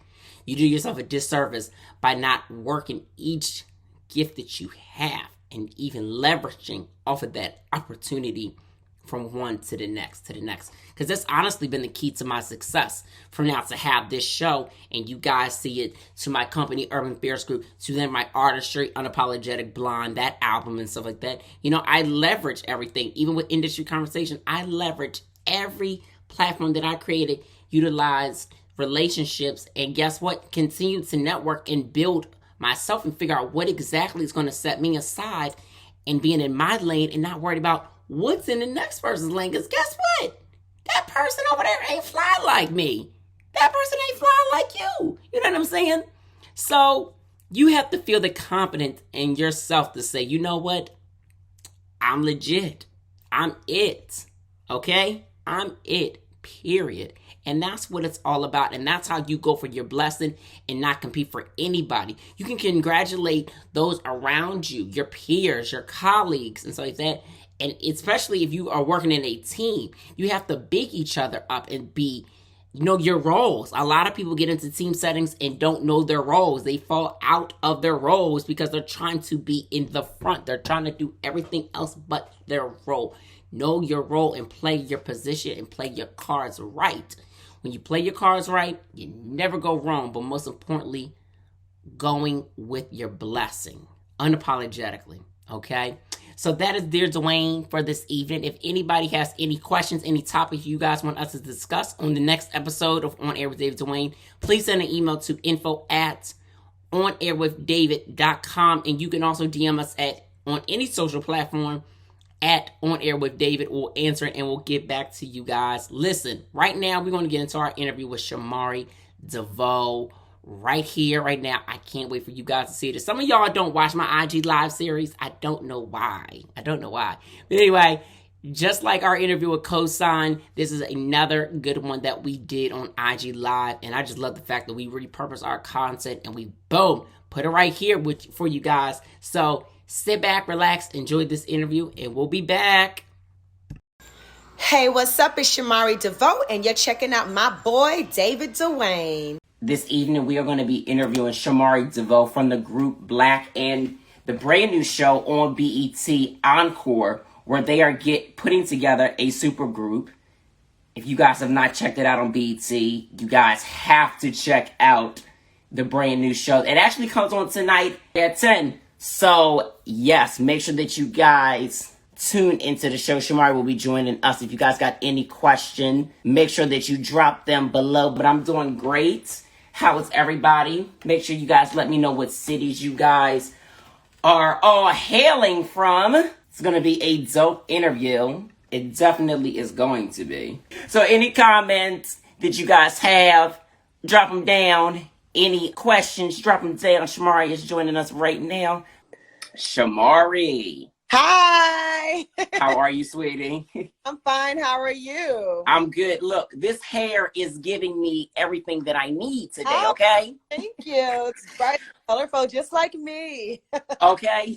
You do yourself a disservice by not working each gift that you have and even leveraging off of that opportunity from one to the next, Because that's honestly been the key to my success. For now, to have this show, and you guys see it, to my company, Urban Bears Group, to then my artistry, Unapologetic Blonde, that album and stuff like that. I leverage everything. Even with industry conversation, I leverage every platform that I created, utilized relationships, and guess what? Continue to network and build myself and figure out what exactly is going to set me aside and being in my lane and not worried about what's in the next person's lane. Because guess what? That person over there ain't fly like me. That person ain't fly like you. You know what I'm saying? So you have to feel the confidence in yourself to say, you know what? I'm legit. I'm it. Okay? I'm it. Period. And that's what it's all about. And that's how you go for your blessing and not compete for anybody. You can congratulate those around you, your peers, your colleagues, and stuff like that. And especially if you are working in a team, you have to big each other up and know your roles. A lot of people get into team settings and don't know their roles. They fall out of their roles because they're trying to be in the front. They're trying to do everything else but their role. Know your role and play your position and play your cards right. When you play your cards right, you never go wrong. But most importantly, going with your blessing unapologetically. Okay? So that is Dear Duane for this evening. If anybody has any questions, any topics you guys want us to discuss on the next episode of On Air with David Duane, please send an email to info@onairwithdavid.com. And you can also DM us on any social platform at On Air with David. We'll answer it and we'll get back to you guys. Listen, right now we're going to get into our interview with Shamari DeVoe right here, right now. I can't wait for you guys to see this. Some of y'all don't watch my IG live series. I don't know why. But anyway, just like our interview with Kosine, this is another good one that we did on IG live. And I just love the fact that we repurpose our content and we, boom, put it right here for you guys. So sit back, relax, enjoy this interview, and we'll be back. Hey, what's up? It's Shamari DeVoe, and you're checking out my boy, David Duane. This evening, we are going to be interviewing Shamari DeVoe from the group Black and the brand new show on BET Encore, where they are putting together a super group. If you guys have not checked it out on BET, you guys have to check out the brand new show. It actually comes on tonight at 10. So, yes, make sure that you guys tune into the show. Shamari will be joining us. If you guys got any question, make sure that you drop them below. But I'm doing great. How is everybody? Make sure you guys let me know what cities you guys are all hailing from. It's going to be a dope interview. It definitely is going to be. So any comments that you guys have, drop them down. Any questions, drop them down. Shamari is joining us right now. Shamari. Hi. How are you, sweetie? I'm fine. How are you? I'm good. Look, this hair is giving me everything that I need today, okay? Thank you. It's bright, colorful, just like me. Okay.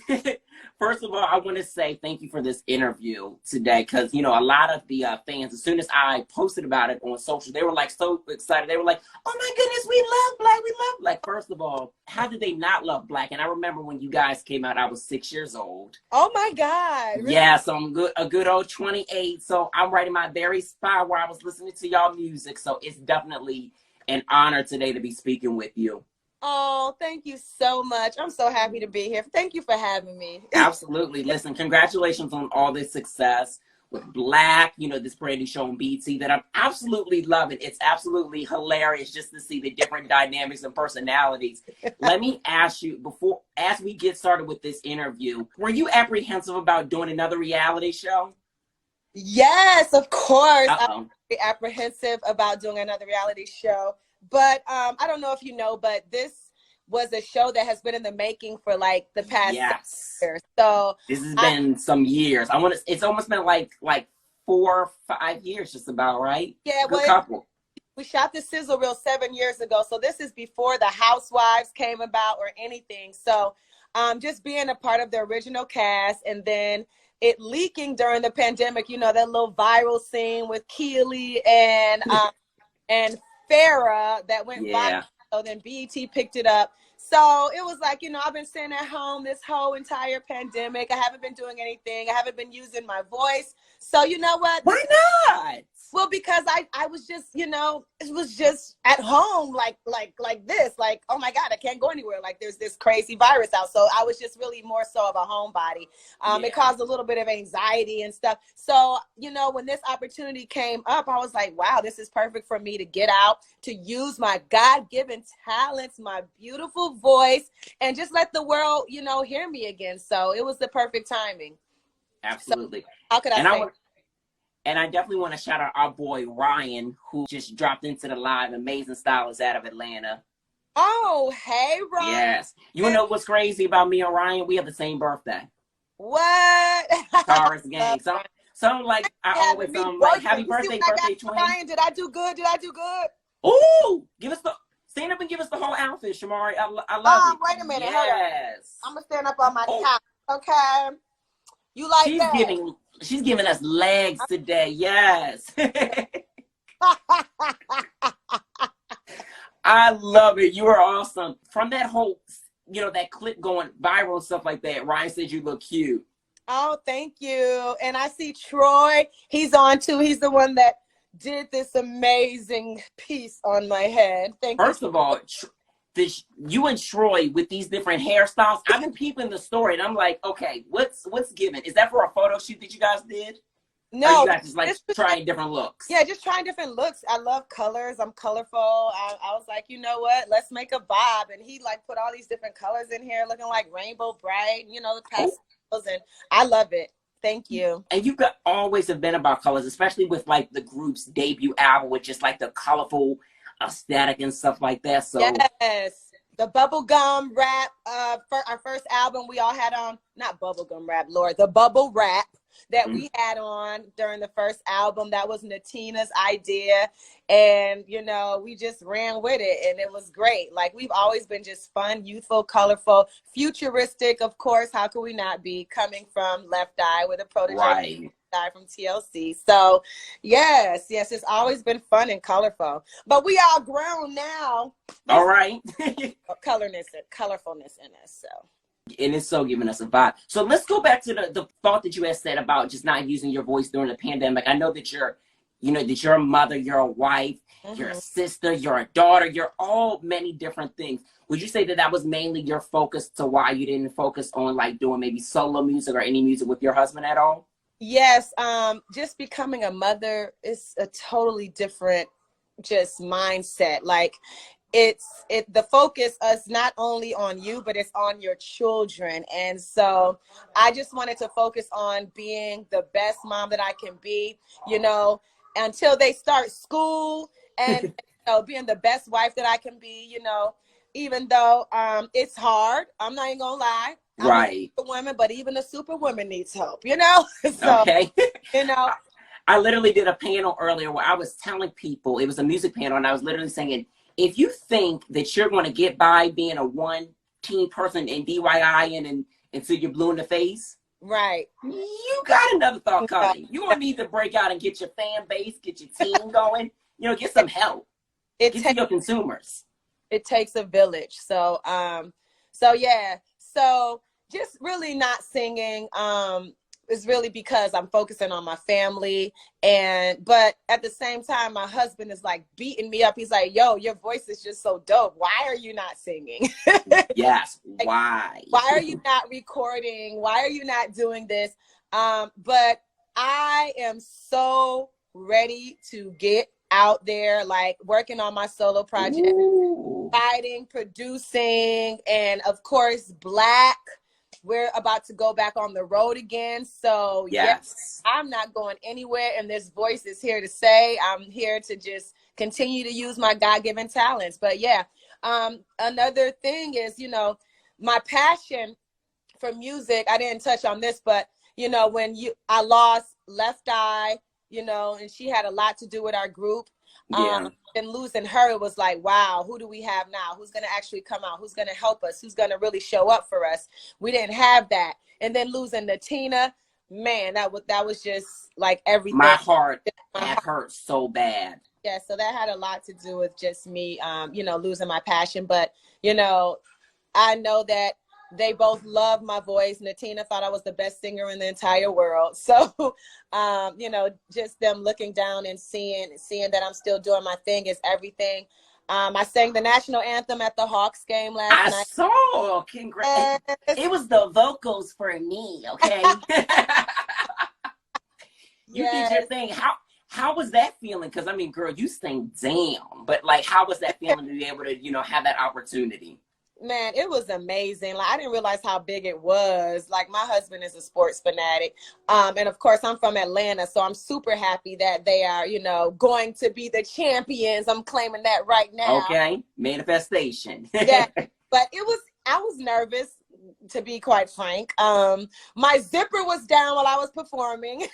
First of all, I want to say thank you for this interview today because, a lot of the fans, as soon as I posted about it on social, they were like so excited. They were like, oh my goodness, we love Black. We love Black. First of all, how did they not love Black? And I remember when you guys came out, I was 6 years old. Oh my God. Really? Yeah, so I'm a good old 28. So I'm right in my very spot where I was listening to y'all music. So it's definitely an honor today to be speaking with you. Oh, thank you so much. I'm so happy to be here. Thank you for having me. Absolutely. Listen, congratulations on all this success with Black, this brand new show on BET that I'm absolutely loving. It's absolutely hilarious just to see the different dynamics and personalities. Let me ask you, as we get started with this interview, were you apprehensive about doing another reality show? Yes, of course. Uh-oh. I'm very apprehensive about doing another reality show. But I don't know if you know, but this was a show that has been in the making for like the past 6 years. So this has been some years. It's almost been like 4 or 5 years, just about, right? Yeah, good couple. We shot the sizzle reel 7 years ago, so this is before the Housewives came about or anything. So just being a part of the original cast, and then it leaking during the pandemic. That little viral scene with Keely and Farrah that went viral. So then BET picked it up. So it was like, I've been sitting at home this whole entire pandemic. I haven't been doing anything. I haven't been using my voice. So you know what? Why not? Well, because I was just, it was just at home like this. Like, oh my God, I can't go anywhere. Like there's this crazy virus out. So I was just really more so of a homebody. It caused a little bit of anxiety and stuff. So, when this opportunity came up, I was like, wow, this is perfect for me to get out, to use my God-given talents, my beautiful voice and just let the world, you know, hear me again. So it was the perfect timing. Absolutely. So, how could I say? And I definitely want to shout out our boy Ryan, who just dropped into the live. Amazing stylist out of Atlanta. Oh, hey, Ryan. Yes. You know what's crazy about me and Ryan? We have the same birthday. What? Taurus gang. So I'm like, I always like, happy birthday, twin. Ryan, did I do good? Did I do good? Ooh, stand up and give us the whole outfit, Shamari. I love it. Wait a minute. Yes. I'm gonna stand up on my couch. Okay. You like that? She's giving us legs today. Yes. I love it. You are awesome. From that whole, you know, that clip going viral and stuff like that, Ryan said you look cute. Oh, thank you. And I see Troy. He's on too. He's the one that did this amazing piece on my head. Thank you. First of all, you and Troy with these different hairstyles. I've been peeping the story, and I'm like, okay, what's given? Is that for a photo shoot that you guys did? No, or you guys just like trying different looks. Yeah, just trying different looks. I love colors. I'm colorful. I was like, you know what? Let's make a vibe. And he like put all these different colors in here, looking like rainbow bright. You know, the pastels, and I love it. Thank you. And you always have been about colors, especially with like the group's debut album, with just like the colorful aesthetic and stuff like that. So yes, the bubblegum rap, our first album we all had on, not bubblegum rap, Lord, the bubble rap that we had on during the first album. That was Natina's idea. And, you know, we just ran with it and it was great. Like, we've always been just fun, youthful, colorful, futuristic, of course. How could we not be, coming from Left Eye with a protege guy from TLC. So yes, it's always been fun and colorful. But we all grown now. All right. Colorfulness in us. So. And it's so giving us a vibe. So let's go back to the thought that you had said about just not using your voice during the pandemic. I know that you're a mother, you're a wife, you're a sister, you're a daughter, you're all many different things. Would you say that was mainly your focus to why you didn't focus on like doing maybe solo music or any music with your husband at all? Yes. Just becoming a mother is a totally different just mindset. Like, the focus is not only on you, but it's on your children. And so I just wanted to focus on being the best mom that I can be, you know, until they start school, and you know, being the best wife that I can be, you know, even though it's hard. I'm not even gonna lie. I'm a superwoman, but even a superwoman needs help, you know? So, okay. You know. I literally did a panel earlier where I was telling people, it was a music panel, and I was literally saying, if you think that you're going to get by being a one-team person in DIY and until you're blue in the face, right, you got another thought coming. You're going to need to break out and get your fan base, get your team going, you know, get some help. Get to your consumers. It takes a village. So, yeah. So just really not singing is really because I'm focusing on my family. But at the same time, my husband is like beating me up. He's like, yo, your voice is just so dope. Why are you not singing? Yes. Like, why? Why are you not recording? Why are you not doing this? But I am so ready to get out there, like working on my solo project, writing, producing, and of course, Black. We're about to go back on the road again. So yes, I'm not going anywhere. And this voice is here to say, I'm here to just continue to use my God-given talents. But yeah, another thing is, you know, my passion for music. I didn't touch on this, but you know, when I lost Left Eye, you know, and she had a lot to do with our group. And losing her, it was like, wow, who do we have now? Who's going to actually come out? Who's going to help us? Who's going to really show up for us? We didn't have that. And then losing Natina, man, that was just like everything. My heart had hurt so bad. Yeah, so that had a lot to do with just me, you know, losing my passion. But, you know, I know that they both love my voice. Natina thought I was the best singer in the entire world. So, you know, just them looking down and seeing that I'm still doing my thing is everything. I sang the national anthem at the Hawks game last night. I saw. Congrats. It was the vocals for me, okay? You did your thing. How was that feeling? Because, I mean, girl, you sang down. But, like, how was that feeling to be able to, you know, have that opportunity? Man, it was amazing. Like, I didn't realize how big it was. Like, my husband is a sports fanatic. And of course I'm from Atlanta, so I'm super happy that they are, you know, going to be the champions. I'm claiming that right now. Okay. Manifestation. Yeah. But I was nervous, to be quite frank. My zipper was down while I was performing.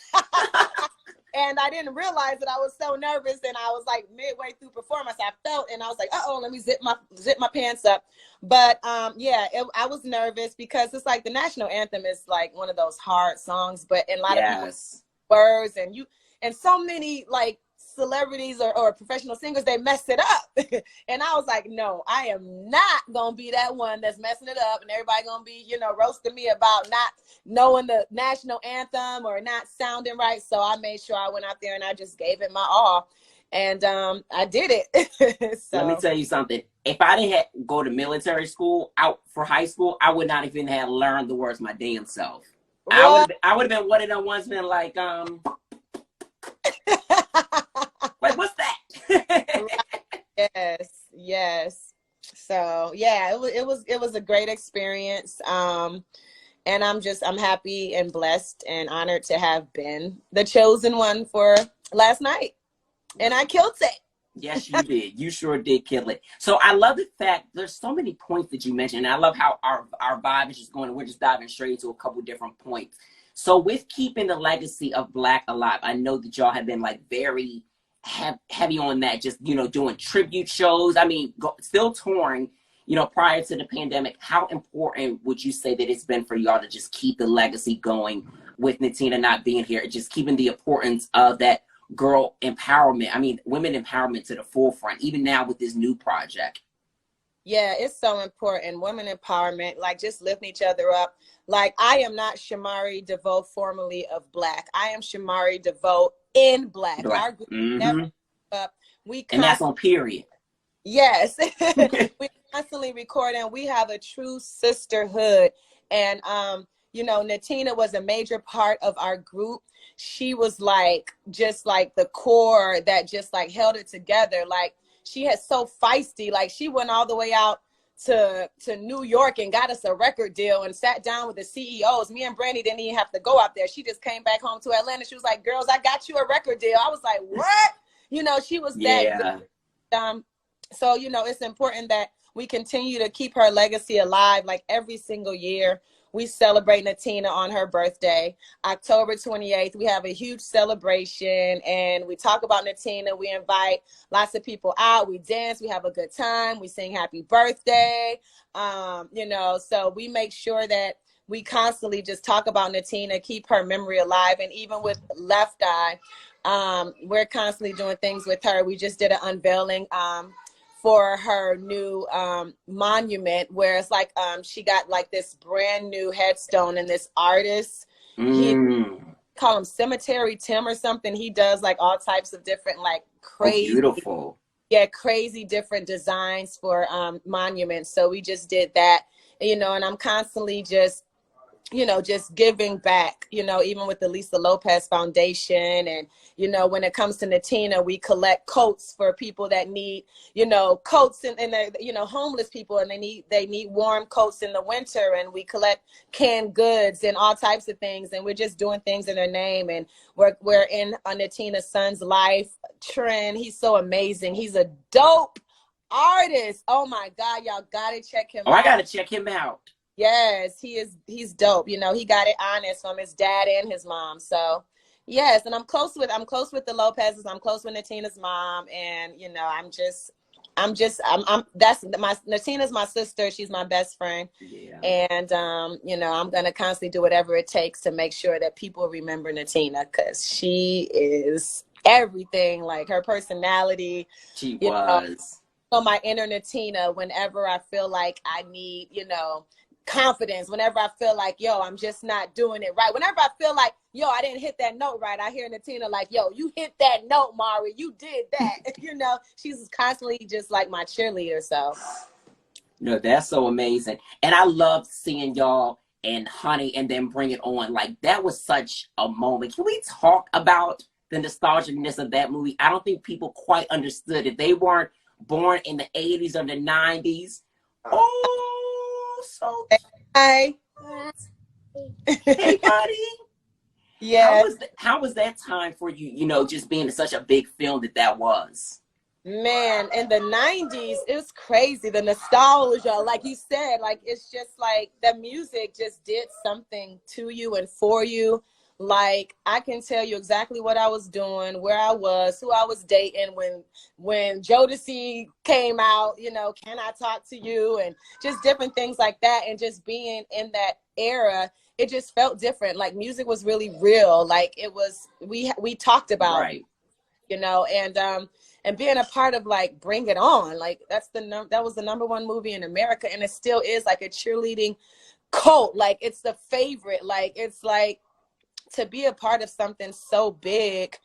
And I didn't realize that I was so nervous, and I was like midway through performance, I felt, and I was like, let me zip my pants up. But yeah, I was nervous because it's like the national anthem is like one of those hard songs, but in a lot of people's words, and so many like celebrities or professional singers, they mess it up. And I was like, no, I am not gonna be that one that's messing it up, and everybody gonna be, you know, roasting me about not knowing the national anthem or not sounding right. So I made sure I went out there and I just gave it my all, and I did it. So let me tell you something. If I didn't go to military school out for high school, I would not even have learned the words my damn self. I would have been one of them ones been like, like, what's that? Yes. So yeah, it was a great experience. And I'm happy and blessed and honored to have been the chosen one for last night. And I killed it. Yes, you did. You sure did kill it. So I love the fact there's so many points that you mentioned. And I love how our vibe is just going, we're just diving straight into a couple different points. So with keeping the legacy of Black alive, I know that y'all have been like very heavy on that, just, you know, doing tribute shows. I mean, still touring, you know, prior to the pandemic. How important would you say that it's been for y'all to just keep the legacy going with Natina not being here, just keeping the importance of that girl empowerment, I mean, women empowerment to the forefront, even now with this new project? Yeah, it's so important. Women empowerment, like just lifting each other up. Like, I am not Shamari DeVoe, formerly of Black. I am Shamari DeVoe in Black. Our group never up. And that's on period. Yes. We constantly record, and we have a true sisterhood. And you know, Natina was a major part of our group. She was like just like the core that just like held it together. Like, she had so feisty. Like, she went all the way out to New York and got us a record deal and sat down with the CEOs. Me and Brandy didn't even have to go out there. She just came back home to Atlanta. She was like, girls, I got you a record deal. I was like, what? You know, she was that good. So, you know, it's important that we continue to keep her legacy alive. Like, every single year, we celebrate Natina on her birthday, October 28th. We have a huge celebration, and we talk about Natina. We invite lots of people out. We dance. We have a good time. We sing happy birthday. You know, so we make sure that we constantly just talk about Natina, keep her memory alive. And even with Left Eye, we're constantly doing things with her. We just did an unveiling for her new monument, where it's like she got like this brand new headstone, and this artist, he call him Cemetery Tim or something. He does like all types of different like crazy, beautiful, crazy different designs for monuments. So we just did that, you know, and I'm constantly just, you know, just giving back, you know, even with the Lisa Lopez Foundation. And, you know, when it comes to Natina, we collect coats for people that need, you know, coats and you know, homeless people, and they need warm coats in the winter. And we collect canned goods and all types of things. And we're just doing things in her name. And we're in Natina's son's life, Trent. He's so amazing. He's a dope artist. Oh my God, y'all gotta check him out. I gotta check him out. Yes, he's dope. You know, he got it honest from his dad and his mom. So yes, and I'm close with the Lopez's. I'm close with Natina's mom, and you know, Natina's my sister. She's my best friend. Yeah. And you know, I'm gonna constantly do whatever it takes to make sure that people remember Natina, because she is everything. Like, her personality. She was. So my inner Natina, whenever I feel like I need, you know, confidence, whenever I feel like, yo, I'm just not doing it right, whenever I feel like, yo, I didn't hit that note right, I hear Natina like, yo, you hit that note, Mari, you did that. You know, she's constantly just like my cheerleader. So no, that's so amazing. And I love seeing y'all and Honey and then Bring It On. Like, that was such a moment. Can we talk about the nostalgicness of that movie? I don't think people quite understood it. They weren't born in the 80s or the 90s. Oh, so Hi. hey, buddy. Yeah. How was that time for you, you know, just being such a big film that was? Man, in the 90s, it was crazy. The nostalgia, like you said, like it's just like the music just did something to you and for you. Like I can tell you exactly what I was doing, where I was, who I was dating when Jodeci came out, you know, Can I Talk to You, and just different things like that. And just being in that era, it just felt different. Like music was really real. Like it was, we talked about, Right. you know, and being a part of like Bring It On, like that was the #1 movie in America, and it still is like a cheerleading cult. Like it's the favorite. Like it's like to be a part of something so big,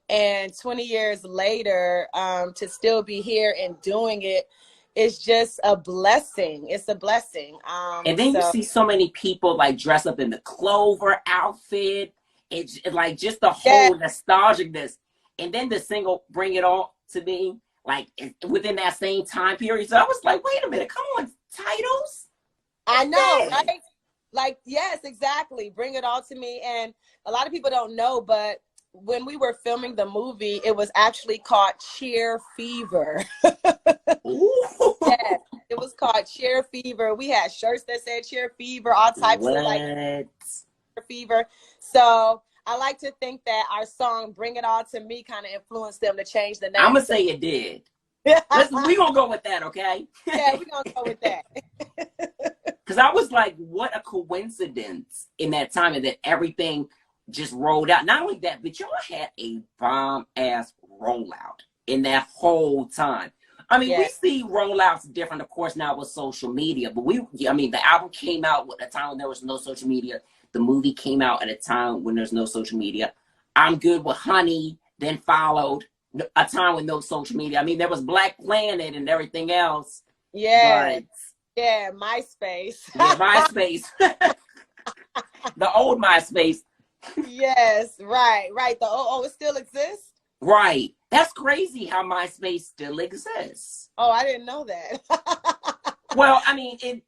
and 20 years later, to still be here and doing it is just a blessing. It's a blessing. And then you see so many people like dress up in the Clover outfit. It's like just the whole nostalgicness. And then the single Bring It On to Me, like within that same time period. So I was like, wait a minute, come on, titles. I know, right? Like, yes, exactly. Bring It All to Me. And a lot of people don't know, but when we were filming the movie, it was actually called Cheer Fever. Yeah, it was called Cheer Fever. We had shirts that said Cheer Fever, all types of like Cheer Fever. So I like to think that our song Bring It All to Me kind of influenced them to change the name. I'm going to say it did. Listen, we're going to go with that, okay? Yeah, we're going to go with that. Because I was like, what a coincidence in that time, and that everything just rolled out. Not only that, but y'all had a bomb-ass rollout in that whole time. I mean, we see rollouts different, of course, now with social media. But the album came out at a time when there was no social media. The movie came out at a time when there's no social media. I'm Good with Honey then followed a time with no social media. I mean, there was Black Planet and everything else. Yeah. Yeah, MySpace. Yeah, MySpace. The old MySpace. Yes, right. It still exists? Right. That's crazy how MySpace still exists. Oh, I didn't know that. Well, I mean, it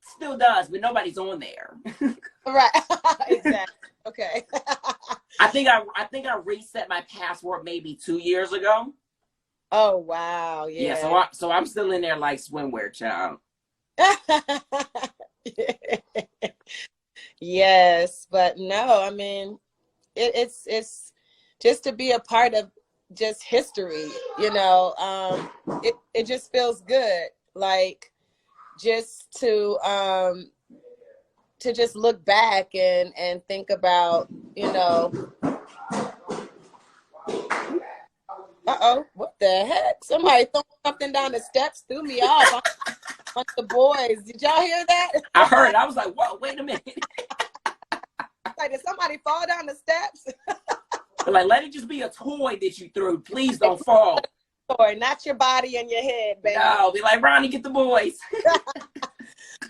still does, but nobody's on there. Right. Exactly. Okay. I think I reset my password maybe 2 years ago. Oh wow. Yeah. Yeah, so I'm still in there like swimwear, child. Yes, but no, I mean, it's just to be a part of just history, you know. It just feels good, like just to just look back and think about, you know. What the heck? Somebody throwing something down the steps threw me off. On the boys. Did y'all hear that? I heard. I was like, whoa, wait a minute. Like, did somebody fall down the steps? Like, let it just be a toy that you threw. Please don't fall. Toy, not your body and your head, baby. No, be like, Ronnie, get the boys.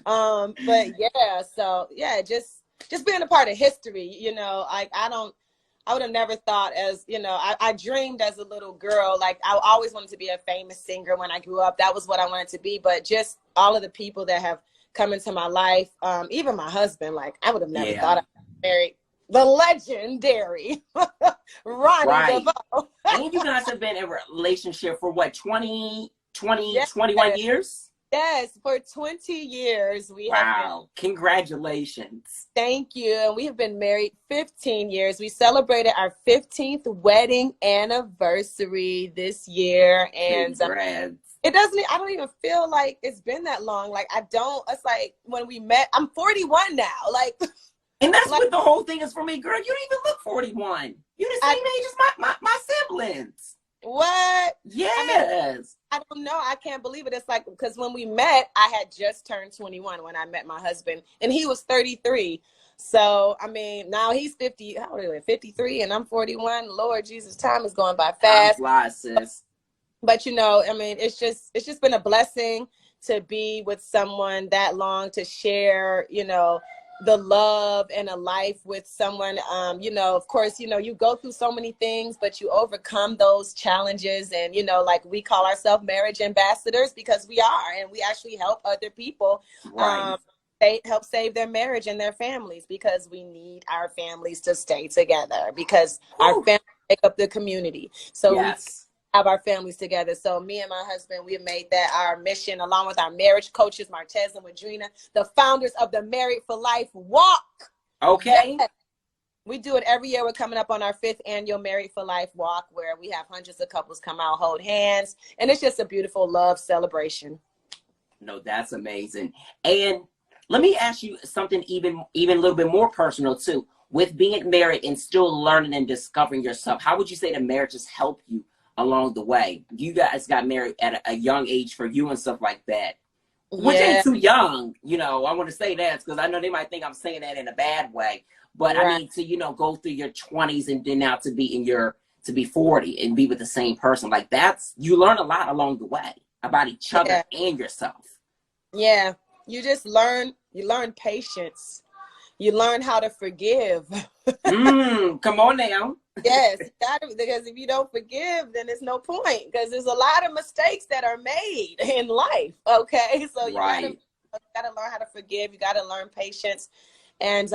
But yeah, so yeah, just being a part of history, you know. Like I would have never thought, as you know, I dreamed as a little girl, like I always wanted to be a famous singer when I grew up. That was what I wanted to be. But just all of the people that have come into my life, even my husband, like I would have never thought I'd marry the legendary Ronnie DeVoe. And you guys have been in a relationship for what, 21 years? Yes, for 20 years. Wow. Congratulations. Thank you. And we have been married 15 years. We celebrated our 15th wedding anniversary this year. And Congrats. I don't even feel like it's been that long. Like it's like when we met, I'm 41 now. Like, and that's what the whole thing is for me, girl. You don't even look 41. You're the same age as my siblings. What? Yes. I don't know. I can't believe it. It's like, because when we met, I had just turned 21 when I met my husband, and he was 33. So, I mean, now he's 50. How old are you? 53, and I'm 41. Lord Jesus, time is going by fast. Sis. But you know, I mean, it's just been a blessing to be with someone that long, to share, you know, the love and a life with someone. You know, of course, you know, you go through so many things, but you overcome those challenges. And, you know, like we call ourselves marriage ambassadors because we are, and we actually help other people. Right. help save their marriage and their families, because we need our families to stay together, because our families make up the community. So we have our families together. So me and my husband, we have made that our mission, along with our marriage coaches, Martez and Madrina, the founders of the Married for Life Walk. Okay. Yes. We do it every year. We're coming up on our 5th annual Married for Life Walk, where we have hundreds of couples come out, hold hands, and it's just a beautiful love celebration. No, that's amazing. And let me ask you something even a little bit more personal too. With being married and still learning and discovering yourself, how would you say that marriages help you along the way? You guys got married at a young age for you and stuff like that. Which ain't too young, you know. I want to say that because I know they might think I'm saying that in a bad way. But I mean, to, you know, go through your 20s and then now to be 40 and be with the same person. Like, you learn a lot along the way about each other and yourself. Yeah. You just learn patience. You learn how to forgive. Come on now. Yes, because if you don't forgive, then there's no point, because there's a lot of mistakes that are made in life. Okay. So you gotta learn how to forgive. You gotta learn patience. And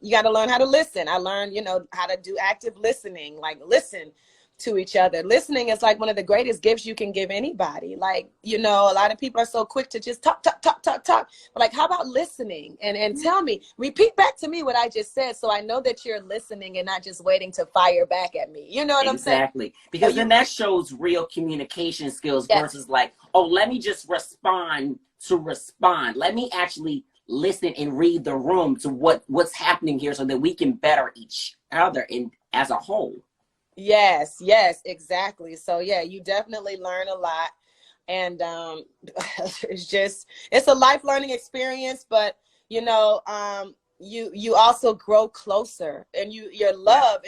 you got to learn how to listen. I learned, how to do active listening, like listen to each other. Listening is like one of the greatest gifts you can give anybody. Like, a lot of people are so quick to just talk. But like, how about listening? And tell me, repeat back to me what I just said, so I know that you're listening and not just waiting to fire back at me. You know what I'm saying? Exactly. Because then that shows real communication skills versus like, oh, let me just respond to respond. Let me actually listen and read the room to what's happening here so that we can better each other as a whole. Yes, exactly. So yeah, you definitely learn a lot. And it's a life learning experience, but you also grow closer, and your love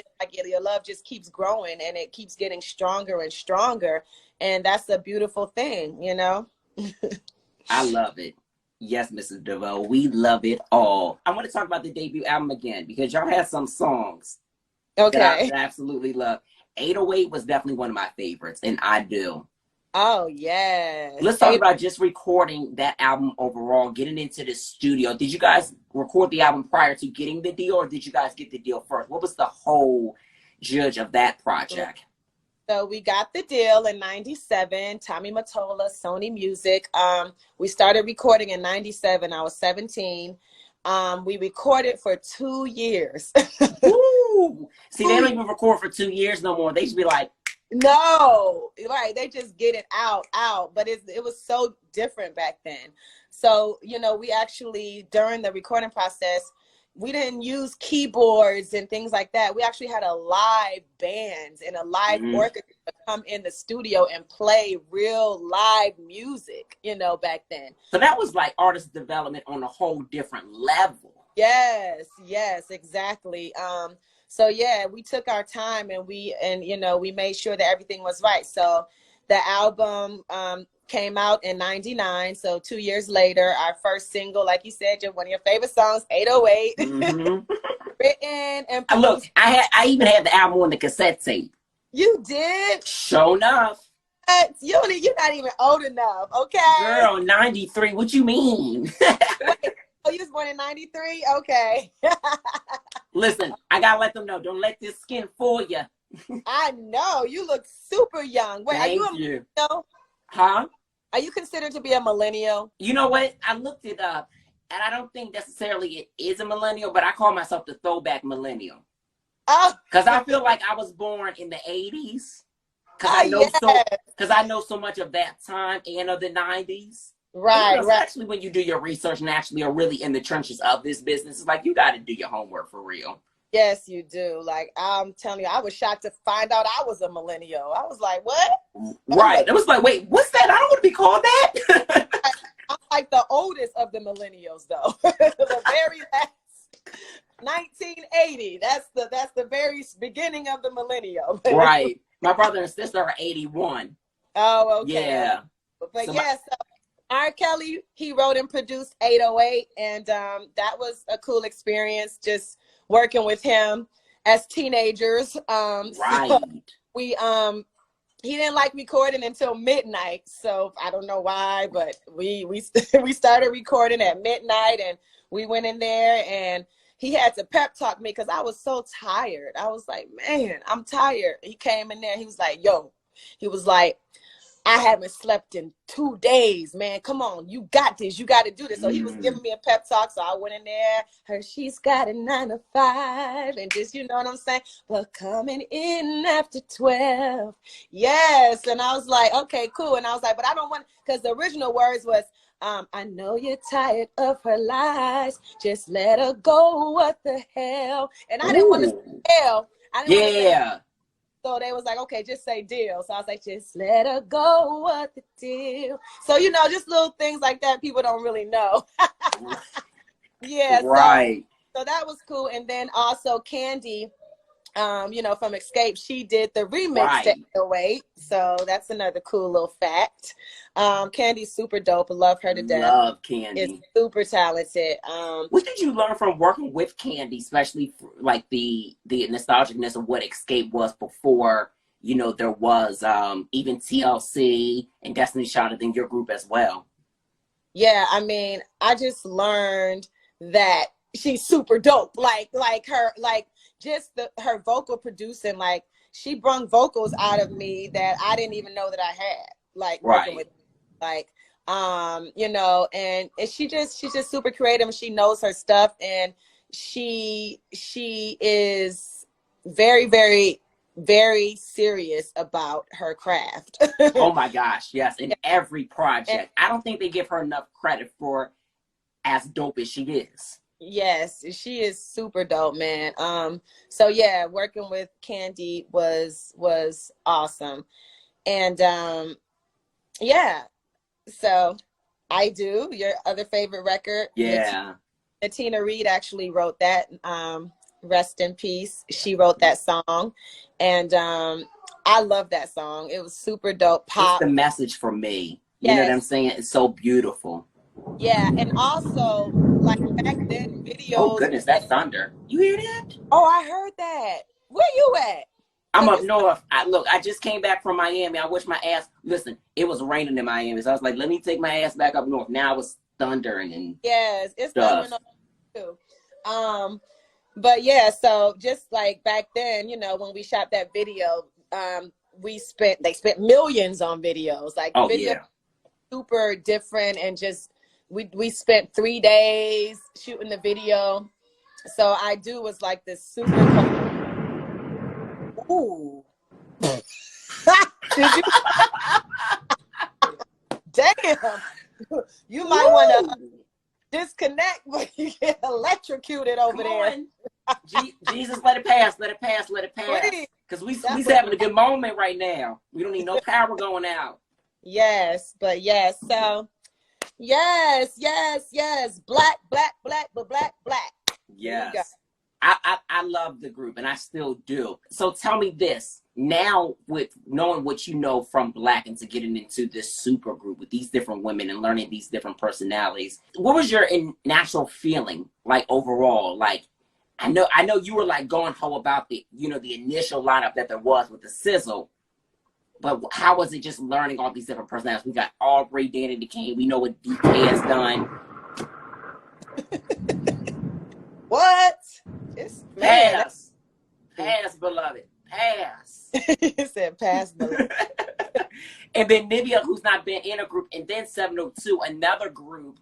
just keeps growing, and it keeps getting stronger and stronger. And that's a beautiful thing, I love it. Yes, Mrs. DeVoe, we love it all. I want to talk about the debut album again, because y'all had some songs that I absolutely love. 808 was definitely one of my favorites, and I do. Oh, yes. Let's talk about just recording that album overall, getting into the studio. Did you guys record the album prior to getting the deal, or did you guys get the deal first? What was the whole judge of that project? So we got the deal in 97, Tommy Mottola, Sony Music. We started recording in 97. I was 17. We recorded for 2 years. Ooh. See, they don't even record for 2 years no more. They should be like, no, right. They just get it out. But it was so different back then. So, we actually, during the recording process, we didn't use keyboards and things like that. We actually had a live band and a live orchestra come in the studio and play real live music, back then. So that was like artist development on a whole different level. Yes, exactly. So yeah, we took our time and we made sure that everything was right. So the album came out in 99. So 2 years later, our first single, like you said, one of your favorite songs, 808. Written and produced. Look, I even had the album on the cassette tape. You did? Sure enough. You're not even old enough, okay? Girl, 93. What you mean? Wait, you was born in 93? Okay. Listen, I gotta let them know. Don't let this skin fool you. I know. You look super young. Wait, Thank are you a millennial? Huh? Are you considered to be a millennial? You know what? I looked it up, and I don't think necessarily it is a millennial, but I call myself the throwback millennial. Oh. Because I feel like I was born in the 80s. Because I know so much of that time and of the 90s. Right. Especially when you do your research and actually are really in the trenches of this business. It's like, you got to do your homework for real. Yes, you do. Like, I'm telling you, I was shocked to find out I was a millennial. I was like, what? Right. It was like, wait, what's that? I don't want to be called that. I'm like the oldest of the millennials, though. The very last 1980. That's the very beginning of the millennial. Right. My brother and sister are 81. Oh, okay. Yeah. But so R. Kelly, he wrote and produced 808, and that was a cool experience, just working with him as teenagers. Right. So he didn't like recording until midnight, so I don't know why, but we started recording at midnight, and we went in there and he had to pep talk me because I was so tired. I was like, man, I'm tired. He came in there. He was like, yo, he was like, I haven't slept in 2 days, man. Come on, you got this. You got to do this. So he was giving me a pep talk. So I went in there. Her, she's got a 9 to 5, and just, you know what I'm saying. But coming in after 12, yes. And I was like, okay, cool. And I was like, but I don't want, because the original words was, I know you're tired of her lies. Just let her go. What the hell? And I didn't want to say hell. I didn't want to say. So they was like, okay, just say deal. So I was like, just let her go. What the deal? So, you know, just little things like that people don't really know. Yeah. Right. So that was cool. And then also Candy, you know, from Escape, she did the remix to 808. So that's another cool little fact. Candy's super dope. I love her to death. Love Candy. Is super talented. What did you learn from working with Candy, especially for, like the nostalgicness of what Escape was before, you know, there was even TLC and Destiny Child in your group as well? Yeah, I mean, I just learned that she's super dope. Like her, like just her vocal producing, like she brung vocals out of me that I didn't even know that I had. Like working with, like, you know, and she's just super creative. She knows her stuff, and she is very, very, very serious about her craft. Oh my gosh, yes. In every project. I don't think they give her enough credit for as dope as she is. Yes, she is super dope, man. So yeah, working with Candy was awesome. And yeah, so I Do, your other favorite record. Yeah. Tina Reed actually wrote that. Rest in peace. She wrote that song. And I love that song. It was super dope. Pop. It's the message for me. You know what I'm saying? It's so beautiful. Yeah, and also, like, back then, videos. Oh goodness, that thunder. You hear that? Oh, I heard that. Where you at? I'm up north. I just came back from Miami. I wish my ass. Listen, it was raining in Miami, so I was like, let me take my ass back up north. Now it's thundering and yes, it's thundering too. But yeah, so just like back then, you know, when we shot that video, they spent millions on videos. Like video, super different, and just we spent 3 days shooting the video. So I Do was like this super. Ooh. Did you? Damn. You might want to disconnect when you get electrocuted over there. Jesus, let it pass. Let it pass. Let it pass. Because we's having a good moment right now. We don't need no power going out. Yes, but yes. So, yes. Black. Yes. I love the group, and I still do. So tell me this. Now, with knowing what you know from Black and to getting into this super group with these different women and learning these different personalities, what was your natural feeling like overall? Like, I know you were like going ho about the initial lineup that there was with the Sizzle, but how was it just learning all these different personalities? We got Aubrey, Danny DeCane. We know what DK has done. What? It's pass, beloved, pass. He said pass, beloved. And then Nivea, who's not been in a group, and then 702, another group.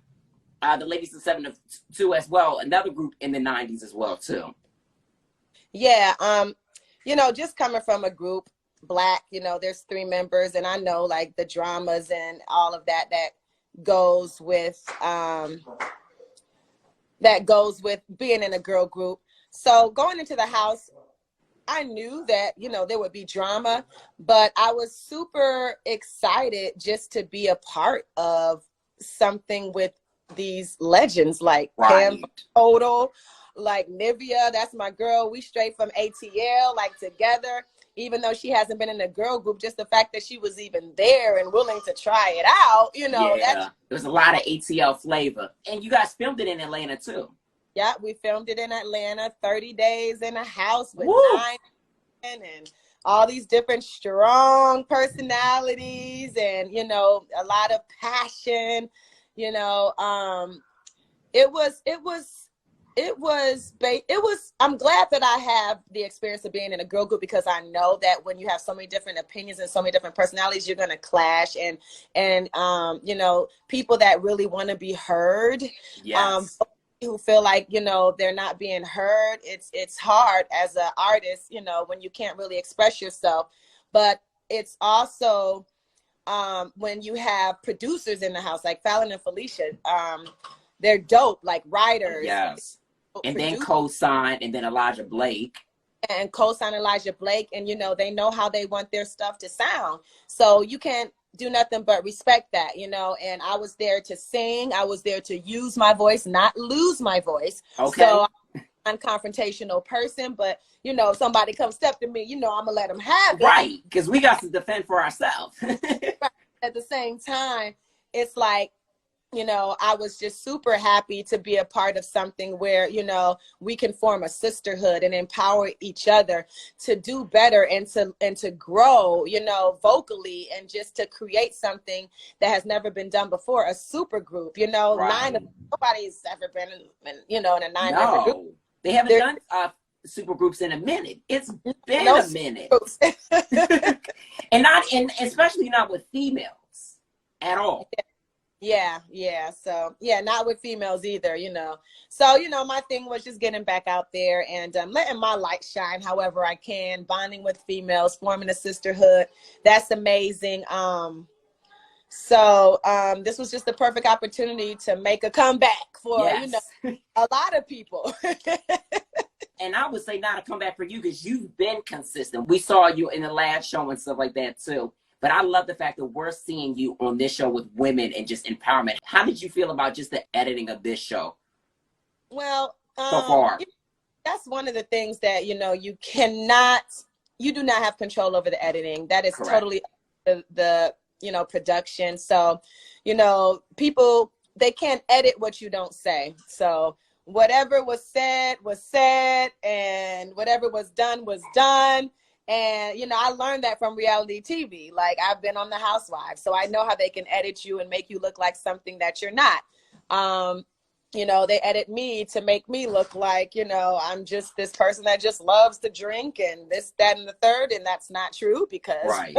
The ladies in 702 as well, another group in the 90s as well too. Yeah, just coming from a group, Black, there's 3 members, and I know like the dramas and all of that goes with being in a girl group. So going into the house, I knew that, there would be drama, but I was super excited just to be a part of something with these legends like Pam Total, like Nivea, that's my girl. We straight from ATL, like together, even though she hasn't been in a girl group, just the fact that she was even there and willing to try it out, there's a lot of ATL flavor. And you guys filmed it in Atlanta too. Yeah, we filmed it in Atlanta, 30 days in a house with 9 and all these different strong personalities and, a lot of passion, I'm glad that I have the experience of being in a girl group, because I know that when you have so many different opinions and so many different personalities, you're going to clash, and you know, people that really want to be heard, Yes. who feel like, you know, they're not being heard. It's hard as an artist, you know, when you can't really express yourself. But it's also when you have producers in the house like Fallon and Felicia, they're dope, like writers. Yes. And then producers, Kosine, and then Elijah Blake. and Kosine Elijah Blake, and you know, they know how they want their stuff to sound. So you can't do nothing but respect that, you know. And I was there to sing. I was there to use my voice, not lose my voice. Okay. So I'm a confrontational person, but you know, if somebody comes step to me, you know, I'm gonna let them have it. Right, because we got to defend for ourselves. At the same time, it's like, you know, I was just super happy to be a part of something where, you know, we can form a sisterhood and empower each other to do better and to grow, you know, vocally, and just to create something that has never been done before, a super group, you know. Right. Nobody's ever been in, you know, in a 9-member group. No, they haven't done super groups in a minute. It's been a minute. and especially not with females at all. Yeah. So yeah, not with females either, you know. So, you know, my thing was just getting back out there and letting my light shine however I can, bonding with females, forming a sisterhood. That's amazing. So this was just the perfect opportunity to make a comeback for, you know, a lot of people. And I would say not a comeback for you, because you've been consistent. We saw you in the last show and stuff like that too. But I love the fact that we're seeing you on this show with women and just empowerment. How did you feel about just the editing of this show? Well, so far, that's one of the things that, you know, you do not have control over the editing. That is correct. Totally the you know, production. So, you know, people, they can't edit what you don't say. So whatever was said, and whatever was done was done. And, you know, I learned that from reality TV. Like, I've been on The Housewives, so I know how they can edit you and make you look like something that you're not. You know, they edit me to make me look like, you know, I'm just this person that just loves to drink and this, that, and the third. And that's not true, because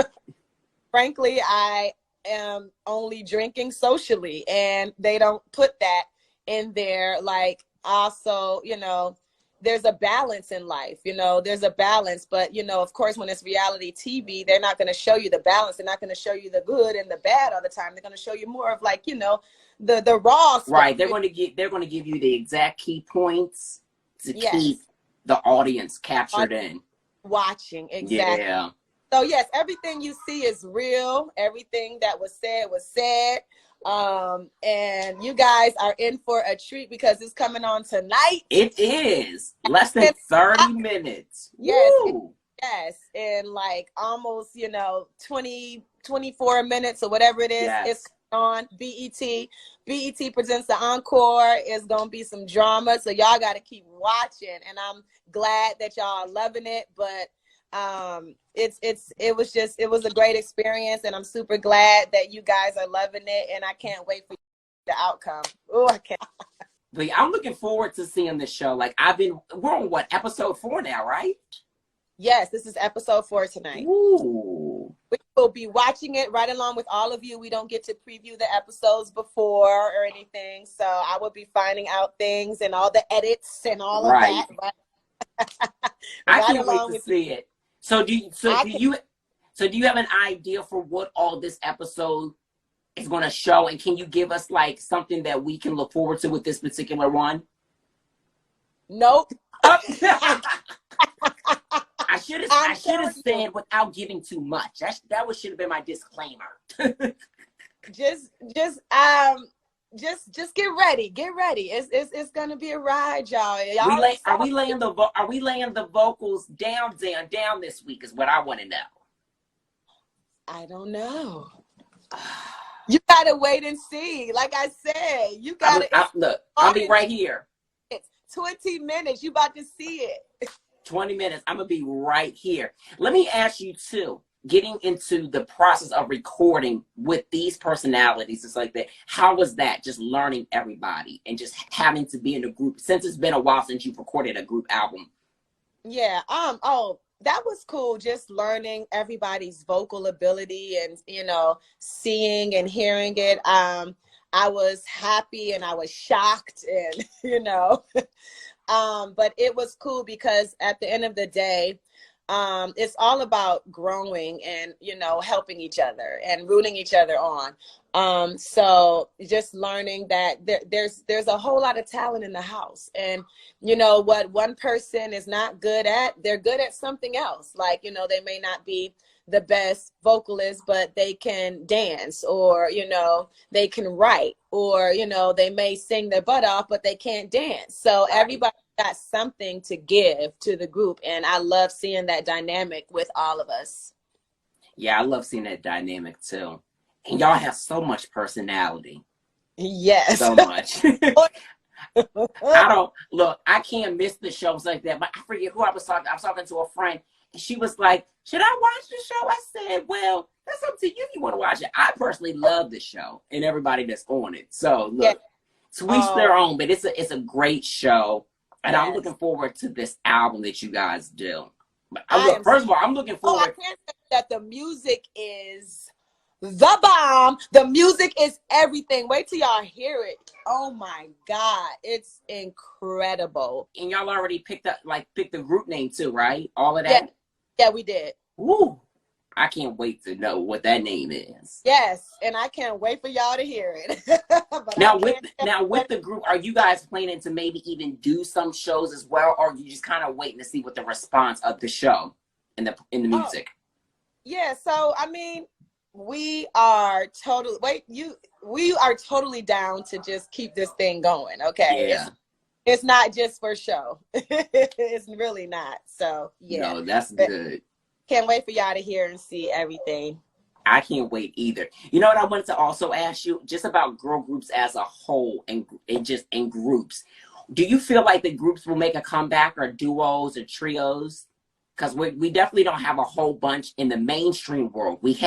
frankly, I am only drinking socially, and they don't put that in there. Like, also, you know, there's a balance in life, you know, there's a balance. But, you know, of course, when it's reality TV, they're not going to show you the balance. They're not going to show you the good and the bad all the time. They're going to show you more of, like, you know, the raw stuff. Right. They're going to give you the exact key points to keep the audience captured in. Watching. Exactly. Yeah. So yes, everything you see is real. Everything that was said. And you guys are in for a treat, because it's coming on tonight. It is less than 30 minutes. Yes. Woo. Yes. In like almost, you know, 24 minutes or whatever it is. Yes. It's on BET. BET presents the encore. It's going to be some drama. So y'all got to keep watching. And I'm glad that y'all are loving it. But it was a great experience, and I'm super glad that you guys are loving it, and I can't wait for the outcome. Oh, I can't. But I'm looking forward to seeing this show. Like, we're on what, episode 4 now, right? Yes, this is episode 4 tonight. Ooh. We will be watching it right along with all of you. We don't get to preview the episodes before or anything, so I will be finding out things and all the edits and all of that. Right? I can't wait to see it. So do you have an idea for what all this episode is going to show? And can you give us like something that we can look forward to with this particular one? Nope. I should have said without giving too much. That should have been my disclaimer. Just get ready. Get ready. It's gonna be a ride, y'all. Are we laying the vocals down this week? Is what I want to know. I don't know. You gotta wait and see. Like I said, you gotta look. I'll be right here. It's 20 minutes. You about to see it. 20 minutes. I'm gonna be right here. Let me ask you too. getting into the process of recording with these personalities, it's like that. How was that? Just learning everybody and just having to be in a group, since it's been a while since you've recorded a group album. Yeah. Oh, that was cool. Just learning everybody's vocal ability and, seeing and hearing it. I was happy and I was shocked and, but it was cool because at the end of the day, it's all about growing and, helping each other and rooting each other on. So just learning that there's a whole lot of talent in the house, and what one person is not good at, they're good at something else. Like, they may not be the best vocalist, but they can dance, or, they can write, or, they may sing their butt off, but they can't dance. So everybody got something to give to the group. And I love seeing that dynamic with all of us. Yeah, I love seeing that dynamic too. And y'all have so much personality. Yes. So much. I can't miss the shows like that. But I forget who I was talking. I was talking to a friend, and she was like, should I watch the show? I said, well, that's up to you if you want to watch it. I personally love the show and everybody that's on it. So look, to each their own, but it's a great show. And yes. I'm looking forward to this album that you guys do. But first of all, I'm looking forward. I can't say that the music is the bomb. The music is everything. Wait till y'all hear it. Oh my God, it's incredible. And y'all already picked the group name too, right? All of that. Yeah, we did. Woo! I can't wait to know what that name is. Yes, and I can't wait for y'all to hear it. Now with the group, are you guys planning to maybe even do some shows as well, or are you just kind of waiting to see what the response of the show in the music? Yeah, so I mean, we are totally down to just keep this thing going. Okay. Yeah. It's not just for show. It's really not. So yeah. No, that's good. Can't wait for y'all to hear and see everything. I can't wait either. You know what I wanted to also ask you, just about girl groups as a whole and just in groups. Do you feel like the groups will make a comeback, or duos or trios? Because we definitely don't have a whole bunch in the mainstream world. We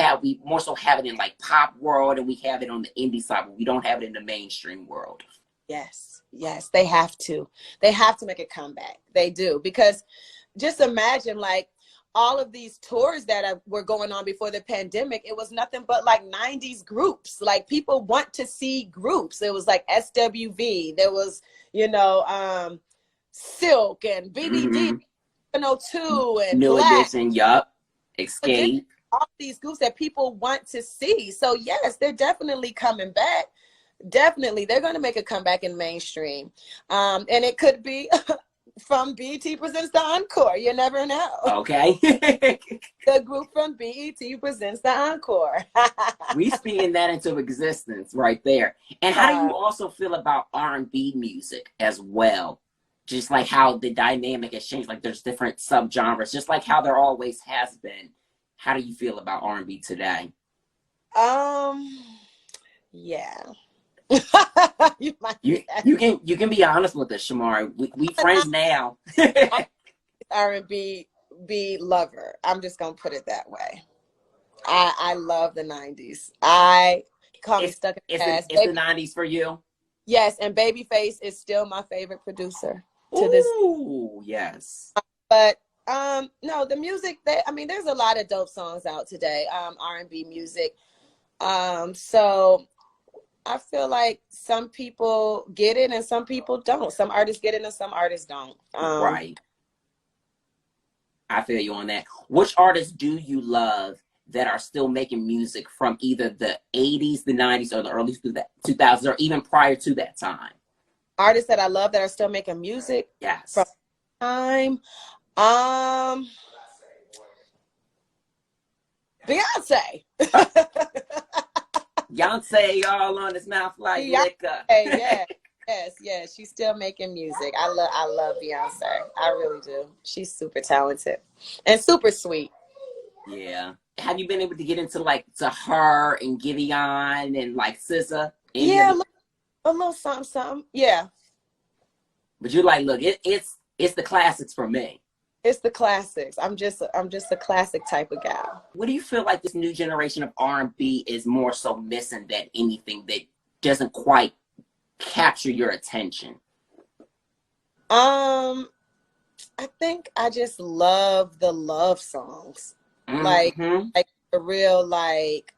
more so have it in like pop world, and we have it on the indie side, but we don't have it in the mainstream world. Yes, they have to. They have to make a comeback. They do, because just imagine like all of these tours that were going on before the pandemic. It was nothing but like 90s groups. Like, people want to see groups. It was like SWV. There was, Silk and BBD, 2 and New Black. Edition, yup. Escape. All these groups that people want to see. So yes, they're definitely coming back. Definitely, they're going to make a comeback in mainstream. And it could be from BET Presents the Encore. You never know. Okay. The group from BET Presents the Encore. We speaking that into existence right there. And how do you also feel about R&B music as well? Just like how the dynamic has changed. Like, there's different subgenres, just like how there always has been. How do you feel about R&B today? Yeah. you can be honest with us, Shamari. We friends now. R&B lover. I'm just gonna put it that way. I love the 90s. I call me stuck in the past. It's the 90s for you. Yes, and Babyface is still my favorite producer to this. Ooh, yes. But no, the music. There's a lot of dope songs out today. R&B music. So I feel like some people get it and some people don't. Some artists get it and some artists don't. Right. I feel you on that. Which artists do you love that are still making music from either the 80s, the 90s, or the early 2000s, or even prior to that time? Artists that I love that are still making music? Yes. From time. Beyonce. Beyonce all on his mouth like liquor. Yes, she's still making music. I love Beyonce. I really do. She's super talented and super sweet. Yeah. Have you been able to get into to her and Gideon and SZA? Yeah, a little something. Yeah. But you're like, look, it's the classics for me. It's the classics. I'm just a classic type of gal. What do you feel like this new generation of R&B is more so missing than anything that doesn't quite capture your attention? I think I just love the love songs. Like the real, like,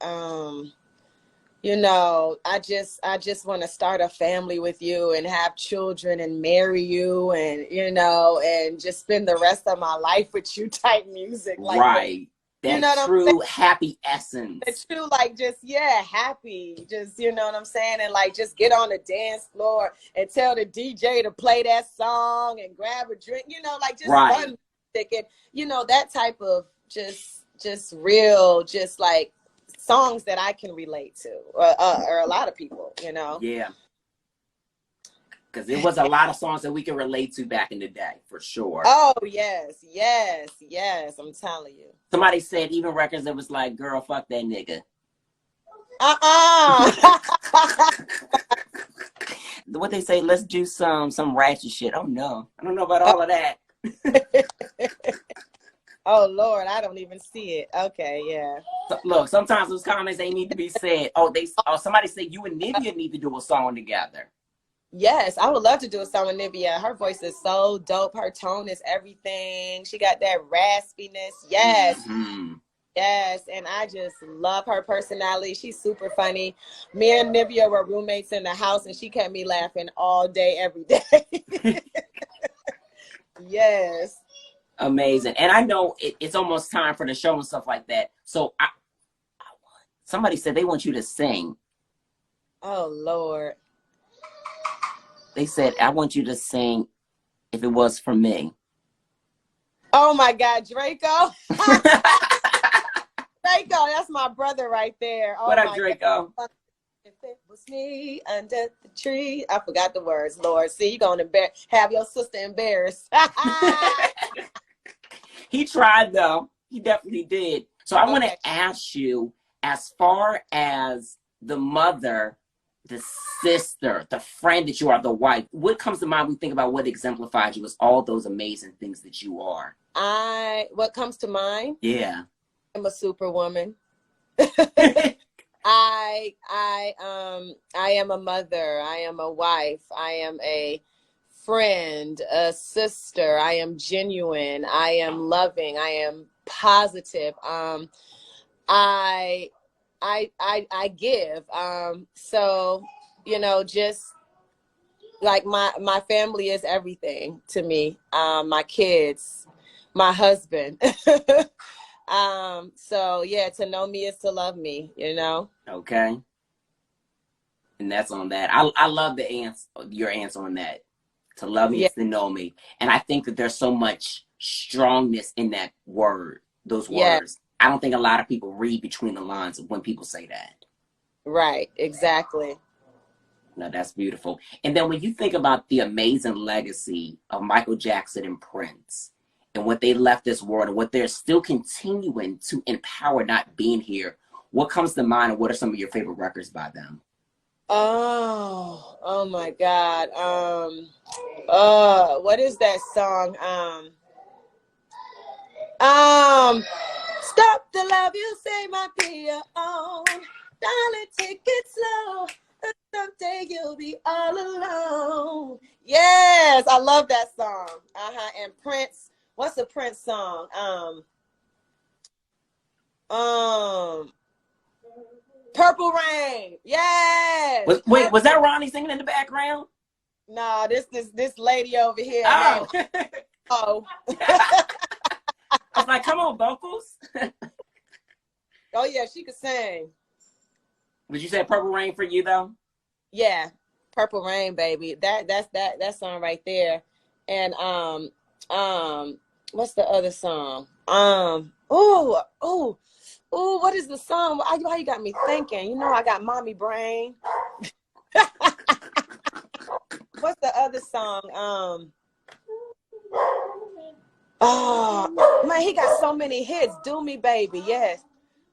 you know, I just want to start a family with you and have children and marry you and, you know, and just spend the rest of my life with you type music. Like, right. That, you know true happy essence. It's true, like, just, yeah, happy. Just, you know what I'm saying? And, like, just get on the dance floor and tell the DJ to play that song and grab a drink, you know, like, just fun music. And, you know, that type of just real, just, like, songs that I can relate to, or a lot of people, you know? Yeah. Because there was a lot of songs that we can relate to back in the day, for sure. Oh, yes, yes, yes, I'm telling you. Somebody said even records that was like, girl, fuck that nigga. What they say, let's do some ratchet shit. Oh, no. I don't know about all of that. Oh, Lord, I don't even see it. Okay, yeah. So, look, sometimes those comments, they need to be said. Oh, somebody said you and Nivea need to do a song together. Yes, I would love to do a song with Nivea. Her voice is so dope. Her tone is everything. She got that raspiness. Yes. Yes, and I just love her personality. She's super funny. Me and Nivea were roommates in the house, and she kept me laughing all day, every day. Yes. Amazing. And I know it's almost time for the show and stuff like that. So somebody said they want you to sing. Oh, Lord. They said, I want you to sing If It Was For Me. Oh, my God, Draco. Draco, that's my brother right there. Oh, what up, Draco? God. If it was me under the tree. I forgot the words, Lord. See, you're going to have your sister embarrassed. He tried, though. He definitely did. So I want to ask you, as far as the mother, the sister, the friend that you are, the wife, what comes to mind when we think about what exemplifies you as all those amazing things that you are? What comes to mind? Yeah. I'm a superwoman. I am a mother. I am a wife. I am a friend, a sister. I am genuine. I am loving. I am positive. I give. So, you know, just like my family is everything to me. My kids, my husband. So yeah, to know me is to love me, you know? Okay. And that's on that. I love your answer on that. To love me is to know me. And I think that there's so much strongness in that word, those words. I don't think a lot of people read between the lines of when people say that. Right, exactly. No, that's beautiful. And then when you think about the amazing legacy of Michael Jackson and Prince and what they left this world and what they're still continuing to empower not being here, what comes to mind and what are some of your favorite records by them? Oh my God. What is that song? Stop the love you say might be your own. Darling, take it slow. Someday you'll be all alone. Yes, I love that song. And Prince, what's a Prince song? Purple Rain. Yes. Wait, was that Ronnie singing in the background? No, this lady over here. Oh. Oh. I was like, come on, vocals. Oh yeah, she could sing. Would you say Purple Rain for you though? Yeah, Purple Rain, baby. That song right there. And what's the other song? What is the song? Why you got me thinking? You know I got mommy brain. What's the other song? Oh man, he got so many hits. Do Me Baby.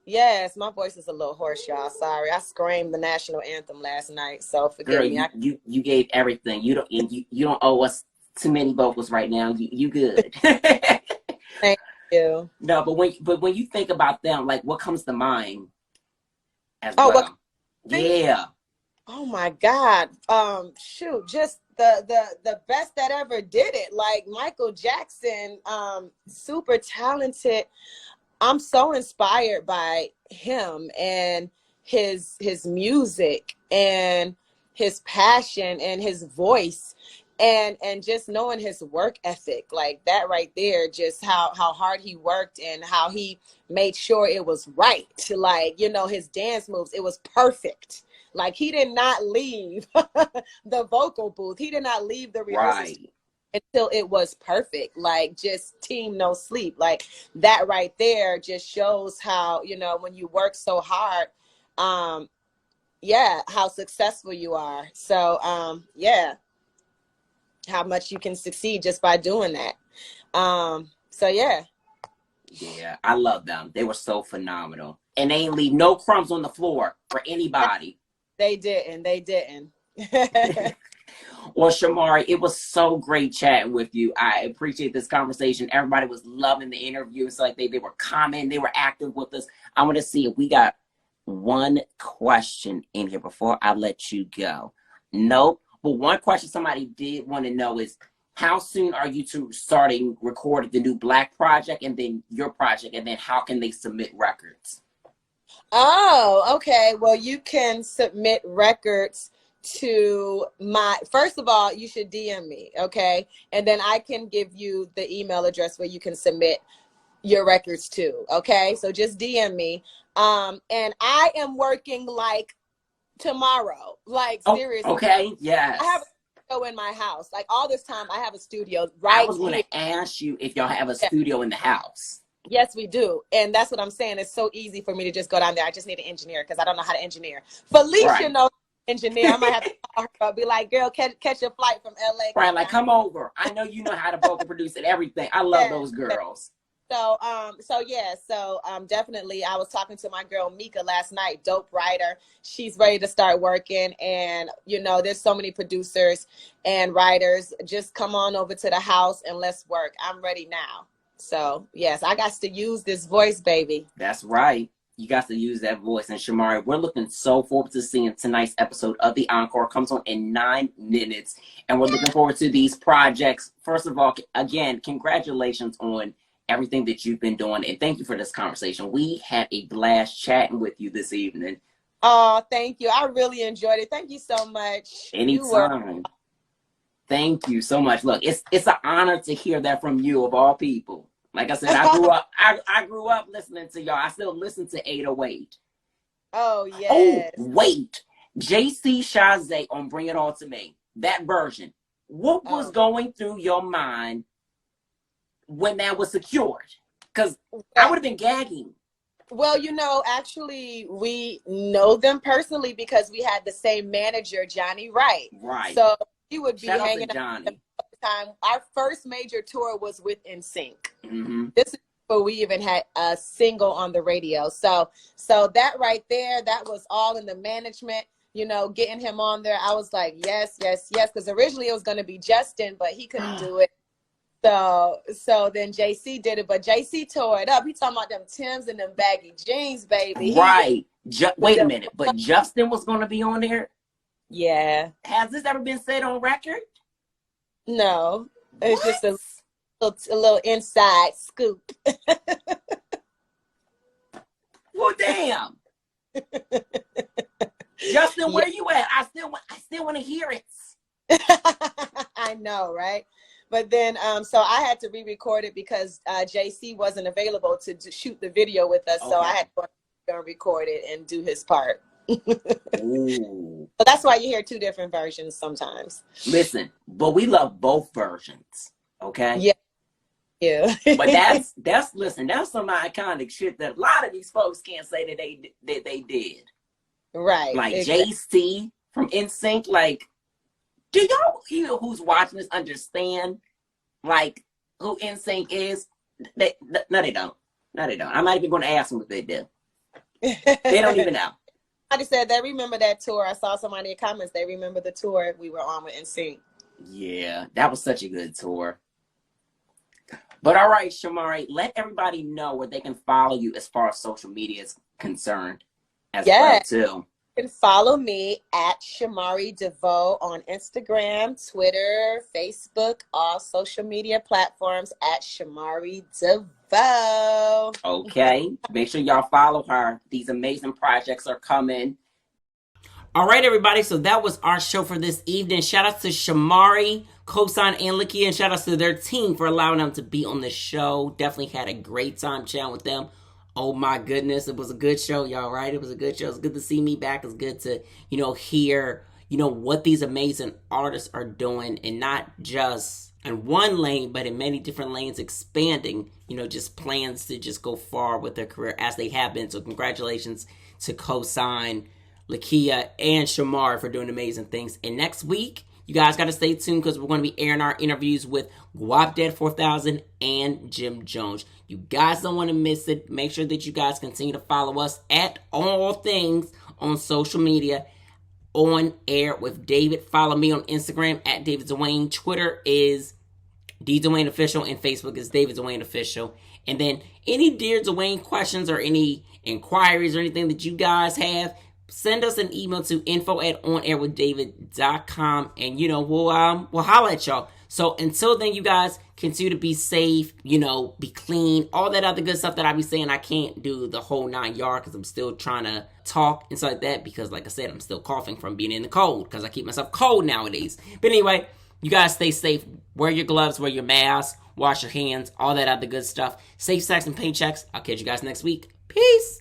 Yes, my voice is a little hoarse, y'all. Sorry, I screamed the national anthem last night, so forgive me. You gave everything. You don't owe us too many vocals right now. You good. Thank you. No, but when you think about them, like what comes to mind as Oh, well? what? Yeah. Oh my God. Shoot, just the best that ever did it. Like Michael Jackson, super talented. I'm so inspired by him and his music and his passion and his voice and just knowing his work ethic, like that right there, just how hard he worked and how he made sure it was right. Like, you know, his dance moves, it was perfect. Like he did not leave the vocal booth. He did not leave the rehearsals Right. until it was perfect. Like just team no sleep. Like that right there just shows how, you know, when you work so hard, yeah, how successful you are. So yeah, how much you can succeed just by doing that. So yeah. Yeah, I love them. They were so phenomenal. And they ain't leave no crumbs on the floor for anybody. They didn't. Well, Shamari, it was so great chatting with you. I appreciate this conversation. Everybody was loving the interview. It's like they were commenting, they were active with us. I want to see if we got one question in here before I let you go. Nope. But one question somebody did want to know is, how soon are you two starting recording the new Black project and then your project? And then how can they submit records? Oh, okay. Well, you can submit records to first of all, you should DM me, okay? And then I can give you the email address where you can submit your records to, okay? So just DM me. And I am working like tomorrow, like seriously. Okay, yes. I have a studio in my house. Like all this time, I have a studio I right was going here. to ask you if y'all have a studio in the house. Yes, we do. And that's what I'm saying. It's so easy for me to just go down there. I just need an engineer because I don't know how to engineer. Felicia knows engineer. I might have to call her, be like, girl, catch a flight from LA. Right, like come over. I know you know how to vocal produce and everything. I love those girls. So definitely I was talking to my girl Mika last night, dope writer. She's ready to start working, and you know, there's so many producers and writers. Just come on over to the house and let's work. I'm ready now. So yes, I got to use this voice, baby. That's right. You got to use that voice. And Shamari, we're looking so forward to seeing tonight's episode of The Encore. Comes on in 9 minutes. And we're looking forward to these projects. First of all, again, congratulations on everything that you've been doing. And thank you for this conversation. We had a blast chatting with you this evening. Oh, thank you. I really enjoyed it. Thank you so much. Anytime. Thank you so much. Look, it's an honor to hear that from you, of all people. Like I said, I grew up listening to y'all. I still listen to 808. Oh, yes. Oh, wait. JC Chazé on Bring It All to Me. That version. What was going through your mind when that was secured? Because I would have been gagging. Well, you know, actually, we know them personally because we had the same manager, Johnny Wright. Right. So he would be Shout hanging out to Johnny. all the time. Our first major tour was with NSYNC. Mm-hmm. This is before we even had a single on the radio. So that right there, that was all in the management. You know, getting him on there, I was like, yes, yes, yes. Because originally it was going to be Justin, but he couldn't do it. So then JC did it, but JC tore it up. He talking about them Timbs and them baggy jeans, baby. Right. Wait a minute, but Justin was going to be on there? Yeah. Has this ever been said on record? No. It's just a little inside scoop. Well, damn. Justin, where you at? I still want to hear it. I know, right? But then, so I had to re-record it because JC wasn't available to shoot the video with us. Okay. So I had to go and record it and do his part. Ooh. So that's why you hear 2 different versions sometimes. Listen, but we love both versions. Okay? Yeah. Yeah. But that's some iconic shit that a lot of these folks can't say that they did. Right. Like exactly. JC from NSYNC, like, do y'all, you know, who's watching this understand, like, who NSYNC is? No, they don't. No, they don't. I'm not even going to ask them if they do. They don't even know. Somebody said they remember that tour. I saw somebody in the comments. They remember the tour we were on with NSYNC. Yeah, that was such a good tour. But all right, Shamari, let everybody know where they can follow you as far as social media is concerned as well, too. You can follow me at Shamari DeVoe on Instagram, Twitter, Facebook, all social media platforms at Shamari DeVoe. Okay. Make sure y'all follow her. These amazing projects are coming. All right, everybody. So that was our show for this evening. Shout out to Shamari, Kosine, and Lakeyah, and shout out to their team for allowing them to be on the show. Definitely had a great time chatting with them. Oh my goodness, it was a good show, y'all, right? It was a good show. It's good to see me back. It's good to, hear, what these amazing artists are doing, and not just in one lane, but in many different lanes, expanding, just plans to just go far with their career as they have been. So congratulations to Kosine, Lakeyah, and Shamari for doing amazing things. And next week, you guys got to stay tuned because we're going to be airing our interviews with Guap Dead 4000 and Jim Jones. You guys don't want to miss it. Make sure that you guys continue to follow us at all things on social media. On Air with David. Follow me on Instagram at David Duane. Twitter is DDuane Official, and Facebook is David Duane Official. And then any Dear Duane questions or any inquiries or anything that you guys have, send us an email to info@onairwithdavid.com, and we'll holler at y'all. So until then, you guys continue to be safe, be clean, all that other good stuff that I be saying. I can't do the whole 9 yards because I'm still trying to talk and stuff like that, because like I said, I'm still coughing from being in the cold because I keep myself cold nowadays. But anyway, you guys stay safe. Wear your gloves, wear your mask, wash your hands, all that other good stuff. Safe sex and paychecks. I'll catch you guys next week. Peace.